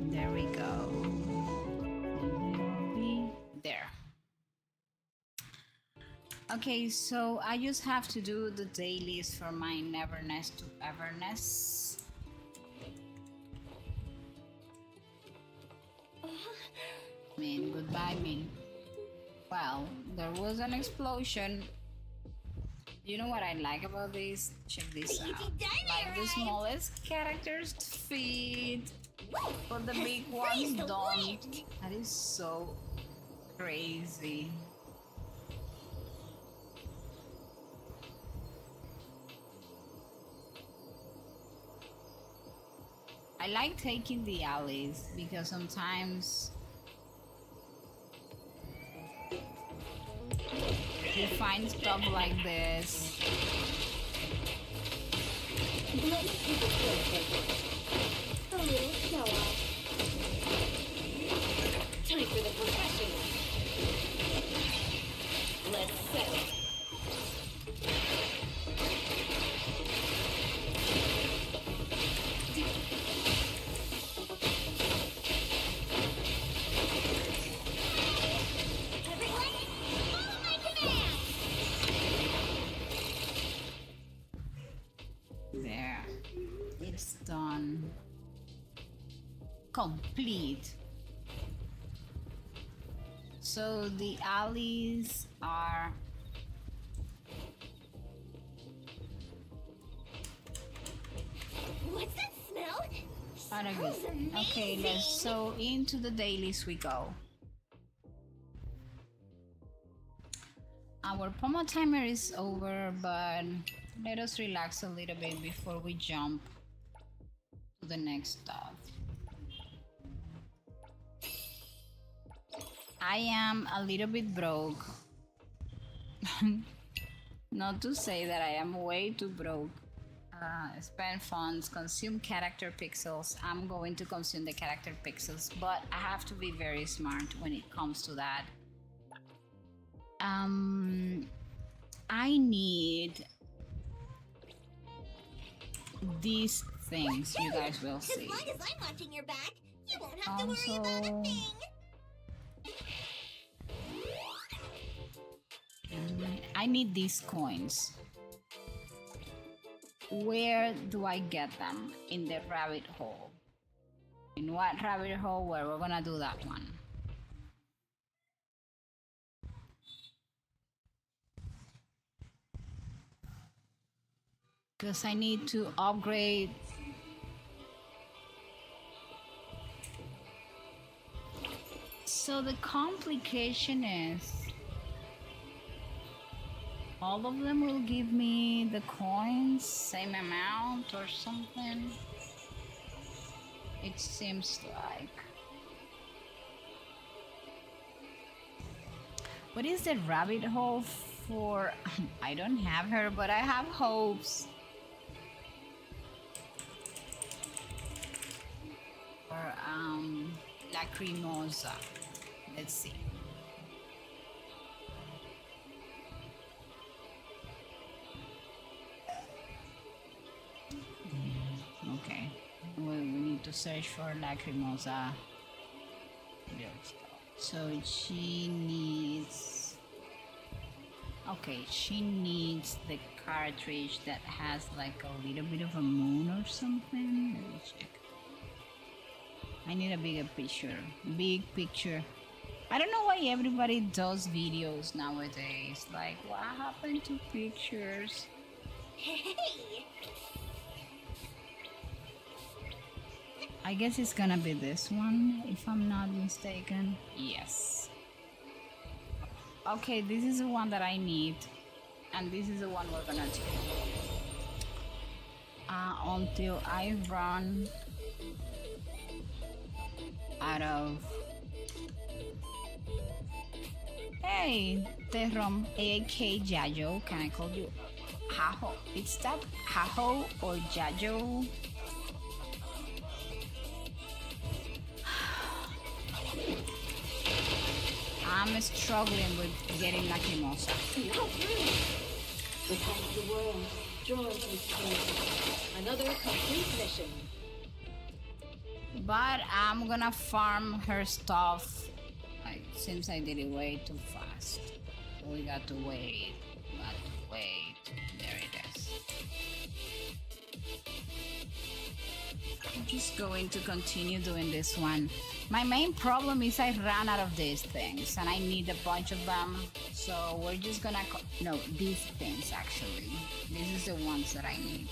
There we go. There. Okay, so I just have to do the dailies for my Neverness to Everness. Min, goodbye, Min. Well, there was an explosion. You know what I like about this? Check this out. Like the smallest characters feet, but the big ones don't. That is so crazy. I like taking the alleys because sometimes you find stuff like this. A little show off. Time for the professional. Let's settle. Everyone, follow my command! There. It's done. Complete. So the alleys are What's that smell? are good. Okay, so into the dailies we go. Our promo timer is over, but let us relax a little bit before we jump to the next stuff. I am a little bit broke. Not to say that I am way too broke. Spend funds, consume character pixels. I'm going to consume the character pixels, but I have to be very smart when it comes to that. I need these things. You guys will As see. long as I'm watching your back, you won't have to worry about a Also, thing. I need these coins. Where do I get them? In the rabbit hole. In what rabbit hole? Where we're gonna do that one. Because I need to upgrade. So the complication is all of them will give me the coins, same amount or something. It seems like. What is the rabbit hole for? I don't have her, but I have hopes. Or Lacrimosa. Let's see. Okay. We need to search for Lacrimosa. So she needs. Okay, she needs the cartridge that has like a little bit of a moon or something. Let me check. I need a bigger picture. Big picture. I don't know why everybody does videos nowadays. Like, what happened to pictures? Hey! I guess it's gonna be this one, if I'm not mistaken. Yes. Okay, this is the one that I need. And this is the one we're gonna do. Until I run out of... Hey, Tehrom, AK Jajo, can I call you Haho? It's that Haho or Jajo? I'm struggling with getting Lacrimosa. Protect the world. Join this team. Another complete mission. But I'm gonna farm her stuff. Seems I did it way too fast. We got to wait. There it is. I'm just going to continue doing this one. My main problem is I ran out of these things and I need a bunch of them. So we're just gonna... No, these things actually. These is the ones that I need.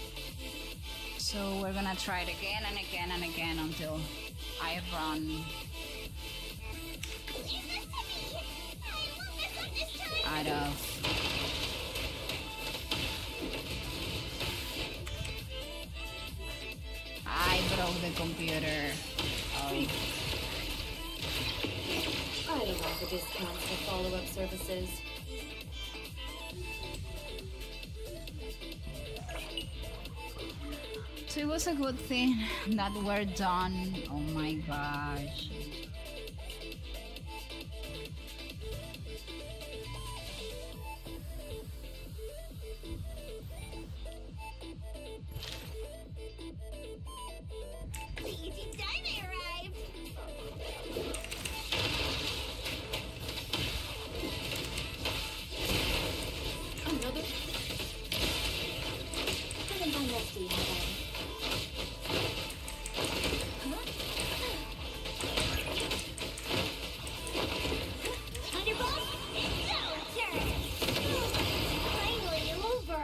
So we're gonna try it again and again and again until I run out of... I broke the computer. Oh. I don't want the discounts for follow-up services. So it was a good thing that we're done. Oh my gosh. Easy done arrived! Another... Haven't done that to you, have I? Thunderbolt, it's our turn! Finally over!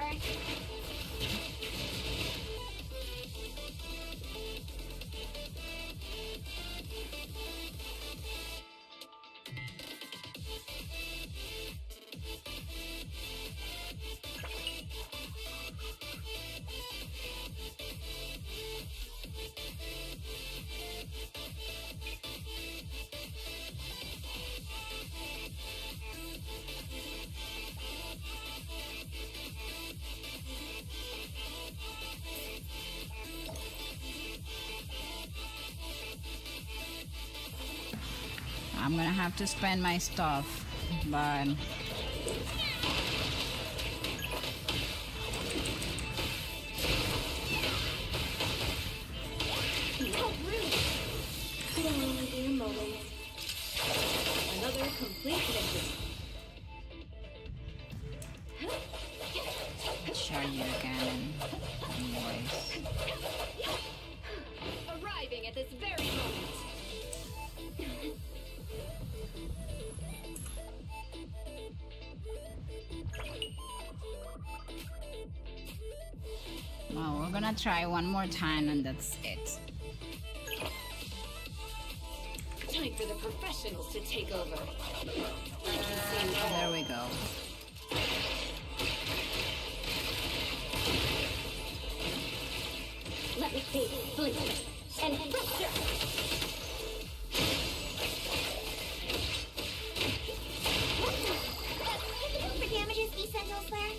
I'm gonna have to spend my stuff, but charge you again. Anyways. Arriving at this very moment. Well, we're gonna try one more time and that's it. Time for the professionals to take over. There we go. Let me see. Blink. And rupture. Can the damages be sent elsewhere?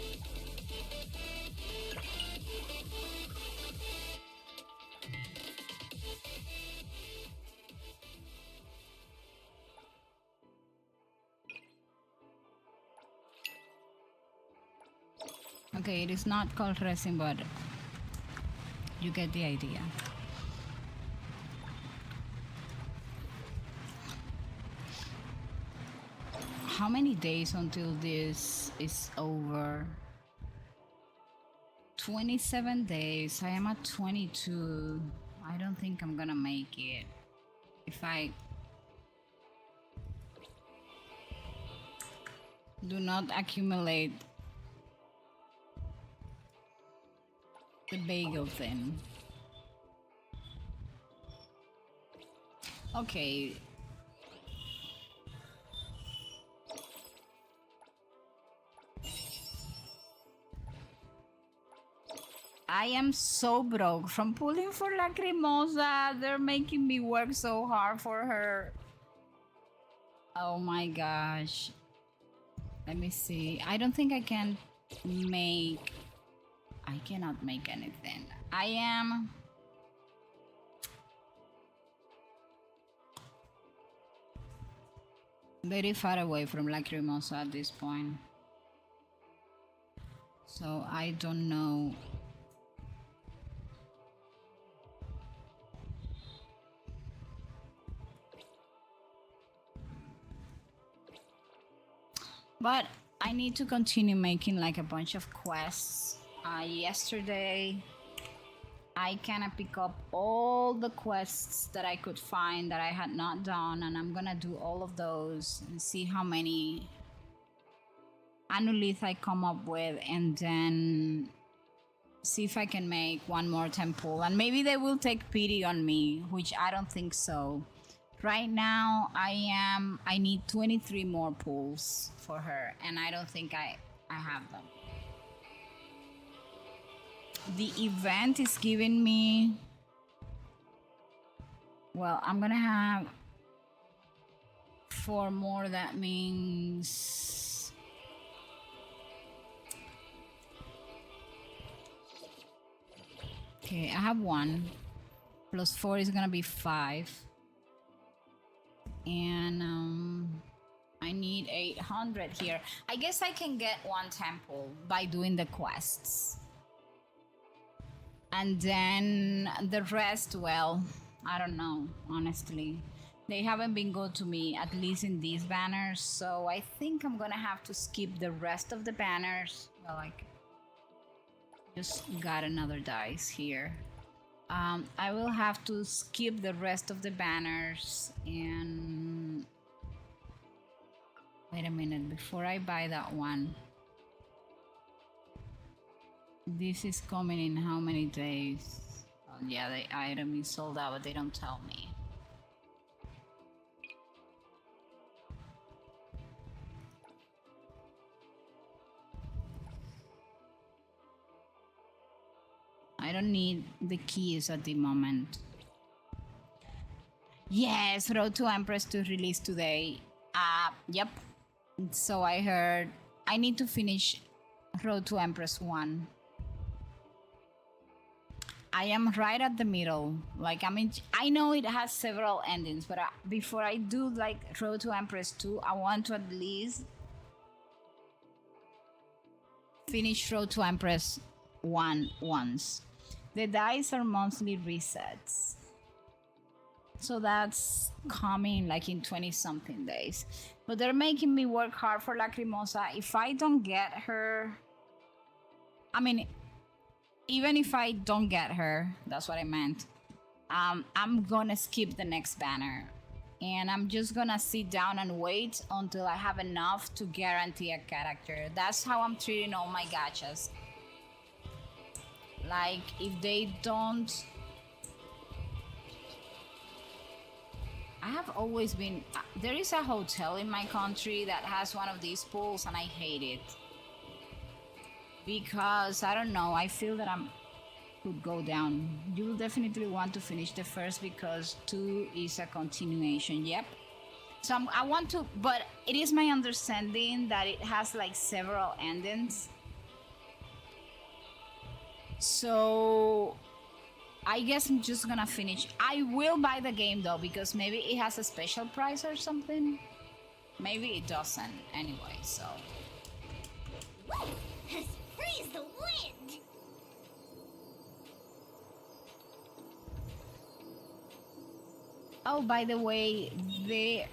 Okay, it is not called resin, but you get the idea. How many days until this is over? 27 days. I am at 22. I don't think I'm gonna make it. If I do not accumulate the bagel thing. Okay. I am so broke from pulling for Lacrimosa. They're making me work so hard for her. Oh my gosh. Let me see. I don't think I can make... I cannot make anything. I am... very far away from Lacrimosa at this point. So I don't know. But I need to continue making like a bunch of quests. Yesterday I kind of pick up all the quests that I could find that I had not done, and I'm gonna do all of those and see how many annulith I come up with, and then see if I can make one more temple, and maybe they will take pity on me, which I don't think so. Right now I need 23 more pulls for her, and I don't think I have them. The event is giving me, well, I'm gonna have 4 more. That means okay, I have 1 plus 4 is gonna be 5, and I need 800 here. I guess I can get 1 temple by doing the quests. And then the rest, well, I don't know, honestly. They haven't been good to me, at least in these banners, so I think I'm gonna have to skip the rest of the banners. Well, like, just got another dice here. I will have to skip the rest of the banners, and... wait a minute, before I buy that one. This is coming in how many days? Oh, yeah, the item is sold out, but they don't tell me. I don't need the keys at the moment. Yes, Road to Empress to release today. Yep. So I heard I need to finish Road to Empress 1. I am right at the middle. Like, I know it has several endings, but before I do like Road to Empress 2, I want to at least finish Road to Empress 1 once. The dice are monthly resets, so that's coming like in 20 something days. But they're making me work hard for Lacrimosa. If I don't get her, I mean, even if I don't get her, that's what I meant. I'm gonna skip the next banner. And I'm just gonna sit down and wait until I have enough to guarantee a character. That's how I'm treating all my gachas. Like, if they don't... I have always been... There is a hotel in my country that has one of these pools and I hate it. Because, I don't know, I feel that I'm... could go down. You'll definitely want to finish the first because 2 is a continuation. Yep. So I want to... But it is my understanding that it has like several endings. So... I guess I'm just gonna finish. I will buy the game though, because maybe it has a special price or something. Maybe it doesn't anyway, so. Freeze the wind! Oh, by the way, the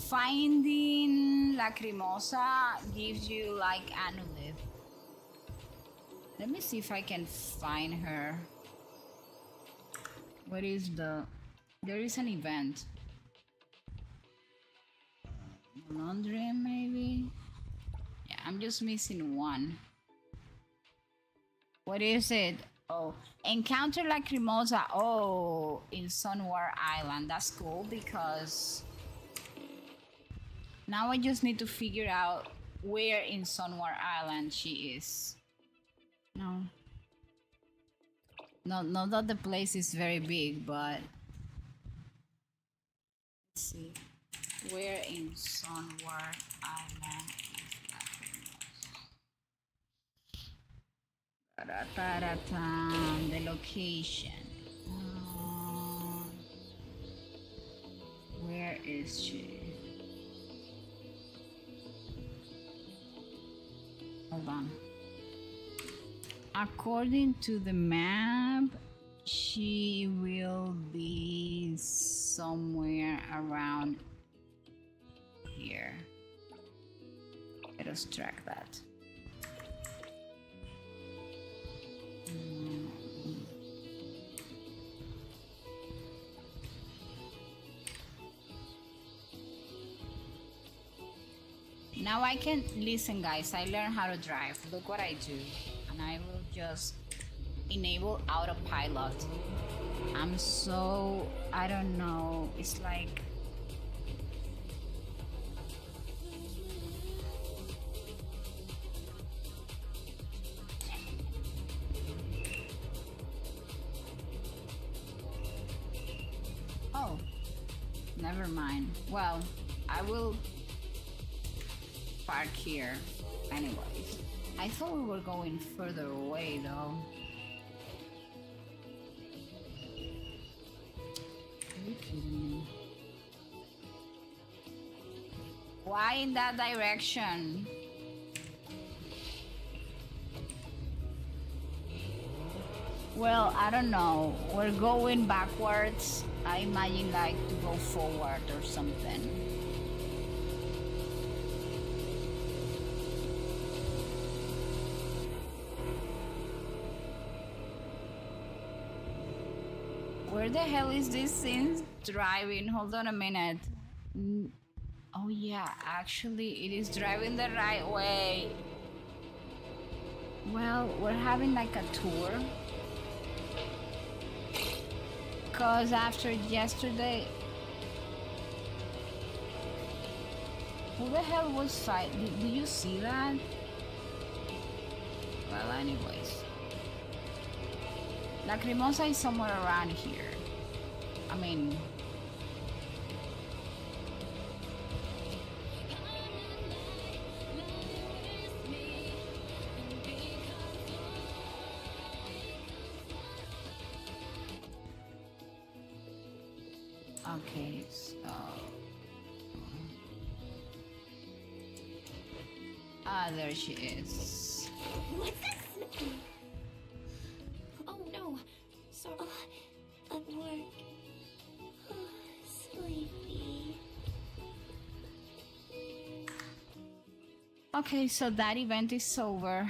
finding Lacrimosa gives you like Anuliv. Let me see if I can find her. What is the... There is an event. Laundry, maybe? Yeah, I'm just missing one. What is it? Oh, encounter Lacrimosa. Oh, in Sunwar Island. That's cool because... Now I just need to figure out where in Sunwar Island she is. No. No, not that the place is very big, but let's see. Where in Sunward Island is Lacrimosa? The location. Where is she? Hold on. According to the map, she will be somewhere around here. Let us track that. Now I can listen, guys. I learned how to drive. Look what I do. And I will just enable autopilot. I'm so... I don't know. It's like... Oh. Never mind. Well, I will park here anyways. I thought we were going further away though. Are you kidding me? Why in that direction? Well, I don't know. We're going backwards. I imagine like to go forward or something. Where the hell is this thing driving? Hold on a minute. Oh yeah, actually it is driving the right way. Well, we're having like a tour. Cause after yesterday... Who the hell was fighting? Did you see that? Well, anyways. Lacrimosa is somewhere around here. I mean... Okay, so... Ah, there she is. What's this? Oh no. Sorry. At work. Sleepy. Okay, so that event is over.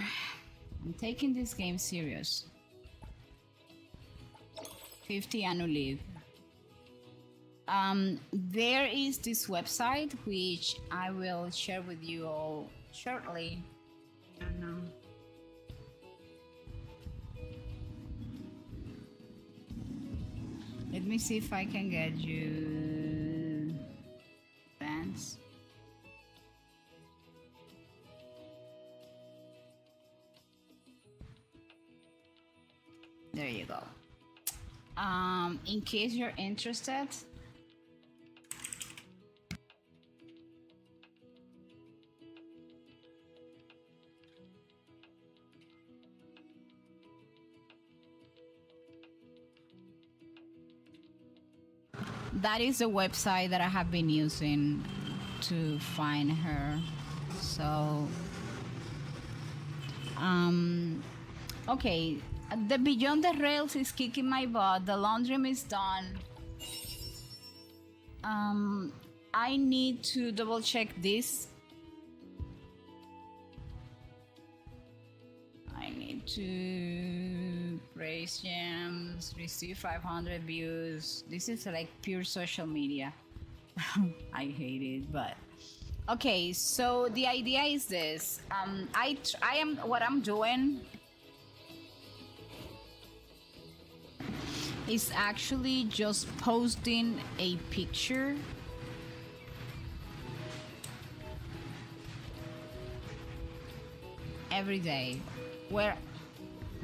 I'm taking this game serious. 50 annual leave. There is this website which I will share with you all shortly. And, let me see if I can get you bands. There you go. In case you're interested, that is the website that I have been using to find her. So, okay, the Beyond the Rails is kicking my butt. The laundry is done. I need to double check this. I need to praise gems, receive 500 views. This is like pure social media. I hate it, but okay. So the idea is this. What I'm doing is actually just posting a picture every day. Where?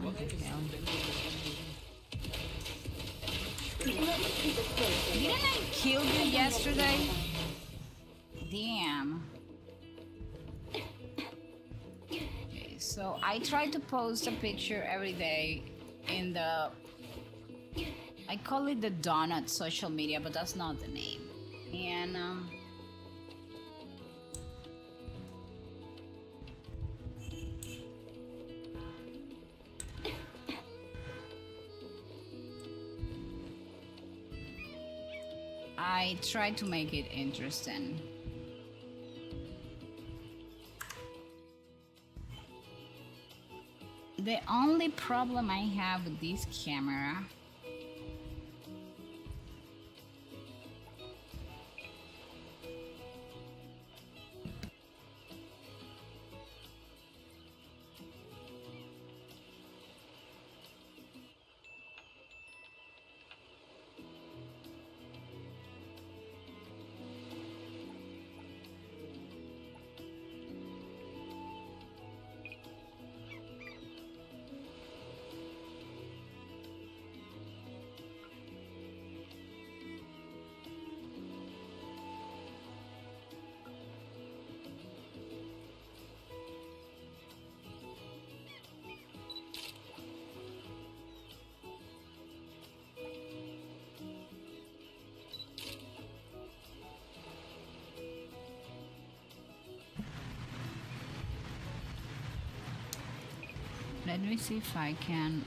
What the hell? Didn't I kill you yesterday? Damn. Okay, so I try to post a picture every day in the, I call it the donut social media, but that's not the name. And I try to make it interesting. The only problem I have with this camera let me see if I can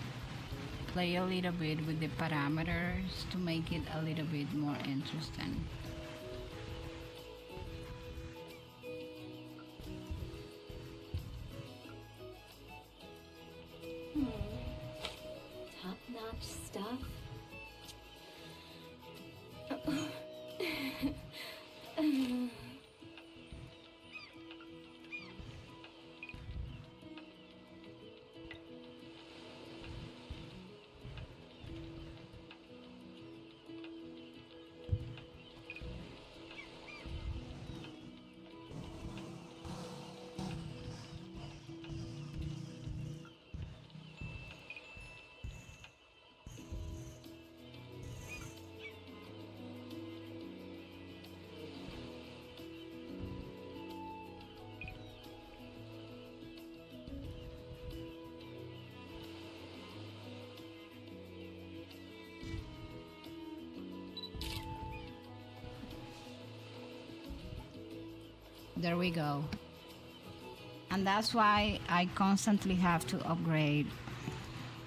play a little bit with the parameters to make it a little bit more interesting. Top-notch stuff. There we go. And that's why I constantly have to upgrade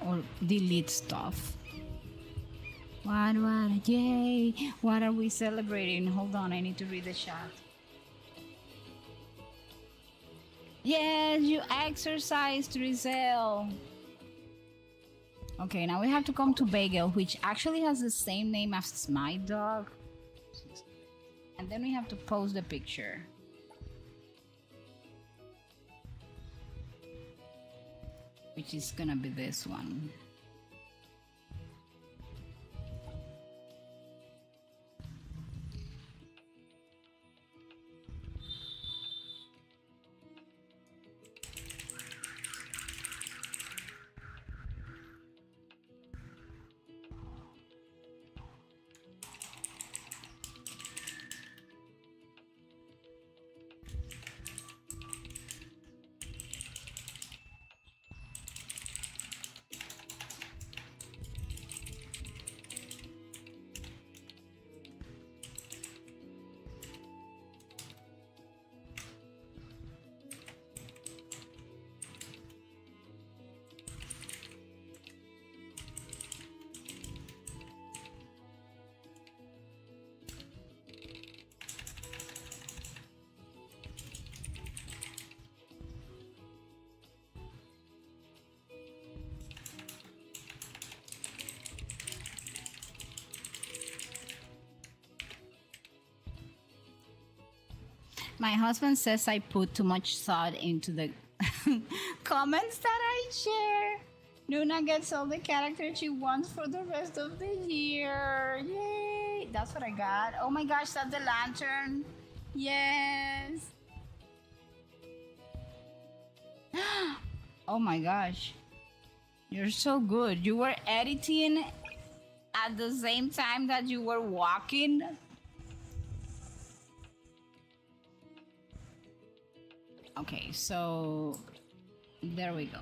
or delete stuff. What, yay! What are we celebrating? Hold on, I need to read the chat. Yes, you exercised, Rizal. Okay, now we have to come to Bagel, which actually has the same name as my dog. And then we have to post the picture. Which is gonna be this one. My husband says I put too much thought into the comments that I share. Nuna gets all the characters she wants for the rest of the year. Yay! That's what I got. Oh my gosh, that's the lantern. Yes. Oh my gosh. You're so good. You were editing at the same time that you were walking. Okay, so there we go.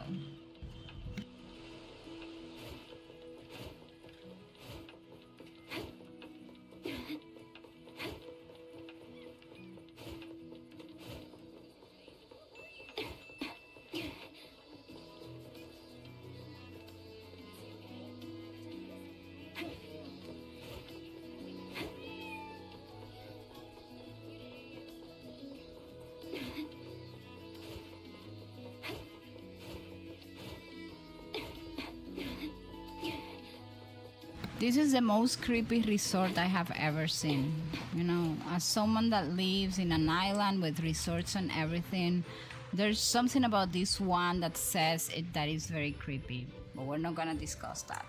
This is the most creepy resort I have ever seen. You know, as someone that lives in an island with resorts and everything, there's something about this one that says it that is very creepy. But we're not gonna discuss that.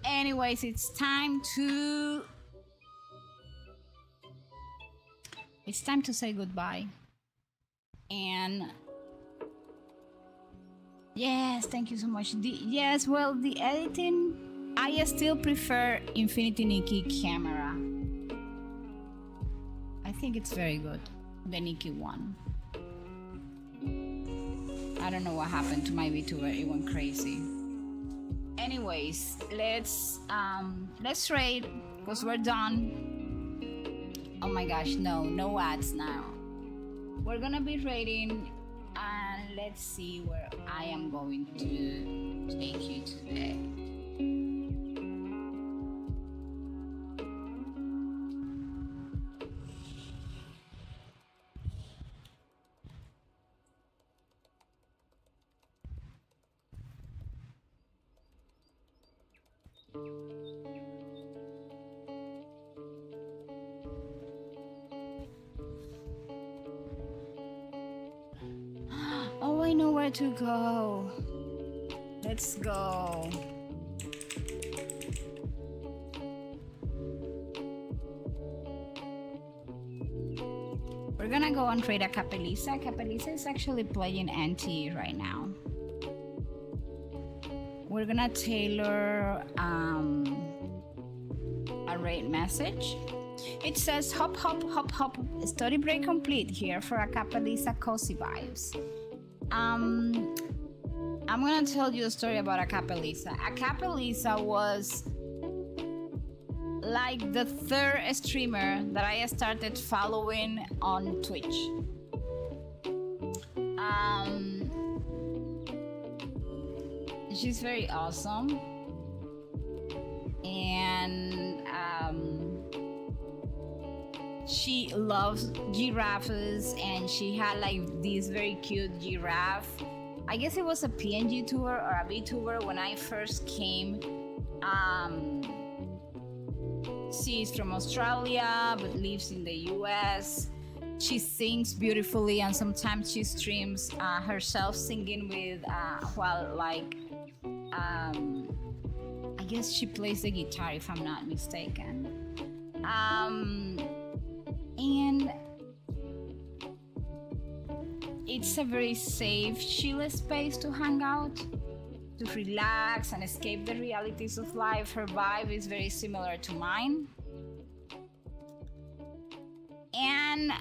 Anyways, it's time to say goodbye. And yes, thank you so much. The editing, I still prefer Infinity Nikki camera. I think it's very good, the Nikki one. I don't know what happened to my VTuber, it went crazy. Anyways, let's raid, because we're done. Oh my gosh, no ads now. We're gonna be raiding, and let's see where I am going to take you today. Oh, I know where to go. Let's go. We're gonna go and trade a Capelisa. Capelisa is actually playing NT right now. We're gonna tailor a raid message. It says hop hop hop hop, story break complete, here for a Capelisa cozy vibes. I'm gonna tell you a story about a Capelisa. A Capelisa was like the third streamer that I started following on Twitch. She's very awesome, and she loves giraffes, and she had like this very cute giraffe. I guess it was a PNG tour or a VTuber when I first came. She's from Australia but lives in the US. She sings beautifully, and sometimes she streams herself singing with while like I guess she plays the guitar if I'm not mistaken. And it's a very safe, chill space to hang out, to relax and escape the realities of life. Her vibe is very similar to mine. And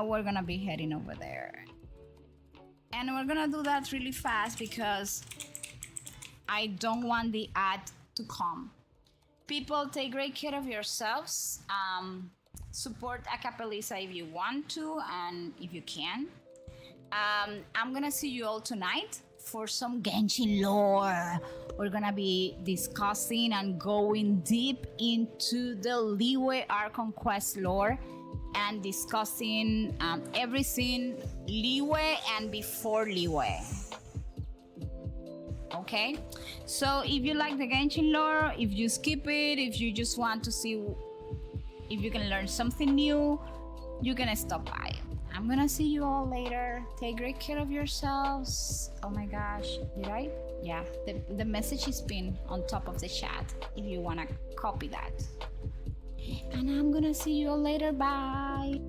we're gonna be heading over there. And we're gonna do that really fast because I don't want the ad to come. People, take great care of yourselves. Support Acapelisa if you want to and if you can. I'm gonna see you all tonight for some Genshin lore. We're gonna be discussing and going deep into the Liyue Archon Quest lore and discussing everything Liyue and before Liyue. Okay, so if you like the Genshin lore, if you skip it, if you just want to see if you can learn something new, you can stop by. I'm gonna see you all later. Take great care of yourselves. Oh my gosh, did I? Yeah, the message is pinned on top of the chat if you wanna copy that. And I'm gonna see you all later. Bye.